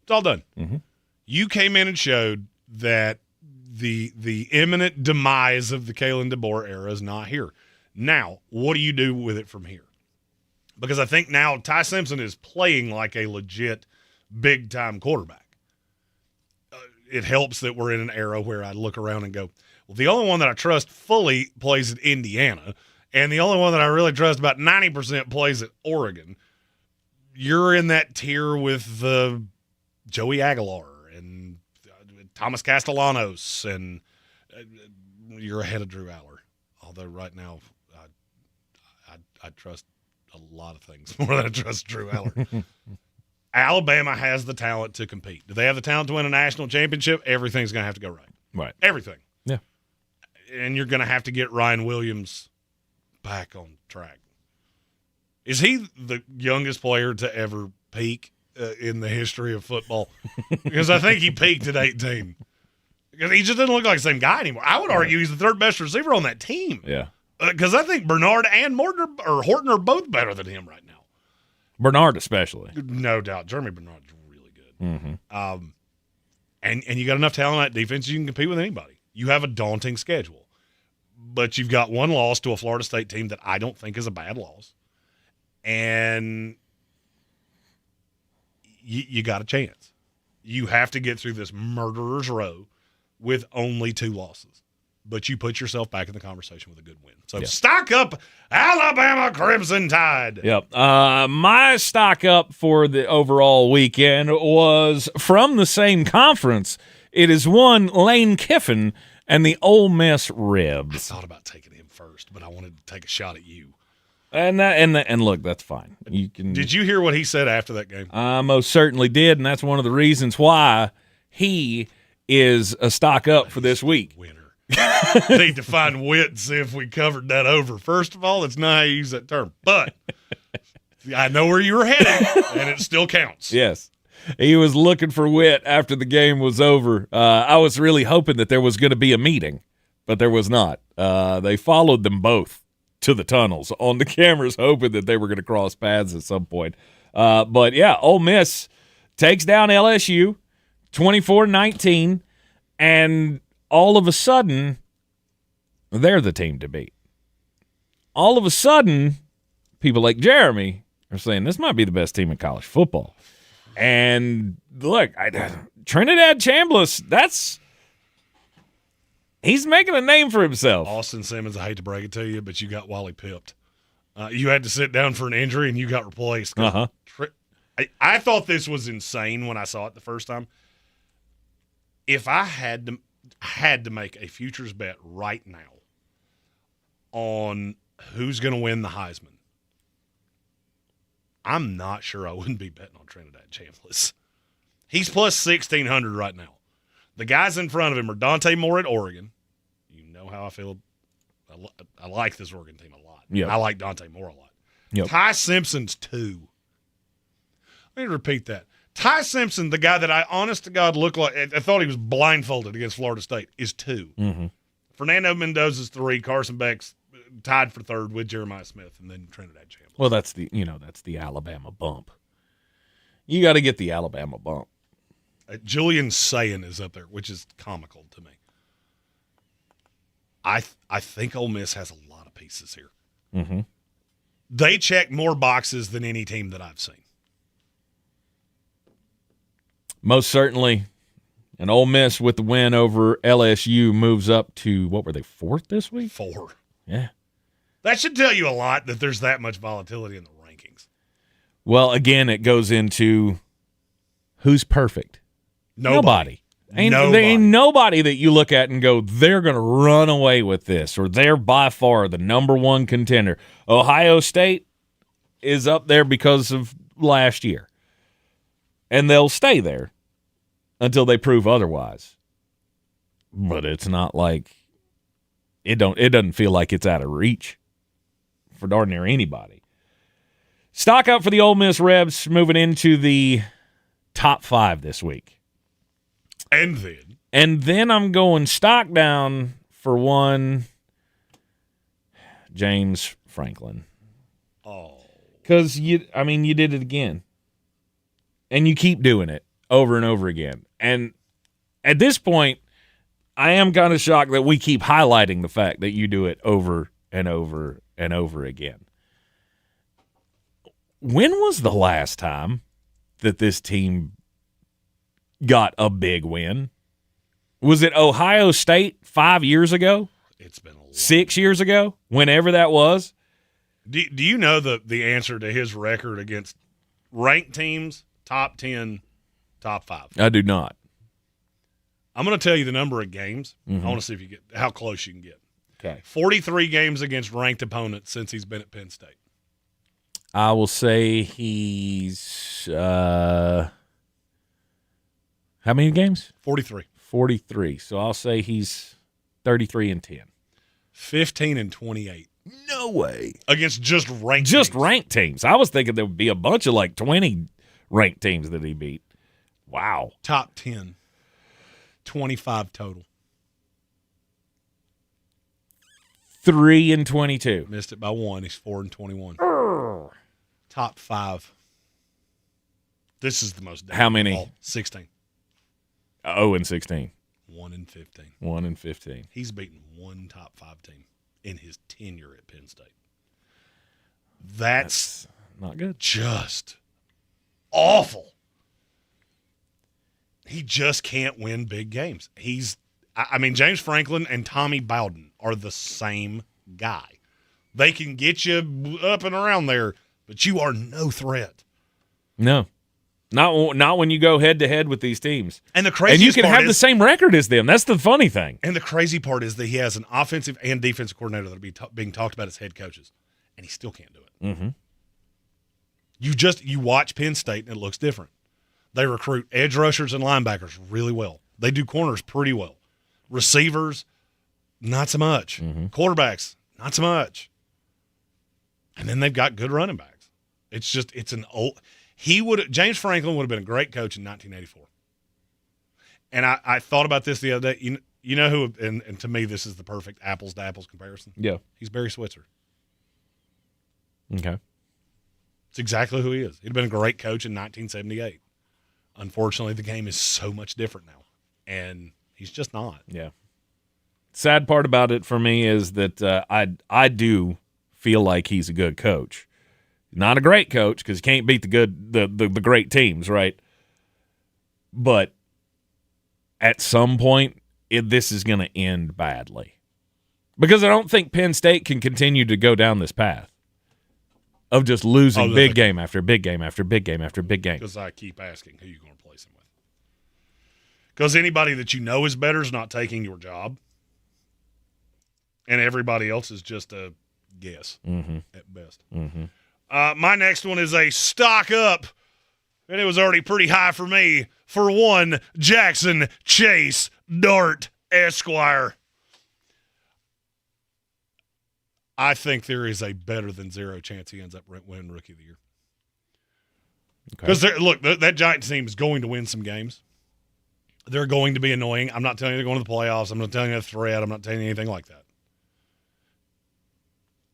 It's all done. You came in and showed that the imminent demise of the Kalen DeBoer era is not here. Now, what do you do with it from here? Because I think now Ty Simpson is playing like a legit big-time quarterback. It helps that we're in an era where I look around and go, well, the only one that I trust fully plays at Indiana, and the only one that I really trust about 90% plays at Oregon. You're in that tier with Joey Aguilar and Thomas Castellanos, and you're ahead of Drew Aller. Although right now I trust a lot of things more than I trust Drew Aller. Alabama has the talent to compete. Do they have the talent to win a national championship? Everything's going to have to go right. Right. Everything. Yeah. And you're going to have to get Ryan Williams back on track. Is he the youngest player to ever peak in the history of football? Because I think he peaked at 18. Because he just doesn't look like the same guy anymore. I would argue he's the third best receiver on that team. Yeah. Because I think Bernard and Horton are both better than him right now. Bernard especially. No doubt. Jeremy Bernard's really good. And you got enough talent on that defense, you can compete with anybody. You have a daunting schedule. But you've got one loss to a Florida State team that I don't think is a bad loss. And you got a chance. You have to get through this murderer's row with only 2 losses. But you put yourself back in the conversation with a good win. So stock up, Alabama Crimson Tide. Yep. My stock up for the overall weekend was from the same conference. It is one Lane Kiffin and the Ole Miss Rebs. I thought about taking him first, but I wanted to take a shot at you. And look, that's fine. You can. Did you hear what he said after that game? I most certainly did, and that's one of the reasons why he is a stock up for this week. Winner. Need to find wit and see if we covered that over. First of all, it's not how you use that term, but I know where you were heading, and it still counts. Yes. He was looking for wit after the game was over. I was really hoping that there was going to be a meeting, but there was not. They followed them both to the tunnels on the cameras, hoping that they were going to cross paths at some point. But, yeah, Ole Miss takes down LSU 24-19, and all of a sudden, they're the team to beat. All of a sudden, people like Jeremy are saying this might be the best team in college football. And look, Trinidad Chambliss, he's making a name for himself. Austin Simmons, I hate to break it to you, but you got Wally pipped. You had to sit down for an injury, and you got replaced. I thought this was insane when I saw it the first time. If I had to make a futures bet right now on who's going to win the Heisman, I'm not sure I wouldn't be betting on Trinidad Chambliss. He's plus 1,600 right now. The guys in front of him are Dante Moore at Oregon. You know how I feel. I like this Oregon team a lot. Yep. I like Dante Moore a lot. Yep. Ty Simpson's 2. Let me repeat that. Ty Simpson, the guy that I, honest to God, looked like I thought he was blindfolded against Florida State, is 2. Fernando Mendoza's 3. Carson Beck's tied for 3rd with Jeremiah Smith, and then Trinidad Chambliss. Well, that's the Alabama bump. You got to get the Alabama bump. Julian Sayin is up there, which is comical to me. I think Ole Miss has a lot of pieces here. They check more boxes than any team that I've seen. Most certainly. And Ole Miss with the win over LSU moves up to, what were they, 4th this week? 4. Yeah. That should tell you a lot that there's that much volatility in the rankings. Well, again, it goes into who's perfect. Nobody. There ain't nobody that you look at and go, they're going to run away with this, or they're by far the number one contender. Ohio State is up there because of last year. And they'll stay there until they prove otherwise. But it's not like it doesn't feel like it's out of reach for darn near anybody. Stock up for the Ole Miss Rebs moving into the top 5 this week. And then I'm going stock down for one James Franklin. Oh. Because you did it again. And you keep doing it over and over again. And at this point, I am kind of shocked that we keep highlighting the fact that you do it over and over and over again. When was the last time that this team got a big win? Was it Ohio State 5 years ago? It's been a long 6 years ago? Whenever that was? Do you know the answer to his record against ranked teams, top 10, top 5? I do not. I'm going to tell you the number of games. Mm-hmm. I want to see if you get how close you can get. Okay. 43 games against ranked opponents since he's been at Penn State. I will say he's how many games? 43. 43. So I'll say he's 33-10. 15-28. No way. Against just ranked ranked teams. I was thinking there would be a bunch of like 20 ranked teams that he beat. Wow. Top 10. 25 total. 3-22. Missed it by 1. He's 4-21. Top 5. This is the most. How many? 16. 0-16. 1-15. 1-15. He's beaten one top 5 team in his tenure at Penn State. That's not good. Just awful. He just can't win big games. James Franklin and Tommy Bowden are the same guy. They can get you up and around there, but you are no threat. No. Not when you go head-to-head with these teams. And the craziest you can part have the same record as them. That's the funny thing. And the crazy part is that he has an offensive and defensive coordinator that are being talked about as head coaches, and he still can't do it. Mm-hmm. You watch Penn State, and it looks different. They recruit edge rushers and linebackers really well. They do corners pretty well. Receivers, not so much. Mm-hmm. Quarterbacks, not so much. And then they've got good running backs. James Franklin would have been a great coach in 1984. And I thought about this the other day. You know who, and to me, this is the perfect apples to apples comparison. Yeah. He's Barry Switzer. Okay. It's exactly who he is. He'd have been a great coach in 1978. Unfortunately, the game is so much different now, and he's just not. Yeah. Sad part about it for me is that I do feel like he's a good coach. Not a great coach because he can't beat the great teams, right? But at some point, this is going to end badly. Because I don't think Penn State can continue to go down this path of just losing big game after big game after big game after big game. Because I keep asking who you're going to replace him with. Because anybody that you know is better is not taking your job. And everybody else is just a guess at best. Mm-hmm. My next one is a stock up, and it was already pretty high for me, for one Jaxson Dart, Esquire. I think there is a better than zero chance he ends up winning Rookie of the Year. Because, look, that Giants team is going to win some games. They're going to be annoying. I'm not telling you they're going to the playoffs. I'm not telling you a threat. I'm not telling you anything like that.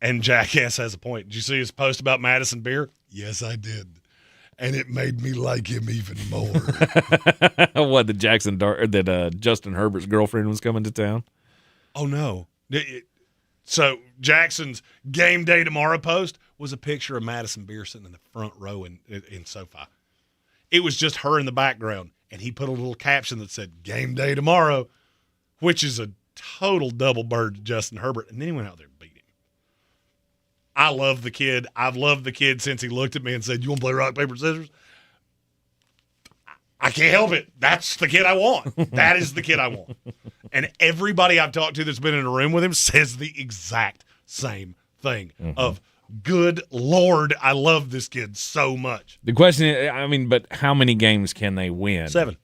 And Jackass has a point. Did you see his post about Madison Beer? Yes, I did. And it made me like him even more. What, the Jaxson Dart, that Justin Herbert's girlfriend was coming to town? Oh, no. So Jackson's game day tomorrow post was a picture of Madison Beer sitting in the front row in SoFi. It was just her in the background, and he put a little caption that said, "Game day tomorrow," which is a total double bird to Justin Herbert, and then he went out there and beat him. I love the kid. I've loved the kid since he looked at me and said, "You want to play rock, paper, scissors?" I can't help it. That's the kid I want. That is the kid I want. And everybody I've talked to that's been in a room with him says the exact same thing of, good Lord, I love this kid so much. The question is, but how many games can they win? 7.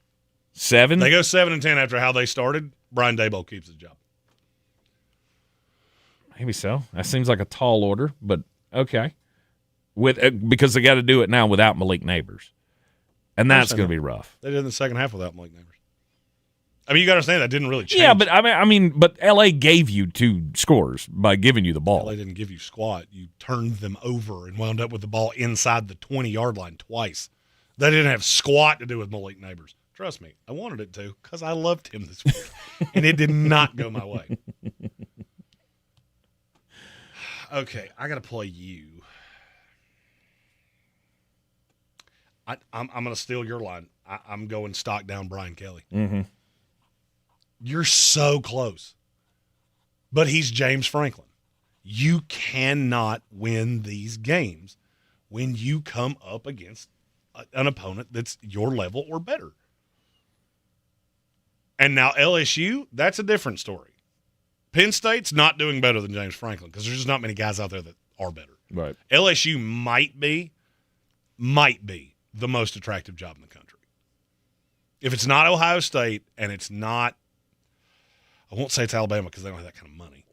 7? They go 7-10 after how they started. Brian Daboll keeps his job. Maybe so. That seems like a tall order, but okay. Because they got to do it now without Malik Neighbors. And that's going to be rough. They did in the second half without Malik Neighbors. You got to understand that didn't really change. Yeah, but but LA gave you 2 scores by giving you the ball. LA didn't give you squat. You turned them over and wound up with the ball inside the 20-yard line twice. That didn't have squat to do with Malik Neighbors. Trust me, I wanted it to because I loved him this week, and it did not go my way. Okay, I got to play you. I'm going to steal your line. I'm going stock down Brian Kelly. Mm-hmm. You're so close. But he's James Franklin. You cannot win these games when you come up against an opponent that's your level or better. And now LSU, that's a different story. Penn State's not doing better than James Franklin because there's just not many guys out there that are better. Right. LSU might be the most attractive job in the country. If it's not Ohio State and it's not, I won't say it's Alabama because they don't have that kind of money.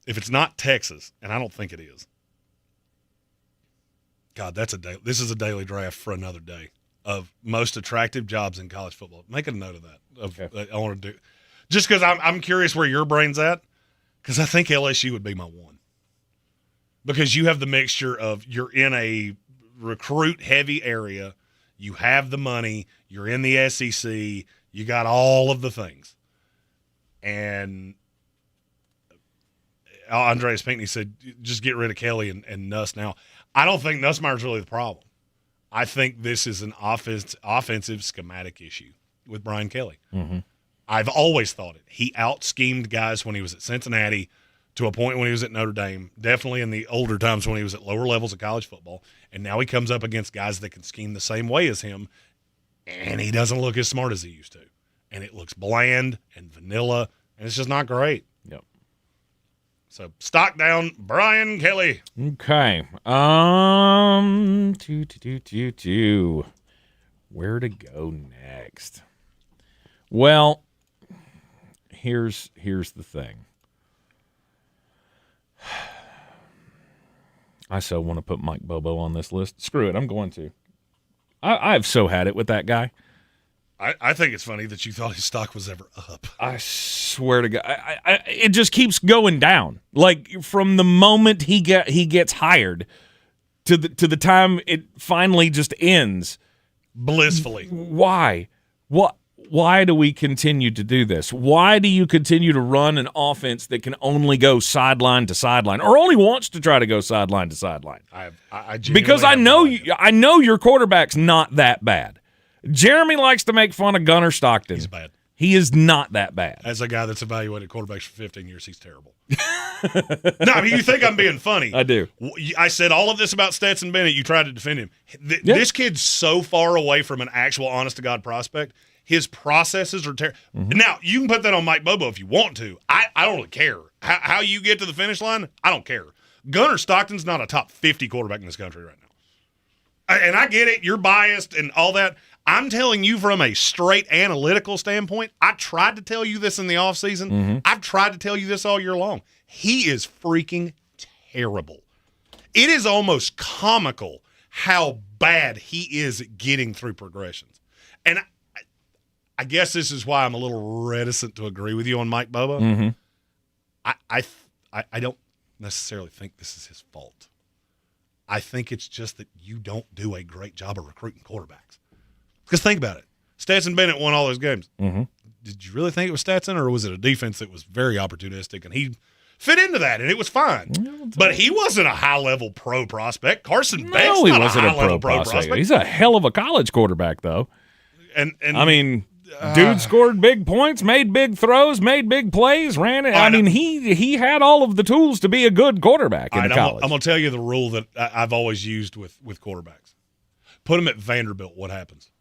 If it's not Texas, and I don't think it is, God, this is a daily draft for another day of most attractive jobs in college football. Make a note of that. Okay. I want to do, just because I'm curious where your brain's at, because I think LSU would be my one. Because you have the mixture of you're in a recruit-heavy area, you have the money, you're in the SEC, you got all of the things. And Andreas Pinckney said, just get rid of Kelly and Nuss now. I don't think Nussmeier's really the problem. I think this is an offensive schematic issue with Brian Kelly. Mm-hmm. I've always thought it. He out-schemed guys when he was at Cincinnati, to a point when he was at Notre Dame, definitely in the older times when he was at lower levels of college football, and now he comes up against guys that can scheme the same way as him, and he doesn't look as smart as he used to. And it looks bland and vanilla, and it's just not great. Yep. So, stock down Brian Kelly. Okay. Where to go next? Well, here's the thing. I so want to put Mike Bobo on this list. Screw it, I'm going to. I've so had it with that guy. I think it's funny that you thought his stock was ever up. I swear to God, it just keeps going down. Like from the moment he gets hired to the time it finally just ends blissfully. Why? What? Why do we continue to do this? Why do you continue to run an offense that can only go sideline to sideline, or only wants to try to go sideline to sideline? Because I know your quarterback's not that bad. Jeremy likes to make fun of Gunnar Stockton. He's bad. He is not that bad. As a guy that's evaluated quarterbacks for 15 years, he's terrible. No, I mean, you think I'm being funny. I do. I said all of this about Stetson Bennett. You tried to defend him. This kid's so far away from an actual honest-to-God prospect. His processes are terrible. Mm-hmm. Now, you can put that on Mike Bobo if you want to. I don't really care. How you get to the finish line, I don't care. Gunnar Stockton's not a top 50 quarterback in this country right now. And I get it. You're biased and all that. I'm telling you from a straight analytical standpoint, I tried to tell you this in the offseason. Mm-hmm. I've tried to tell you this all year long. He is freaking terrible. It is almost comical how bad he is at getting through progressions. And I guess this is why I'm a little reticent to agree with you on Mike Bobo. Mm-hmm. I don't necessarily think this is his fault. I think it's just that you don't do a great job of recruiting quarterbacks. Because think about it. Stetson Bennett won all those games. Mm-hmm. Did you really think it was Stetson, or was it a defense that was very opportunistic and he fit into that, and it was fine. But he wasn't a high-level pro prospect. Carson Beck's No, he not wasn't a high-level pro prospect. prospect. He's a hell of a college quarterback, though. And I mean, dude scored big points, made big throws, made big plays, ran it. I mean, he had all of the tools to be a good quarterback in college. I'm going to tell you the rule that I've always used with quarterbacks. Put them at Vanderbilt, what happens?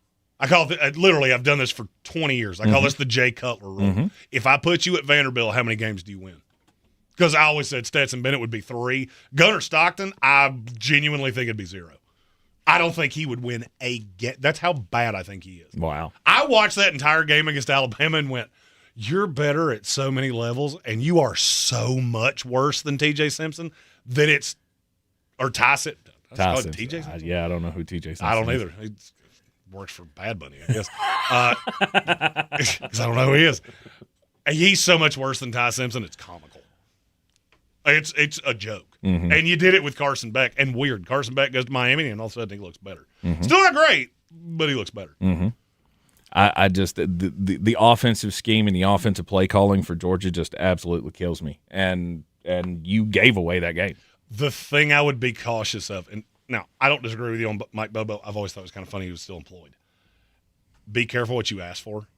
I call it, literally, I've done this for 20 years. I call this the Jay Cutler rule. If I put you at Vanderbilt, how many games do you win? Because I always said Stetson Bennett would be 3. Gunnar Stockton, I genuinely think it'd be 0. I don't think he would win a game. That's how bad I think he is. Wow. I watched that entire game against Alabama and went, you're better at so many levels, and you are so much worse than T.J. Simpson that it's – or Tyson. T.J. Simpson? Yeah, I don't know who T.J. Simpson is. I don't either. He works for Bad Bunny, I guess. Because I don't know who he is. He's so much worse than Ty Simpson, it's comical. It's a joke. And you did it with Carson Beck. And weird. Carson Beck goes to Miami, and all of a sudden he looks better. Still not great, but he looks better. I just the offensive scheme and the offensive play calling for Georgia just absolutely kills me. And you gave away that game. The thing I would be cautious of, and now I don't disagree with you on Mike Bobo. I've always thought it was kind of funny he was still employed. Be careful what you ask for.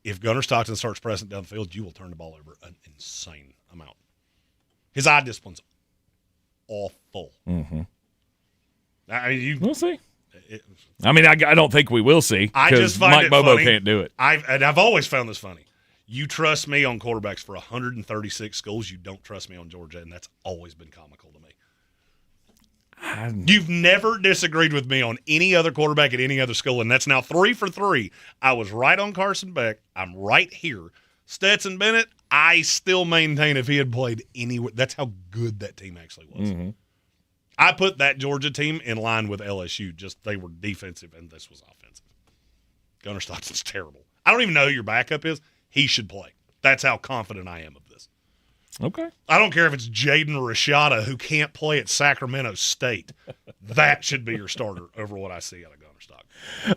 If Gunnar Stockton starts pressing down the field, you will turn the ball over an insane amount. His eye discipline's awful. We'll see. I mean, I don't think we will see. I just find Mike it Bobo funny. can't do it. I've always found this funny. You trust me on quarterbacks for 136 schools. You don't trust me on Georgia, and that's always been comical to me. You've never disagreed with me on any other quarterback at any other school, and that's now 3 for 3. I was right on Carson Beck. I'm right here. Stetson Bennett, I still maintain if he had played anywhere, that's how good that team actually was. I put that Georgia team in line with LSU. Just they were defensive, and this was offensive. Gunnar Stockton's terrible. I don't even know who your backup is. He should play. That's how confident I am of this. Okay. I don't care if it's Jaden Rashada who can't play at Sacramento State. That should be your starter over what I see out of Gunnar Stockton.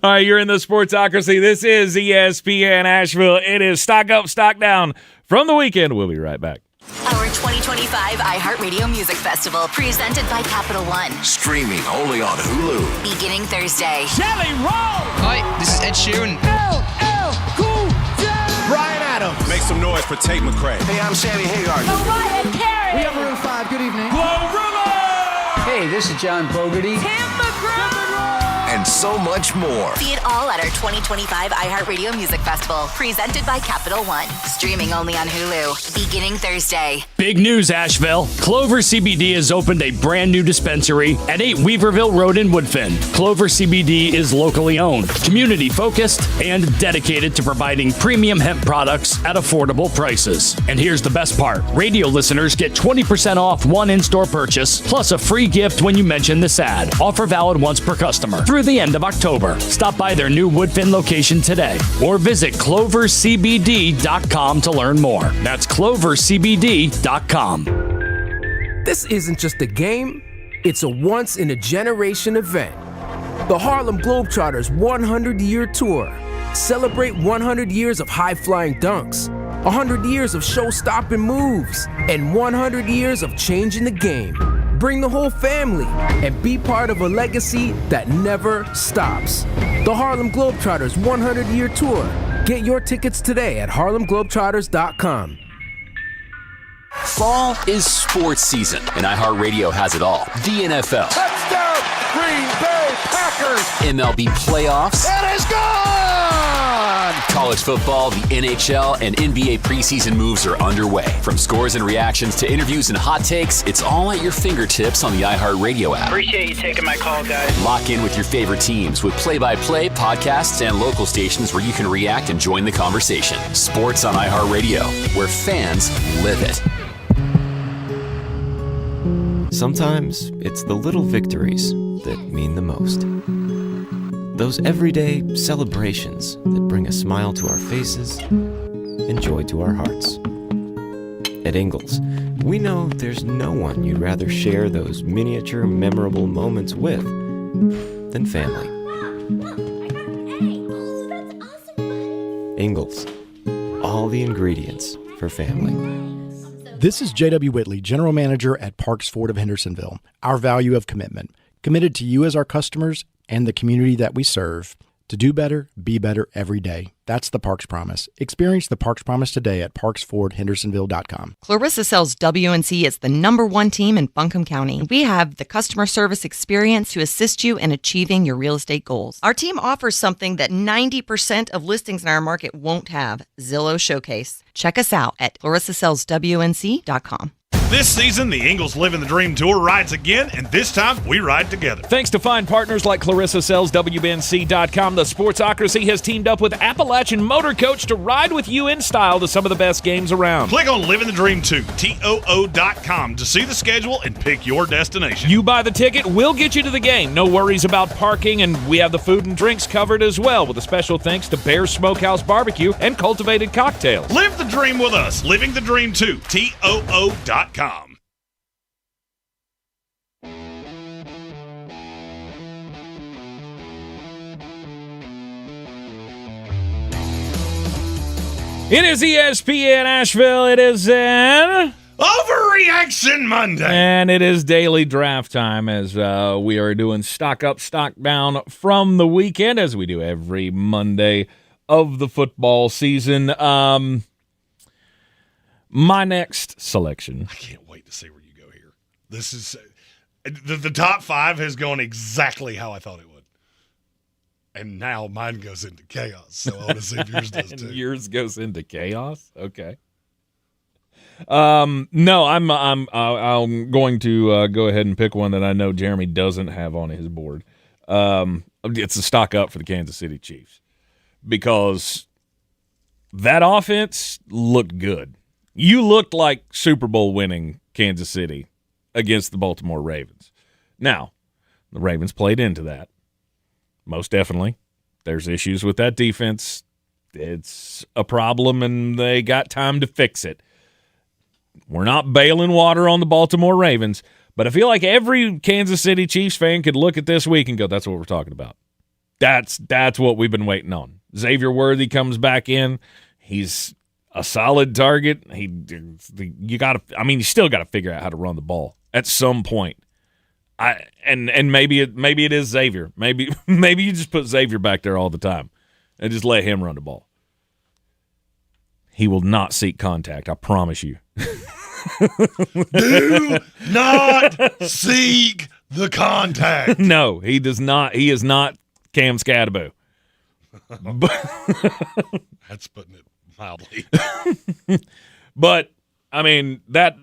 All right, you're in the Sportsocracy. This is ESPN Asheville. It is Stock Up, Stock Down from the weekend. We'll be right back. Our 2025 iHeartRadio Music Festival, presented by Capital One. Streaming only on Hulu. Beginning Thursday. Jelly Roll! Hi, this is Ed Sheeran. LL Cool J! Brian Adams. Make some noise for Tate McRae. Hey, I'm Sammy Hagar. Mariah Carey! We have Maroon 5. Good evening. Hey, this is John Fogerty. Tim McGraw! And so much more. See it all at our 2025 iHeartRadio Music Festival, presented by Capital One. Streaming only on Hulu. Beginning Thursday. Big news, Asheville. Clover CBD has opened a brand new dispensary at 8 Weaverville Road in Woodfin. Clover CBD is locally owned, community focused, and dedicated to providing premium hemp products at affordable prices. And here's the best part. Radio listeners get 20% off one in-store purchase, plus a free gift when you mention this ad. Offer valid once per customer through the end of October. Stop by their new Woodfin location today or visit clovercbd.com to learn more. That's clovercbd.com. This isn't just a game, it's a once-in-a-generation event. The Harlem Globetrotters 100-year tour. Celebrate 100 years of high-flying dunks, 100 years of show-stopping moves, and 100 years of changing the game. Bring the whole family and be part of a legacy that never stops. The Harlem Globetrotters 100-year tour. Get your tickets today at harlemglobetrotters.com. Fall is sports season, and iHeartRadio has it all. The NFL. Touchdown, Green Bay Packers. MLB playoffs. It is gone! College football, the NHL, and NBA preseason moves are underway. From scores and reactions to interviews and hot takes, it's all at your fingertips on the iHeartRadio app. Appreciate you taking my call, guys. Lock in with your favorite teams with play-by-play, podcasts, and local stations where you can react and join the conversation. Sports on iHeartRadio, where fans live it. Sometimes it's the little victories that mean the most. Those everyday celebrations that bring a smile to our faces and joy to our hearts. At Ingalls, we know there's no one you'd rather share those miniature memorable moments with than family. Ingalls, all the ingredients for family. This is J.W. Whitley, General Manager at Parks Ford of Hendersonville. Our value of commitment. Committed to you as our customers and the community that we serve. To do better, be better every day. That's the Parks Promise. Experience the Parks Promise today at parksfordhendersonville.com. Clarissa sells WNC as the #1 team in Buncombe County. We have the customer service experience to assist you in achieving your real estate goals. Our team offers something that 90% of listings in our market won't have, Zillow Showcase. Check us out at clarissasellswnc.com. This season, the Eagles Living the Dream Tour rides again, and this time we ride together. Thanks to fine partners like clarissasellswnc.com, the Sportsocracy has teamed up with Appalachian Motor Coach to ride with you in style to some of the best games around. Click on Living the Dream 2, TOO.com, to see the schedule and pick your destination. You buy the ticket, we'll get you to the game. No worries about parking, and we have the food and drinks covered as well, with a special thanks to Bear Smokehouse Barbecue and Cultivated Cocktails. Live the dream with us. Living the Dream 2, TOO.com. It is ESPN Asheville. It is an Overreaction Monday. And it is daily draft time as we are doing stock up, stock down from the weekend, as we do every Monday of the football season. My next selection. I can't wait to see where you go here. This is the top 5 has gone exactly how I thought it would. And now mine goes into chaos. So I want to see if yours does too. Yours goes into chaos? Okay. No, I'm going to go ahead and pick one that I know Jeremy doesn't have on his board. It's a stock up for the Kansas City Chiefs because that offense looked good. You looked like Super Bowl winning Kansas City against the Baltimore Ravens. Now, the Ravens played into that. Most definitely. There's issues with that defense. It's a problem, and they got time to fix it. We're not bailing water on the Baltimore Ravens, but I feel like every Kansas City Chiefs fan could look at this week and go, that's what we're talking about. That's what we've been waiting on. Xavier Worthy comes back in. He's a solid target. You still got to figure out how to run the ball at some point. Maybe it is Xavier. Maybe you just put Xavier back there all the time and just let him run the ball. He will not seek contact, I promise you. Do not seek the contact. No, he does not. He is not Cam Scadaboo. That's putting it mildly. But, I mean, that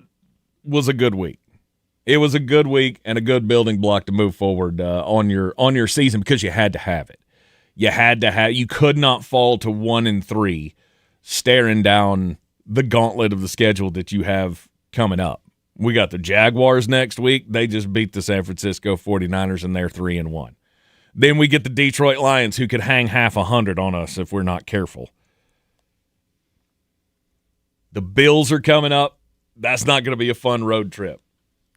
was a good week. It was a good week and a good building block to move forward on your season because you had to have it. You could not fall to 1-3 staring down the gauntlet of the schedule that you have coming up. We got the Jaguars next week. They just beat the San Francisco 49ers, and they're 3-1. Then we get the Detroit Lions, who could hang half 100 on us if we're not careful. The Bills are coming up. That's not going to be a fun road trip.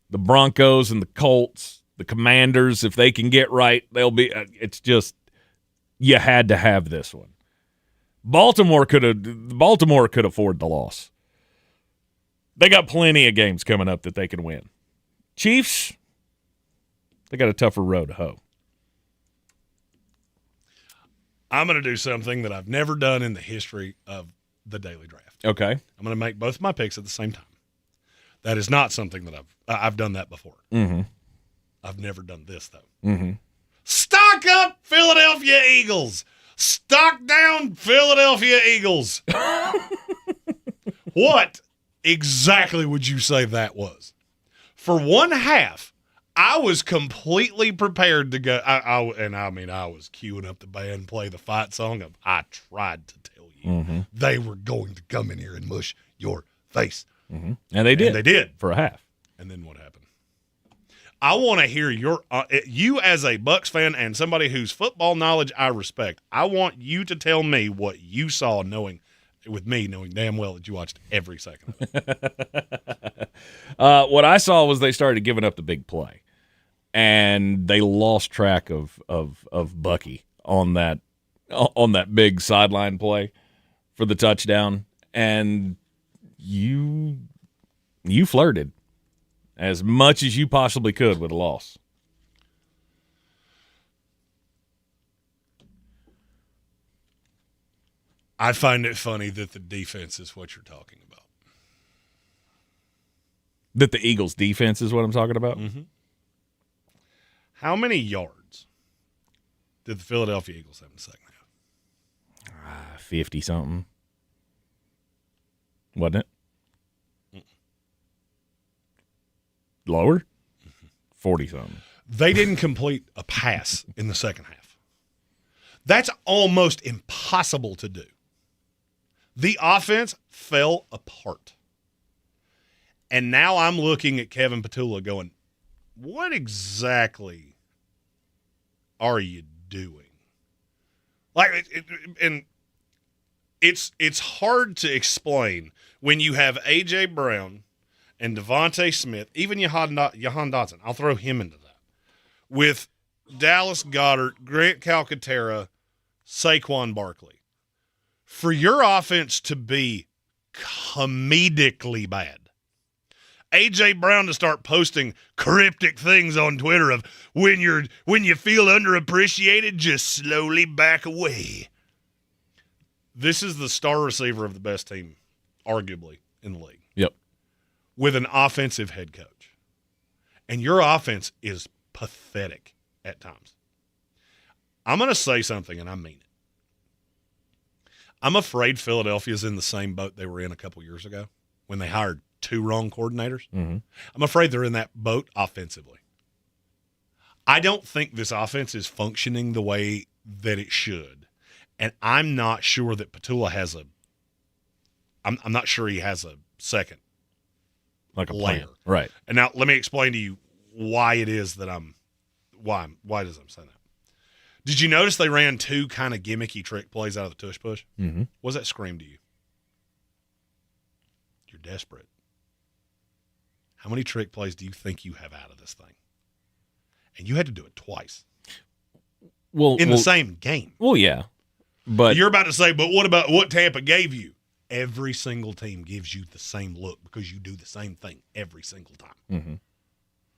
The Broncos and the Colts, the Commanders, if they can get right, they'll be. It's just you had to have this one. Baltimore could afford the loss. They got plenty of games coming up that they can win. Chiefs, they got a tougher road to hoe. I'm going to do something that I've never done in the history of the daily draft. Okay. I'm going to make both my picks at the same time. That is not something that I've done that before. Mm-hmm. I've never done this, though. Mm-hmm. Stock up, Philadelphia Eagles. Stock down, Philadelphia Eagles. What exactly would you say that was? For one half, I was completely prepared to go. I was queuing up the band, play the fight song of I tried to tell you they were going to come in here and mush your face. Mm-hmm. And they did. And they did. For a half. And then what happened? I want to hear you as a Bucs fan and somebody whose football knowledge I respect. I want you to tell me what you saw, knowing damn well that you watched every second of it. What I saw was they started giving up the big play, and they lost track of Bucky on that big sideline play for the touchdown, and you You flirted as much as you possibly could with a loss. I find it funny that the defense is what you're talking about. That the Eagles' defense is what I'm talking about? Mm-hmm. How many yards did the Philadelphia Eagles have in the second half? 50-something. Wasn't it? Lower? 40-something. They didn't complete a pass in the second half. That's almost impossible to do. The offense fell apart. And now I'm looking at Kevin Petula going, what exactly are you doing? Like, it's hard to explain when you have A.J. Brown and Devontae Smith, even Jahan Dotson. I'll throw him into that. With Dallas Goedert, Grant Calcaterra, Saquon Barkley. For your offense to be comedically bad, A.J. Brown to start posting cryptic things on Twitter of when you feel underappreciated, just slowly back away. This is the star receiver of the best team, arguably, in the league. Yep. With an offensive head coach. And your offense is pathetic at times. I'm going to say something, and I mean it. I'm afraid Philadelphia's in the same boat they were in a couple years ago when they hired 2 wrong coordinators. Mm-hmm. I'm afraid they're in that boat offensively. I don't think this offense is functioning the way that it should. And I'm not sure that Petula has I'm not sure he has a second like a layer. plan. Right. And now let me explain to you why it is that why does I'm saying that. Did you notice they ran 2 kind of gimmicky trick plays out of the tush push? Mm-hmm. What does that scream to you? You're desperate. How many trick plays do you think you have out of this thing? And you had to do it twice. In the same game. Well, yeah. But you're about to say, but what about what Tampa gave you? Every single team gives you the same look because you do the same thing every single time. Mm-hmm.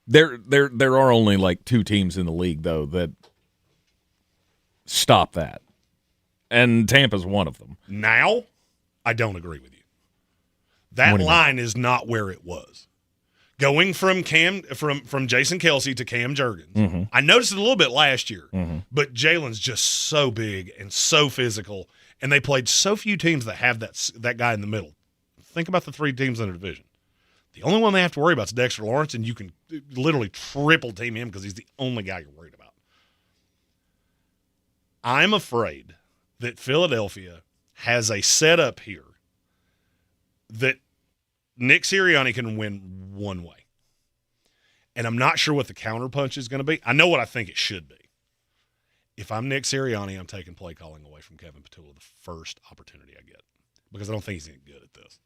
There are only like 2 teams in the league, though, that stop that. And Tampa's one of them. Now, I don't agree with you. That line is not where it was. Going from Jason Kelce to Cam Jurgens. Mm-hmm. I noticed it a little bit last year, mm-hmm. but Jalen's just so big and so physical, and they played so few teams that have that guy in the middle. Think about the 3 teams in the division. The only one they have to worry about is Dexter Lawrence, and you can literally triple team him because he's the only guy you're worried about. I'm afraid that Philadelphia has a setup here that Nick Sirianni can win one way. And I'm not sure what the counterpunch is going to be. I know what I think it should be. If I'm Nick Sirianni, I'm taking play calling away from Kevin Petula the first opportunity I get because I don't think he's any good at this.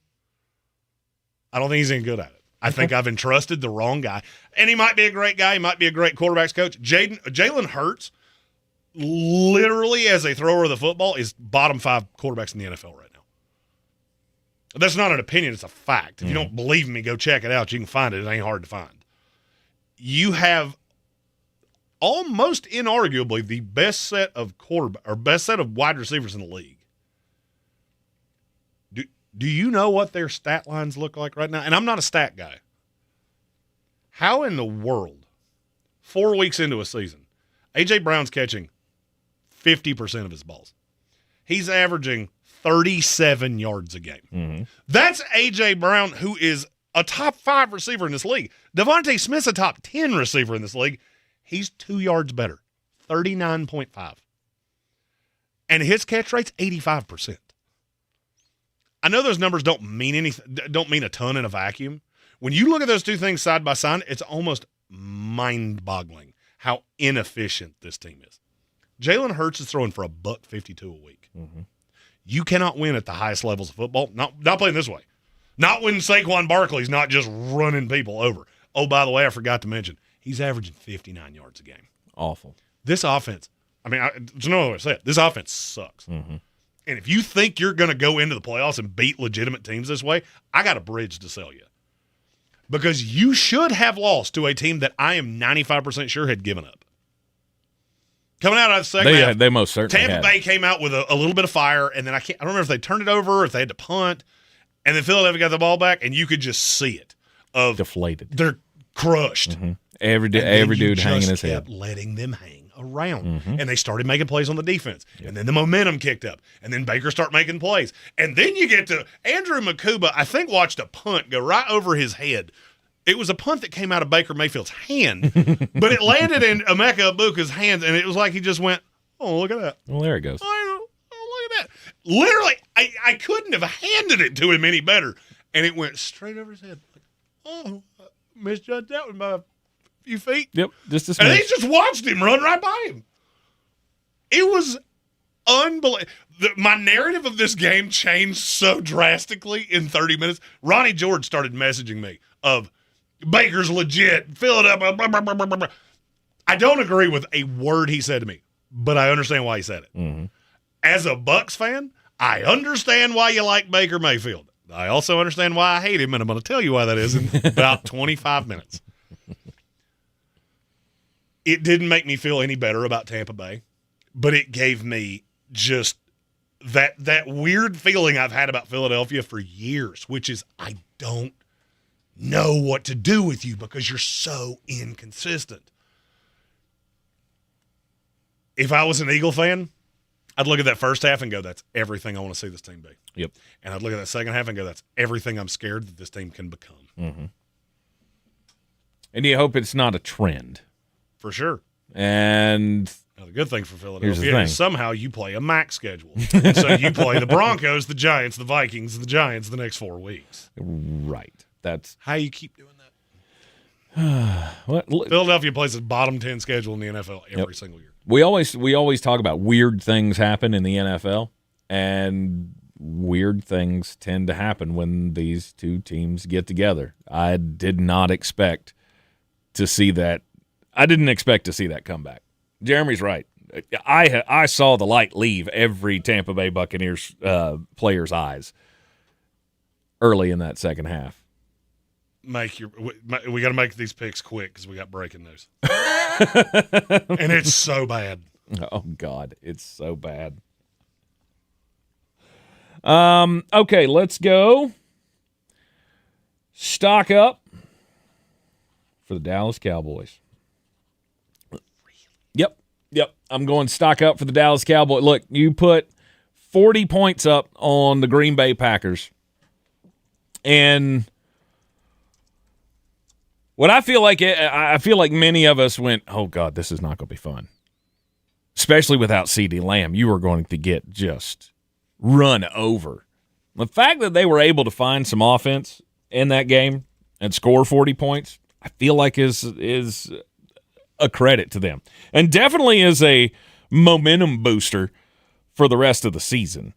I don't think he's any good at it. I think I've entrusted the wrong guy. And he might be a great guy. He might be a great quarterbacks coach. Jalen Hurts, literally as a thrower of the football, is bottom 5 quarterbacks in the NFL right now. That's not an opinion. It's a fact. If you don't believe me, go check it out. You can find it. It ain't hard to find. You have almost inarguably the best set of best set of wide receivers in the league. Do you know what their stat lines look like right now? And I'm not a stat guy. How in the world, 4 weeks into a season, A.J. Brown's catching 50% of his balls. He's averaging 37 yards a game. Mm-hmm. That's A.J. Brown, who is a top 5 receiver in this league. Devontae Smith's a top 10 receiver in this league. He's 2 yards better, 39.5. And his catch rate's 85%. I know those numbers don't mean anything, don't mean a ton in a vacuum. When you look at those 2 things side by side, it's almost mind-boggling how inefficient this team is. Jalen Hurts is throwing for $152 a week. Mm-hmm. You cannot win at the highest levels of football. Not playing this way. Not when Saquon Barkley's not just running people over. Oh, by the way, I forgot to mention, he's averaging 59 yards a game. Awful. This offense, there's no other way to say it. This offense sucks. Mm-hmm. And if you think you're going to go into the playoffs and beat legitimate teams this way, I got a bridge to sell you. because you should have lost to a team that I am 95% sure had given up. Coming out of the second half, they most certainly Tampa Bay came out with a little bit of fire, and then I don't remember if they turned it over or if they had to punt, and then Philadelphia got the ball back, and you could just see it. Deflated. They're crushed. Mm-hmm. Every dude hanging his head. Kept letting them hang around, and they started making plays on the defense, and then the momentum kicked up, and then Baker started making plays, and then you get to Andrew Makuba. I think watched a punt go right over his head. It was a punt that came out of Baker Mayfield's hand, but it landed in Emeka Egbuka's hands, and it was like he just went, "Oh, look at that!" Well, there it goes. Oh, look at that! Literally, I couldn't have handed it to him any better, and it went straight over his head. Oh, I misjudged that one by a few feet. Yep, just a smidge. And he just watched him run right by him. It was unbelievable. My narrative of this game changed so drastically in 30 minutes. Ronnie George started messaging me of Baker's legit, fill it up. Blah, blah, blah, blah, blah. I don't agree with a word he said to me, but I understand why he said it. Mm-hmm. As a Bucs fan, I understand why you like Baker Mayfield. I also understand why I hate him, and I'm going to tell you why that is in about 25 minutes. It didn't make me feel any better about Tampa Bay, but it gave me just that weird feeling I've had about Philadelphia for years, which is I don't know what to do with you because you're so inconsistent. If I was an Eagle fan, I'd look at that first half and go, that's everything I want to see this team be. Yep. And I'd look at that second half and go, that's everything I'm scared that this team can become. Mm-hmm. And you hope it's not a trend. For sure. And now, the good thing for here's the Philadelphia thing. is somehow you play a max schedule. So you play the Broncos, the Giants, the Vikings, and the Giants the next 4 weeks. Right. That's how you keep doing that. Philadelphia plays a bottom 10 schedule in the NFL every single year. We always talk about weird things happen in the NFL, and weird things tend to happen when these two teams get together. I did not expect to see that. I didn't expect to see that comeback. Jeremy's right. I saw the light leave every Tampa Bay Buccaneers player's eyes early in that second half. We got to make these picks quick because we got breaking news. And it's so bad. Oh, God. It's so bad. Okay, let's go. Stock up for the Dallas Cowboys. Yep. I'm going stock up for the Dallas Cowboys. Look, you put 40 points up on the Green Bay Packers. And what I feel like many of us went, oh, God, this is not going to be fun. Especially without CeeDee Lamb. You are going to get just run over. The fact that they were able to find some offense in that game and score 40 points, I feel like is a credit to them. And definitely is a momentum booster for the rest of the season.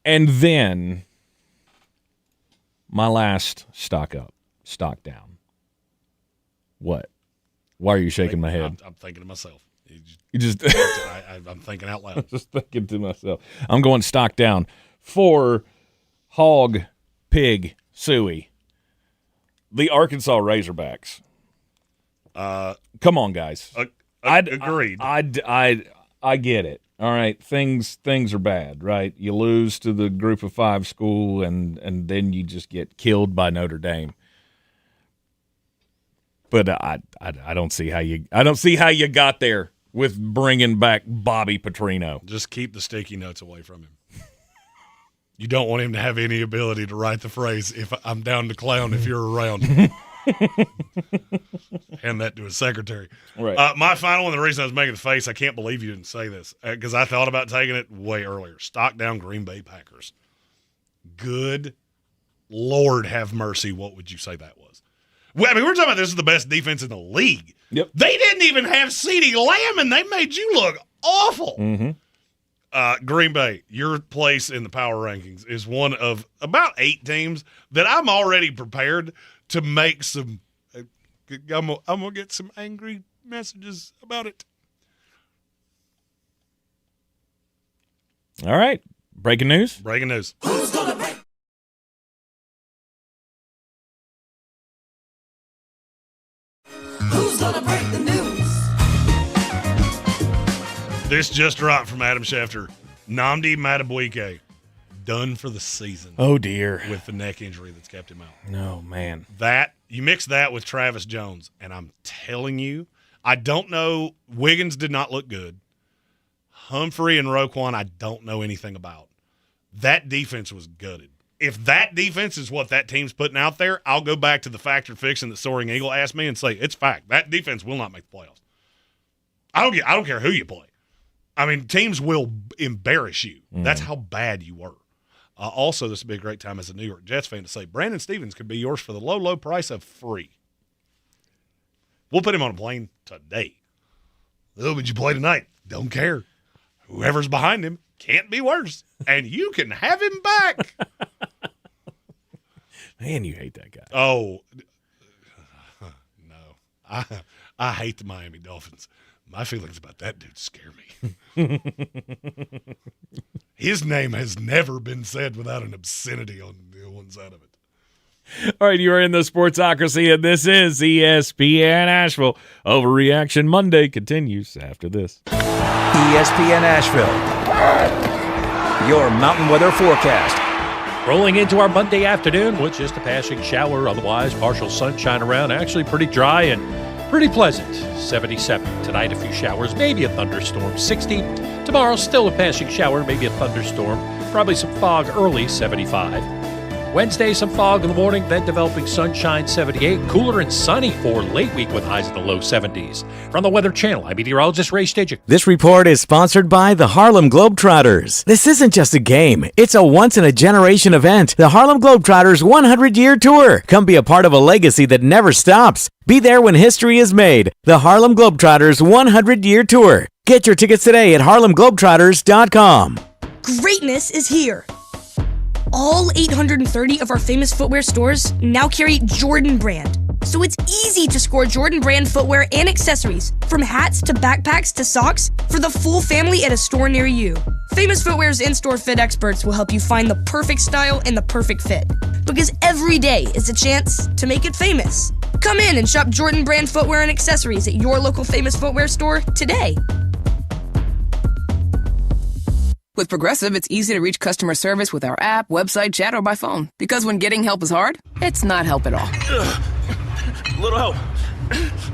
And then my last stock down. What? Why are you shaking my head? I'm thinking to myself. You just I'm thinking out loud. Just thinking to myself. I'm going stock down for Hog, Pig, Suey. The Arkansas Razorbacks. Come on, guys. Agreed. I get it. All right, things are bad, right? You lose to the Group of 5 school, and then you just get killed by Notre Dame. But I don't see how you got there with bringing back Bobby Petrino. Just keep the sticky notes away from him. You don't want him to have any ability to write the phrase, if I'm down to clown if you're around. Hand that to his secretary. Right. My final one, the reason I was making the face, I can't believe you didn't say this, because I thought about taking it way earlier. Stock down Green Bay Packers. Good Lord have mercy, what would you say that was? Well, I mean, we're talking about this is the best defense in the league. Yep. They didn't even have CeeDee Lamb, and they made you look awful. Mm-hmm. Green Bay, your place in the power rankings is one of about 8 teams that I'm already prepared to make some I'm going to get some angry messages about it. All right. Breaking news. Breaking news. Who's gonna break? gonna break the news? This just dropped from Adam Schefter. Nnamdi Madubuike, done for the season. Oh, dear. With the neck injury that's kept him out. No, man. You mix that with Travis Jones, and I'm telling you, I don't know. Wiggins did not look good. Humphrey and Roquan, I don't know anything about. That defense was gutted. If that defense is what that team's putting out there, I'll go back to the fact or fiction that Soaring Eagle asked me and say, it's fact. That defense will not make the playoffs. I don't care who you play. I mean, teams will embarrass you. That's how bad you were. Also, this would be a great time as a New York Jets fan to say, Brandon Stevens could be yours for the low, low price of free. We'll put him on a plane today. Oh, would you play tonight? Don't care. Whoever's behind him can't be worse. And you can have him back. Man, you hate that guy. Oh, no. I hate the Miami Dolphins. My feelings about that dude scare me. His name has never been said without an obscenity on one side of it. All right, you are in the Sportsocracy, and this is ESPN Asheville. Overreaction Monday continues after this. ESPN Asheville, your mountain weather forecast. Rolling into our Monday afternoon with just a passing shower, otherwise partial sunshine around, actually pretty dry and pretty pleasant. 77. Tonight, a few showers, maybe a thunderstorm. 60. Tomorrow, still a passing shower, maybe a thunderstorm. Probably some fog early, 75. Wednesday, some fog in the morning, then developing sunshine, 78. Cooler and sunny for late week with highs in the low 70s. From the Weather Channel, I'm meteorologist Ray Stajic. This report is sponsored by the Harlem Globetrotters. This isn't just a game. It's a once-in-a-generation event. The Harlem Globetrotters 100-year tour. Come be a part of a legacy that never stops. Be there when history is made. The Harlem Globetrotters 100-year tour. Get your tickets today at harlemglobetrotters.com. Greatness is here. All 830 of our famous footwear stores now carry Jordan Brand. So it's easy to score Jordan Brand footwear and accessories, from hats to backpacks to socks, for the full family at a store near you. Famous Footwear's in-store fit experts will help you find the perfect style and the perfect fit. Because every day is a chance to make it famous. Come in and shop Jordan Brand footwear and accessories at your local Famous Footwear store today. With Progressive, it's easy to reach customer service with our app, website, chat, or by phone. Because when getting help is hard, it's not help at all. Little help.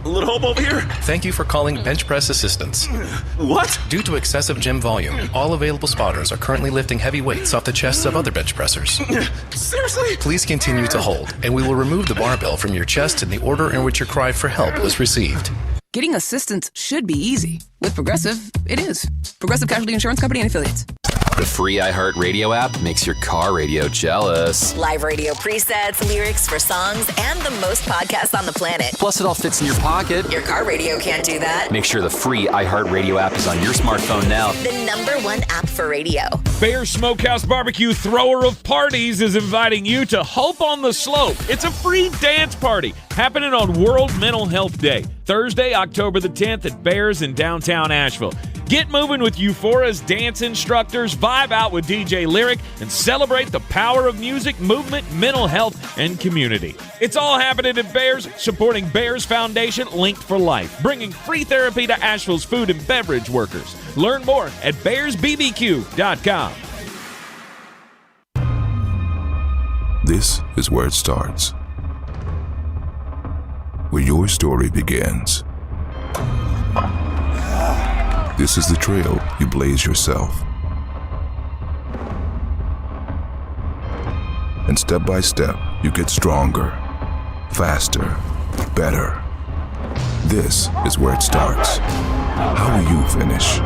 A little help over here. Thank you for calling Bench Press Assistance. What? Due to excessive gym volume, all available spotters are currently lifting heavy weights off the chests of other bench pressers. Seriously? Please continue to hold, and we will remove the barbell from your chest in the order in which your cry for help was received. Getting assistance should be easy. With Progressive, it is. Progressive Casualty Insurance Company and Affiliates. The free iHeartRadio app makes your car radio jealous. Live radio presets, lyrics for songs, and the most podcasts on the planet. Plus, it all fits in your pocket. Your car radio can't do that. Make sure the free iHeartRadio app is on your smartphone now. The #1 app for radio. Bears Smokehouse Barbecue, thrower of parties, is inviting you to Hope on the Slope. It's a free dance party happening on World Mental Health Day, Thursday, October the 10th at Bears in downtown Asheville. Get moving with Euphoria's dance instructors, vibe out with DJ Lyric, and celebrate the power of music, movement, mental health, and community. It's all happening at Bears, supporting Bears Foundation Linked for Life, bringing free therapy to Asheville's food and beverage workers. Learn more at bearsbbq.com. This is where it starts, where your story begins. This is the trail you blaze yourself. And step by step, you get stronger, faster, better. This is where it starts. How will you finish?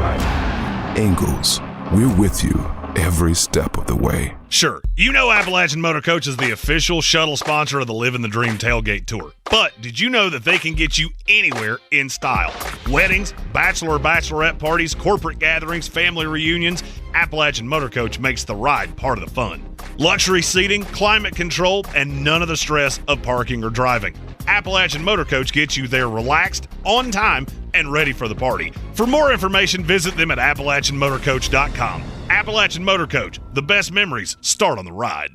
Ingalls, we're with you every step of the way. Sure, you know Appalachian Motor Coach is the official shuttle sponsor of the Living the Dream Tailgate Tour. But did you know that they can get you anywhere in style? Weddings, bachelorette parties, corporate gatherings, family reunions, Appalachian Motor Coach makes the ride part of the fun. Luxury seating, climate control, and none of the stress of parking or driving. Appalachian Motor Coach gets you there relaxed, on time, and ready for the party. For more information, visit them at AppalachianMotorCoach.com. Appalachian Motor Coach, the best memories start on the ride.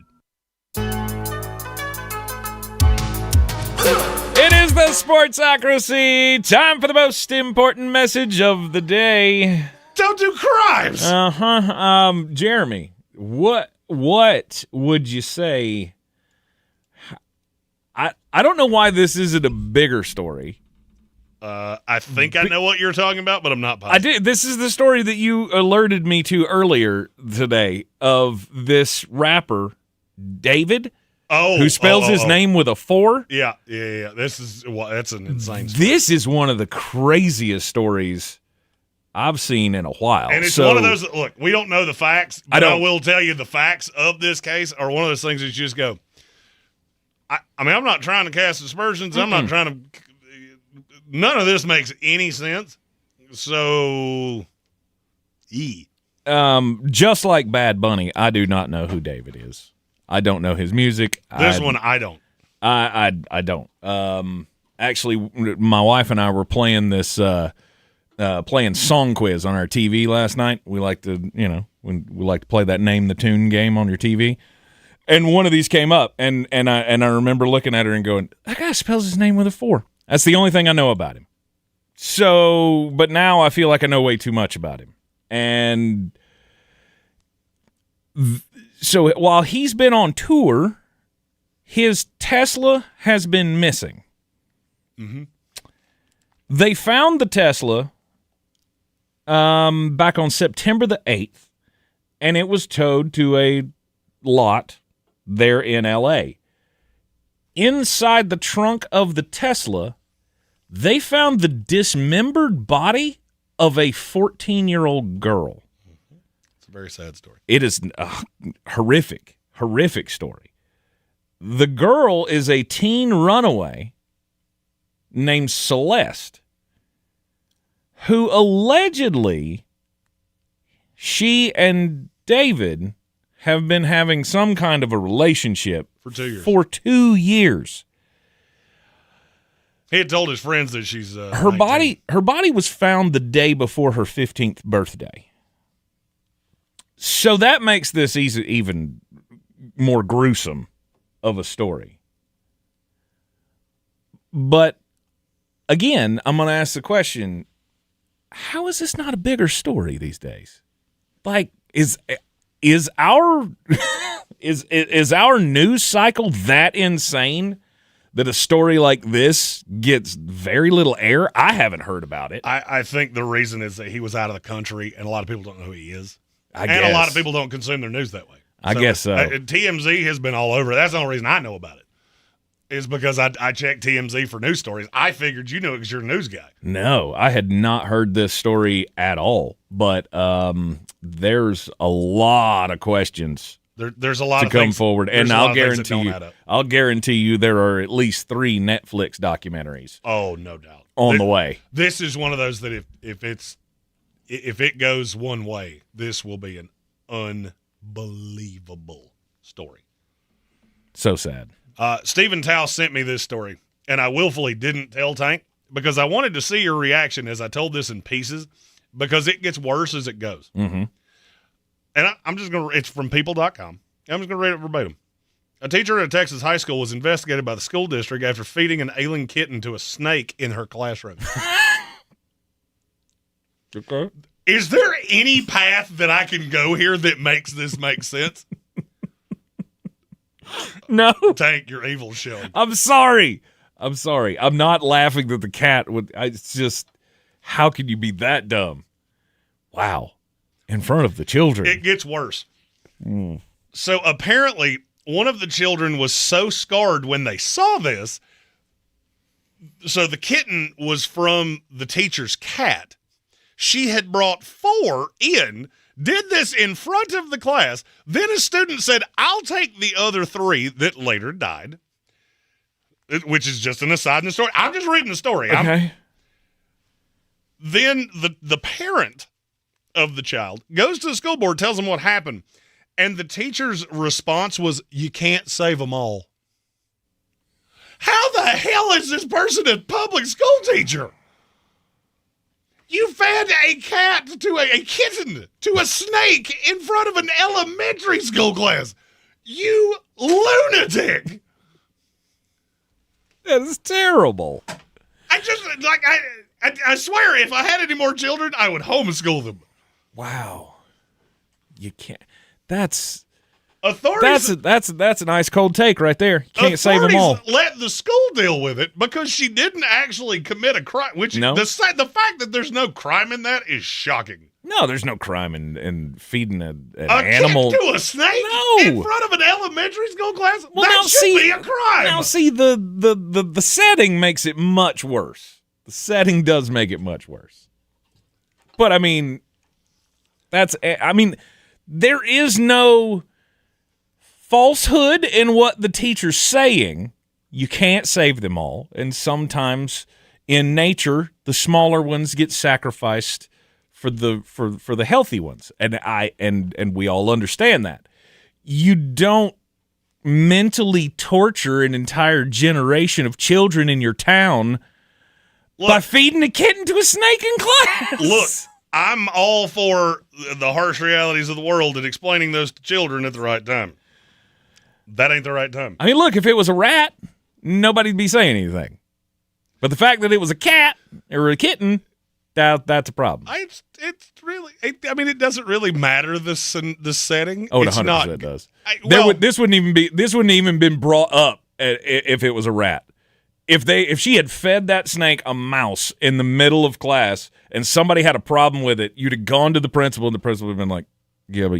It is the Sportsocracy. Time for the most important message of the day. Don't do crimes. Jeremy, what would you say? I don't know why this isn't a bigger story. I think I know what you're talking about, but I'm not positive. I did. This is the story that you alerted me to earlier today of this rapper, David. Who spells his name with a 4? Yeah. That's an insane story. This is one of the craziest stories I've seen in a while. And it's one of those, look, we don't know the facts, but I will tell you the facts of this case are one of those things that you just go, I mean, I'm not trying to cast aspersions. I'm not trying to, none of this makes any sense. So, just like Bad Bunny, I do not know who David is. I don't know his music. This one I don't. I don't. Actually, my wife and I were playing this playing song quiz on our TV last night. We like to, we like to play that name the tune game on your TV. And one of these came up, and I remember looking at her and going, "That guy spells his name with a 4." That's the only thing I know about him. So, but now I feel like I know way too much about him. And so while he's been on tour, his Tesla has been missing. Mm-hmm. They found the Tesla back on September the 8th, and it was towed to a lot there in L.A. Inside the trunk of the Tesla, they found the dismembered body of a 14-year-old girl. It's a very sad story. It is a horrific story. The girl is a teen runaway named Celeste, who allegedly she and David have been having some kind of a relationship for 2 years. For 2 years. He had told his friends that she's her 19. body was found the day before her 15th birthday. So that makes this even more gruesome of a story. But again, I'm going to ask the question, how is this not a bigger story these days? Like, is our is our news cycle that insane that a story like this gets very little air? I haven't heard about it. I think the reason is that he was out of the country, and a lot of people don't know who he is. I guess. guess. A lot of people don't consume their news that way. I guess so. TMZ has been all over it. That's the only reason I know about it, is because I checked TMZ for news stories. I figured you knew it because you're a news guy. No, I had not heard this story at all. But there's a lot of questions. There's a lot to of come things, forward, and I'll guarantee you there are at least 3 Netflix documentaries. Oh, no doubt on the way. This is one of those that if it goes one way, this will be an unbelievable story. So sad. Stephen Tao sent me this story, and I willfully didn't tell Tank because I wanted to see your reaction as I told this in pieces, because it gets worse as it goes. Mm-hmm. And I'm just going to – it's from people.com. I'm just going to read it verbatim. A teacher at a Texas high school was investigated by the school district after feeding an ailing kitten to a snake in her classroom. Okay. Is there any path that I can go here that makes this make sense? No. Tank, you're evil shell. I'm sorry. I'm not laughing that the cat would. It's just, how can you be that dumb? Wow. In front of the children. It gets worse. So apparently, one of the children was so scarred when they saw this. So the kitten was from the teacher's cat. She had brought 4 in, did this in front of the class. Then a student said, "I'll take the other 3 that later died," which is just an aside in the story. I'm just reading the story. Okay. Then the parent of the child goes to the school board, tells them what happened, and the teacher's response was, "You can't save them all." How the hell is this person a public school teacher? You fed a cat to a kitten to a snake in front of an elementary school class. You lunatic. That is terrible. I swear, if I had any more children, I would homeschool them. Wow. You can't. That's authorities. That's an ice cold take right there. You can't save them all. Let the school deal with it because she didn't actually commit a crime. Which the fact that there's no crime in that is shocking. No, there's no crime in feeding an a animal to a snake in front of an elementary school class. Well, that should be a crime. Now, see, the setting makes it much worse. The setting does make it much worse. But I mean, there is no falsehood in what the teacher's saying. You can't save them all, and sometimes in nature, the smaller ones get sacrificed for the healthy ones, and we all understand that. You don't mentally torture an entire generation of children in your town by feeding a kitten to a snake in class. Look, I'm all for the harsh realities of the world and explaining those to children at the right time. That ain't the right time. I mean, look, if it was a rat, nobody'd be saying anything. But the fact that it was a cat or a kitten, that's a problem. It's really. It doesn't really matter the setting. Oh, it 100% does. This wouldn't even been brought up if it was a rat. If she had fed that snake a mouse in the middle of class and somebody had a problem with it, you'd have gone to the principal and the principal would have been like, "Yeah, but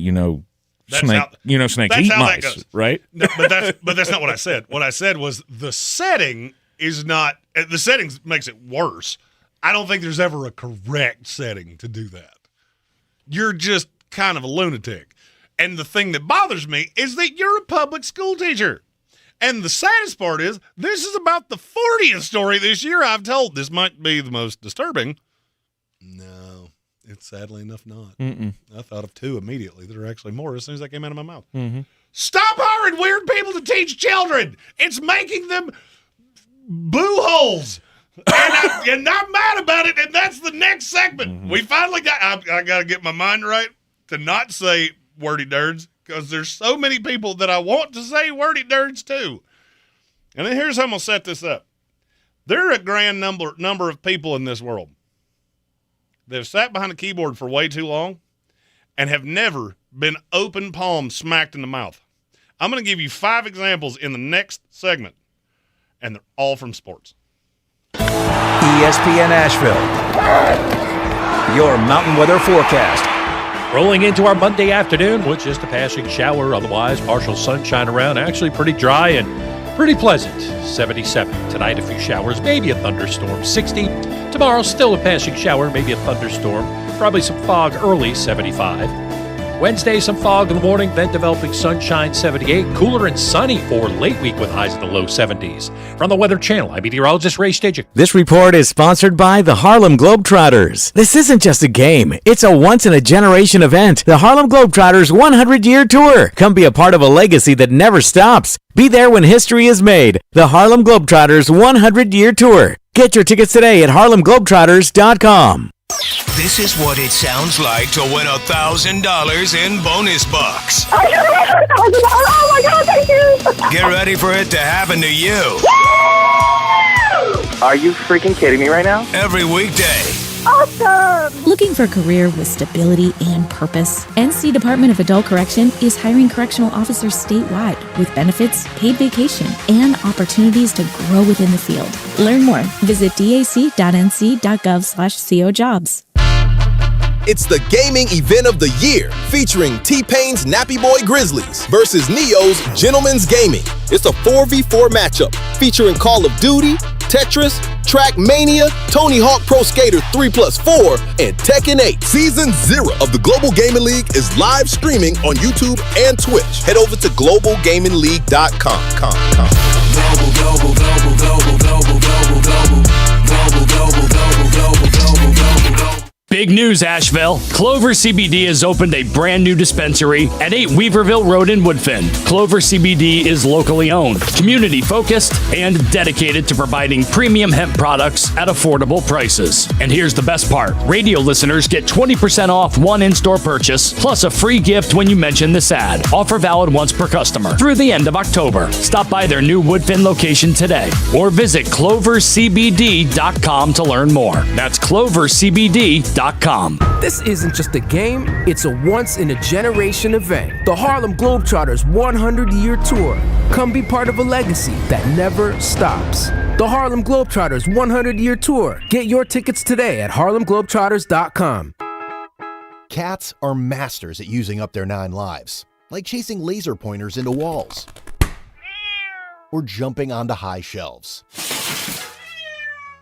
snakes eat mice, right?" No, but that's not what I said. What I said was the setting is not. The settings makes it worse. I don't think there's ever a correct setting to do that. You're just kind of a lunatic. And the thing that bothers me is that you're a public school teacher. And the saddest part is this is about the 40th story this year I've told. This might be the most disturbing. No, it's sadly enough not. Mm-mm. I thought of two immediately. There are actually more as soon as that came out of my mouth. Mm-hmm. Stop hiring weird people to teach children. It's making them boo-holes. And I'm mad about it, and that's the next segment. Mm-hmm. We finally I got to get my mind right to not say wordy nerds, because there's so many people that I want to say wordy nerds to. And then here's how I'm going to set this up. There are a grand number of people in this world that have sat behind a keyboard for way too long and have never been open palm smacked in the mouth. I'm going to give you 5 examples in the next segment, and they're all from sports. ESPN Asheville, your mountain weather forecast. Rolling into our Monday afternoon with just a passing shower, otherwise partial sunshine around, actually pretty dry and pretty pleasant. 77. Tonight, a few showers, maybe a thunderstorm. 60. Tomorrow, still a passing shower, maybe a thunderstorm. Probably some fog early, 75. Wednesday, some fog in the morning, then developing sunshine, 78. Cooler and sunny for late week with highs in the low 70s. From the Weather Channel, I'm meteorologist Ray Stidgick. This report is sponsored by the Harlem Globetrotters. This isn't just a game. It's a once-in-a-generation event. The Harlem Globetrotters 100-year tour. Come be a part of a legacy that never stops. Be there when history is made. The Harlem Globetrotters 100-year tour. Get your tickets today at harlemglobetrotters.com. This is what it sounds like to win $1,000 in bonus bucks. I got $1,000. Oh my God, thank you. Get ready for it to happen to you. Are you freaking kidding me right now? Every weekday. Awesome. Looking for a career with stability and purpose? NC Department of Adult Correction is hiring correctional officers statewide with benefits, paid vacation, and opportunities to grow within the field. Learn more. Visit dac.nc.gov/cojobs. It's the gaming event of the year, featuring T-Pain's Nappy Boy Grizzlies versus Neo's Gentleman's Gaming. It's a 4v4 matchup featuring Call of Duty, Tetris, Trackmania, Tony Hawk Pro Skater 3+4, and Tekken 8. Season 0 of the Global Gaming League is live streaming on YouTube and Twitch. Head over to globalgamingleague.com. Big news, Asheville. Clover CBD has opened a brand new dispensary at 8 Weaverville Road in Woodfin. Clover CBD is locally owned, community focused, and dedicated to providing premium hemp products at affordable prices. And here's the best part. Radio listeners get 20% off one in-store purchase, plus a free gift when you mention this ad. Offer valid once per customer through the end of October. Stop by their new Woodfin location today or visit clovercbd.com to learn more. That's clovercbd.com. This isn't just a game, it's a once-in-a-generation event. The Harlem Globetrotters 100-year tour. Come be part of a legacy that never stops. The Harlem Globetrotters 100-year tour. Get your tickets today at harlemglobetrotters.com. Cats are masters at using up their 9 lives, like chasing laser pointers into walls or jumping onto high shelves.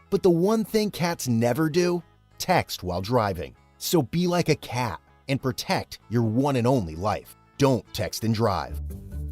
But the one thing cats never do? Text while driving. So be like a cat and protect your one and only life. Don't text and drive.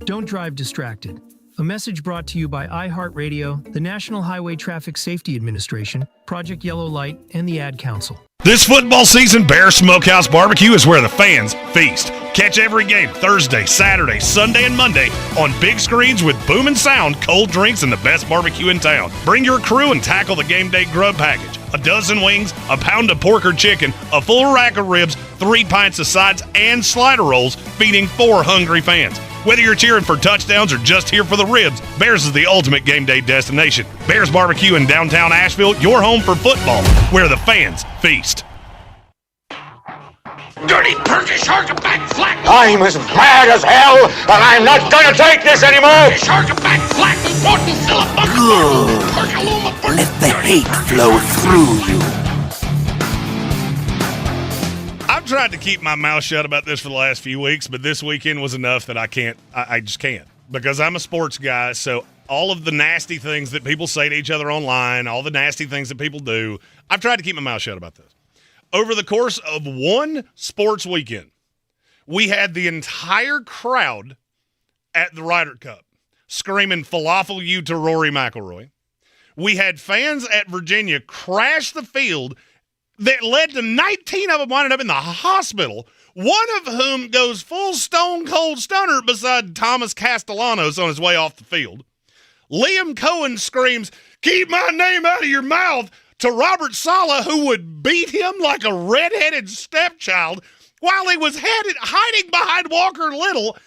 Don't drive distracted. A message brought to you by iHeartRadio, the National Highway Traffic Safety Administration, Project Yellow Light, and the Ad Council. This football season, Bear Smokehouse Barbecue is where the fans feast. Catch every game Thursday, Saturday, Sunday, and Monday on big screens with booming sound, cold drinks, and the best barbecue in town. Bring your crew and tackle the game day grub package. A dozen wings, a pound of pork or chicken, a full rack of ribs, 3 pints of sides, and slider rolls, feeding 4 hungry fans. Whether you're cheering for touchdowns or just here for the ribs, Bears is the ultimate game day destination. Bears Barbecue in downtown Asheville, your home for football, where the fans feast. Dirty turkey shark back flat. I'm as mad as hell, and I'm not gonna take this anymore. Shark back flat. Good. Let the hate flow through you. I've tried to keep my mouth shut about this for the last few weeks, but this weekend was enough that I just can't. Because I'm a sports guy, so all of the nasty things that people say to each other online, all the nasty things that people do, I've tried to keep my mouth shut about this. Over the course of one sports weekend, we had the entire crowd at the Ryder Cup screaming falafel you to Rory McIlroy. We had fans at Virginia crash the field that led to 19 of them winding up in the hospital, one of whom goes full stone cold stunner beside Thomas Castellanos on his way off the field. Liam Cohen screams, "Keep my name out of your mouth," to Robert Saleh, who would beat him like a redheaded stepchild while he was hiding behind Walker Little.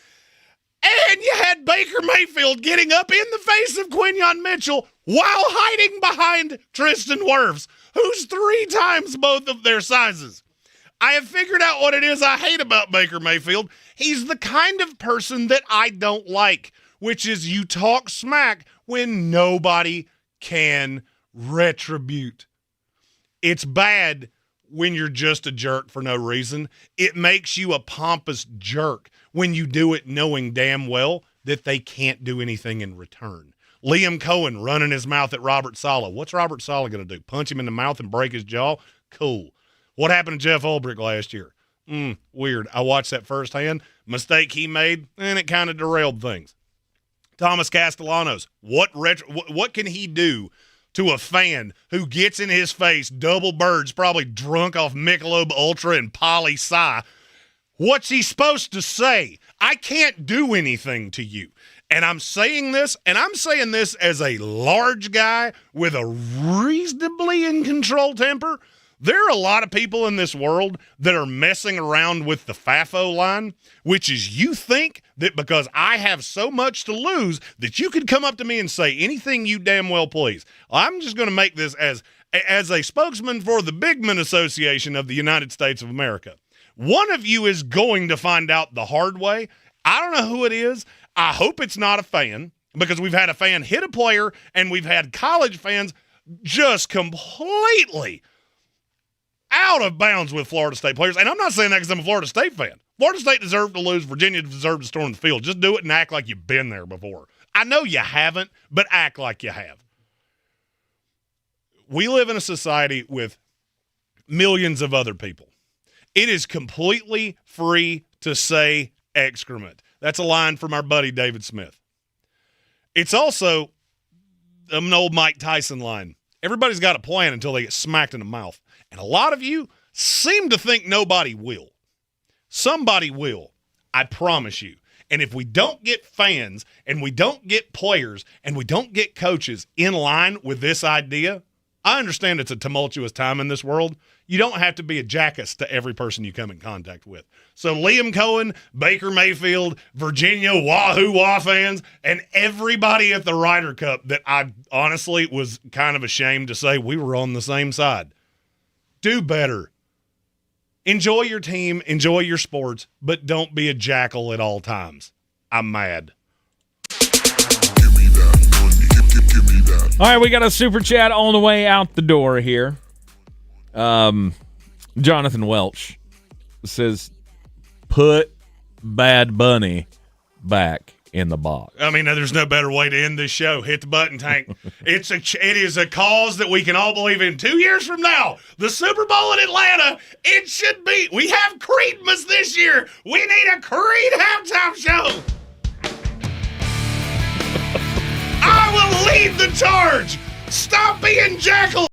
And you had Baker Mayfield getting up in the face of Quinyon Mitchell while hiding behind Tristan Wirfs, who's 3 times both of their sizes. I have figured out what it is I hate about Baker Mayfield. He's the kind of person that I don't like, which is you talk smack when nobody can retribute. It's bad when you're just a jerk for no reason. It makes you a pompous jerk when you do it knowing damn well that they can't do anything in return. Liam Cohen running his mouth at Robert Saleh. What's Robert Saleh going to do? Punch him in the mouth and break his jaw? Cool. What happened to Jeff Ulbrich last year? Weird. I watched that firsthand. Mistake he made, and it kind of derailed things. Thomas Castellanos, what can he do to a fan who gets in his face, double birds, probably drunk off Michelob Ultra and Poli Sci? What's he supposed to say? I can't do anything to you. And I'm saying this as a large guy with a reasonably in control temper. There are a lot of people in this world that are messing around with the FAFO line, which is you think that because I have so much to lose that you could come up to me and say anything you damn well please. I'm just going to make this as a spokesman for the Big Men Association of the United States of America. One of you is going to find out the hard way. I don't know who it is. I hope it's not a fan, because we've had a fan hit a player and we've had college fans just completely out of bounds with Florida State players. And I'm not saying that because I'm a Florida State fan. Florida State deserved to lose. Virginia deserved to storm the field. Just do it and act like you've been there before. I know you haven't, but act like you have. We live in a society with millions of other people. It is completely free to say excrement. That's a line from our buddy David Smith. It's also an old Mike Tyson line. Everybody's got a plan until they get smacked in the mouth. And a lot of you seem to think nobody will. Somebody will. I promise you. And if we don't get fans and we don't get players and we don't get coaches in line with this idea, I understand it's a tumultuous time in this world. You don't have to be a jackass to every person you come in contact with. So Liam Cohen, Baker Mayfield, Virginia, Wahoo Wah fans, and everybody at the Ryder Cup that I honestly was kind of ashamed to say we were on the same side. Do better. Enjoy your team, enjoy your sports, but don't be a jackal at all times. I'm mad. All right, we got a super chat on the way out the door here. Jonathan Welch says, put Bad Bunny back in the box. I mean, there's no better way to end this show. Hit the button, Tank. It is a cause that we can all believe in. 2 years from now, the Super Bowl in Atlanta, it should be. We have Creedmas this year. We need a Creed halftime show. I will lead the charge. Stop being jackal.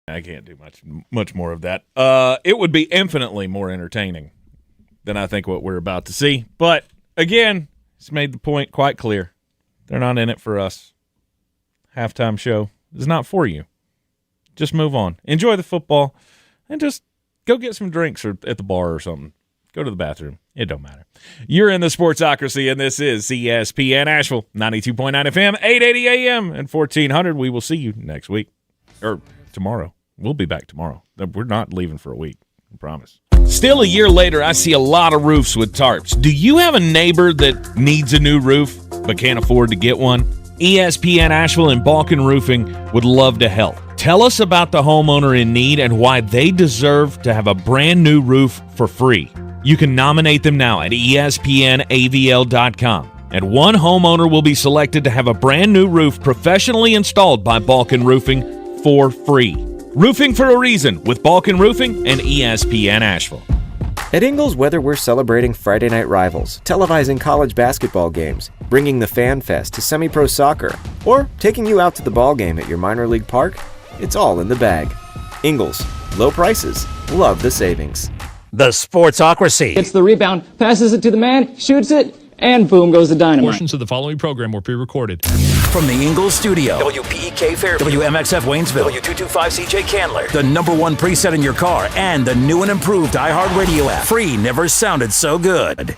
I can't do much more of that. It would be infinitely more entertaining than I think what we're about to see. But, again, it's made the point quite clear. They're not in it for us. Halftime show is not for you. Just move on. Enjoy the football, and just go get some drinks or at the bar or something. Go to the bathroom. It don't matter. You're in the Sportsocracy, and this is ESPN Asheville, 92.9 FM, 880 AM, and 1400. We will see you next week. Or tomorrow. We'll be back tomorrow. We're not leaving for a week. I promise. Still a year later, I see a lot of roofs with tarps. Do you have a neighbor that needs a new roof but can't afford to get one? ESPN Asheville and Balkan Roofing would love to help. Tell us about the homeowner in need and why they deserve to have a brand new roof for free. You can nominate them now at espnavl.com. And one homeowner will be selected to have a brand new roof professionally installed by Balkan Roofing for free. Roofing for a reason with Balkan Roofing and ESPN Asheville. At Ingles, whether we're celebrating Friday night rivals, televising college basketball games, bringing the Fan Fest to semi-pro soccer, or taking you out to the ball game at your minor league park, it's all in the bag. Ingles, low prices, love the savings. The Sportsocracy. It's the rebound, passes it to the man, shoots it, and boom goes the dynamite. Portions of the following program were pre-recorded. From the Ingles studio, WPEK Fairview, WMXF Waynesville, W225CJ Candler, the #1 preset in your car, and the new and improved iHeartRadio app. Free never sounded so good.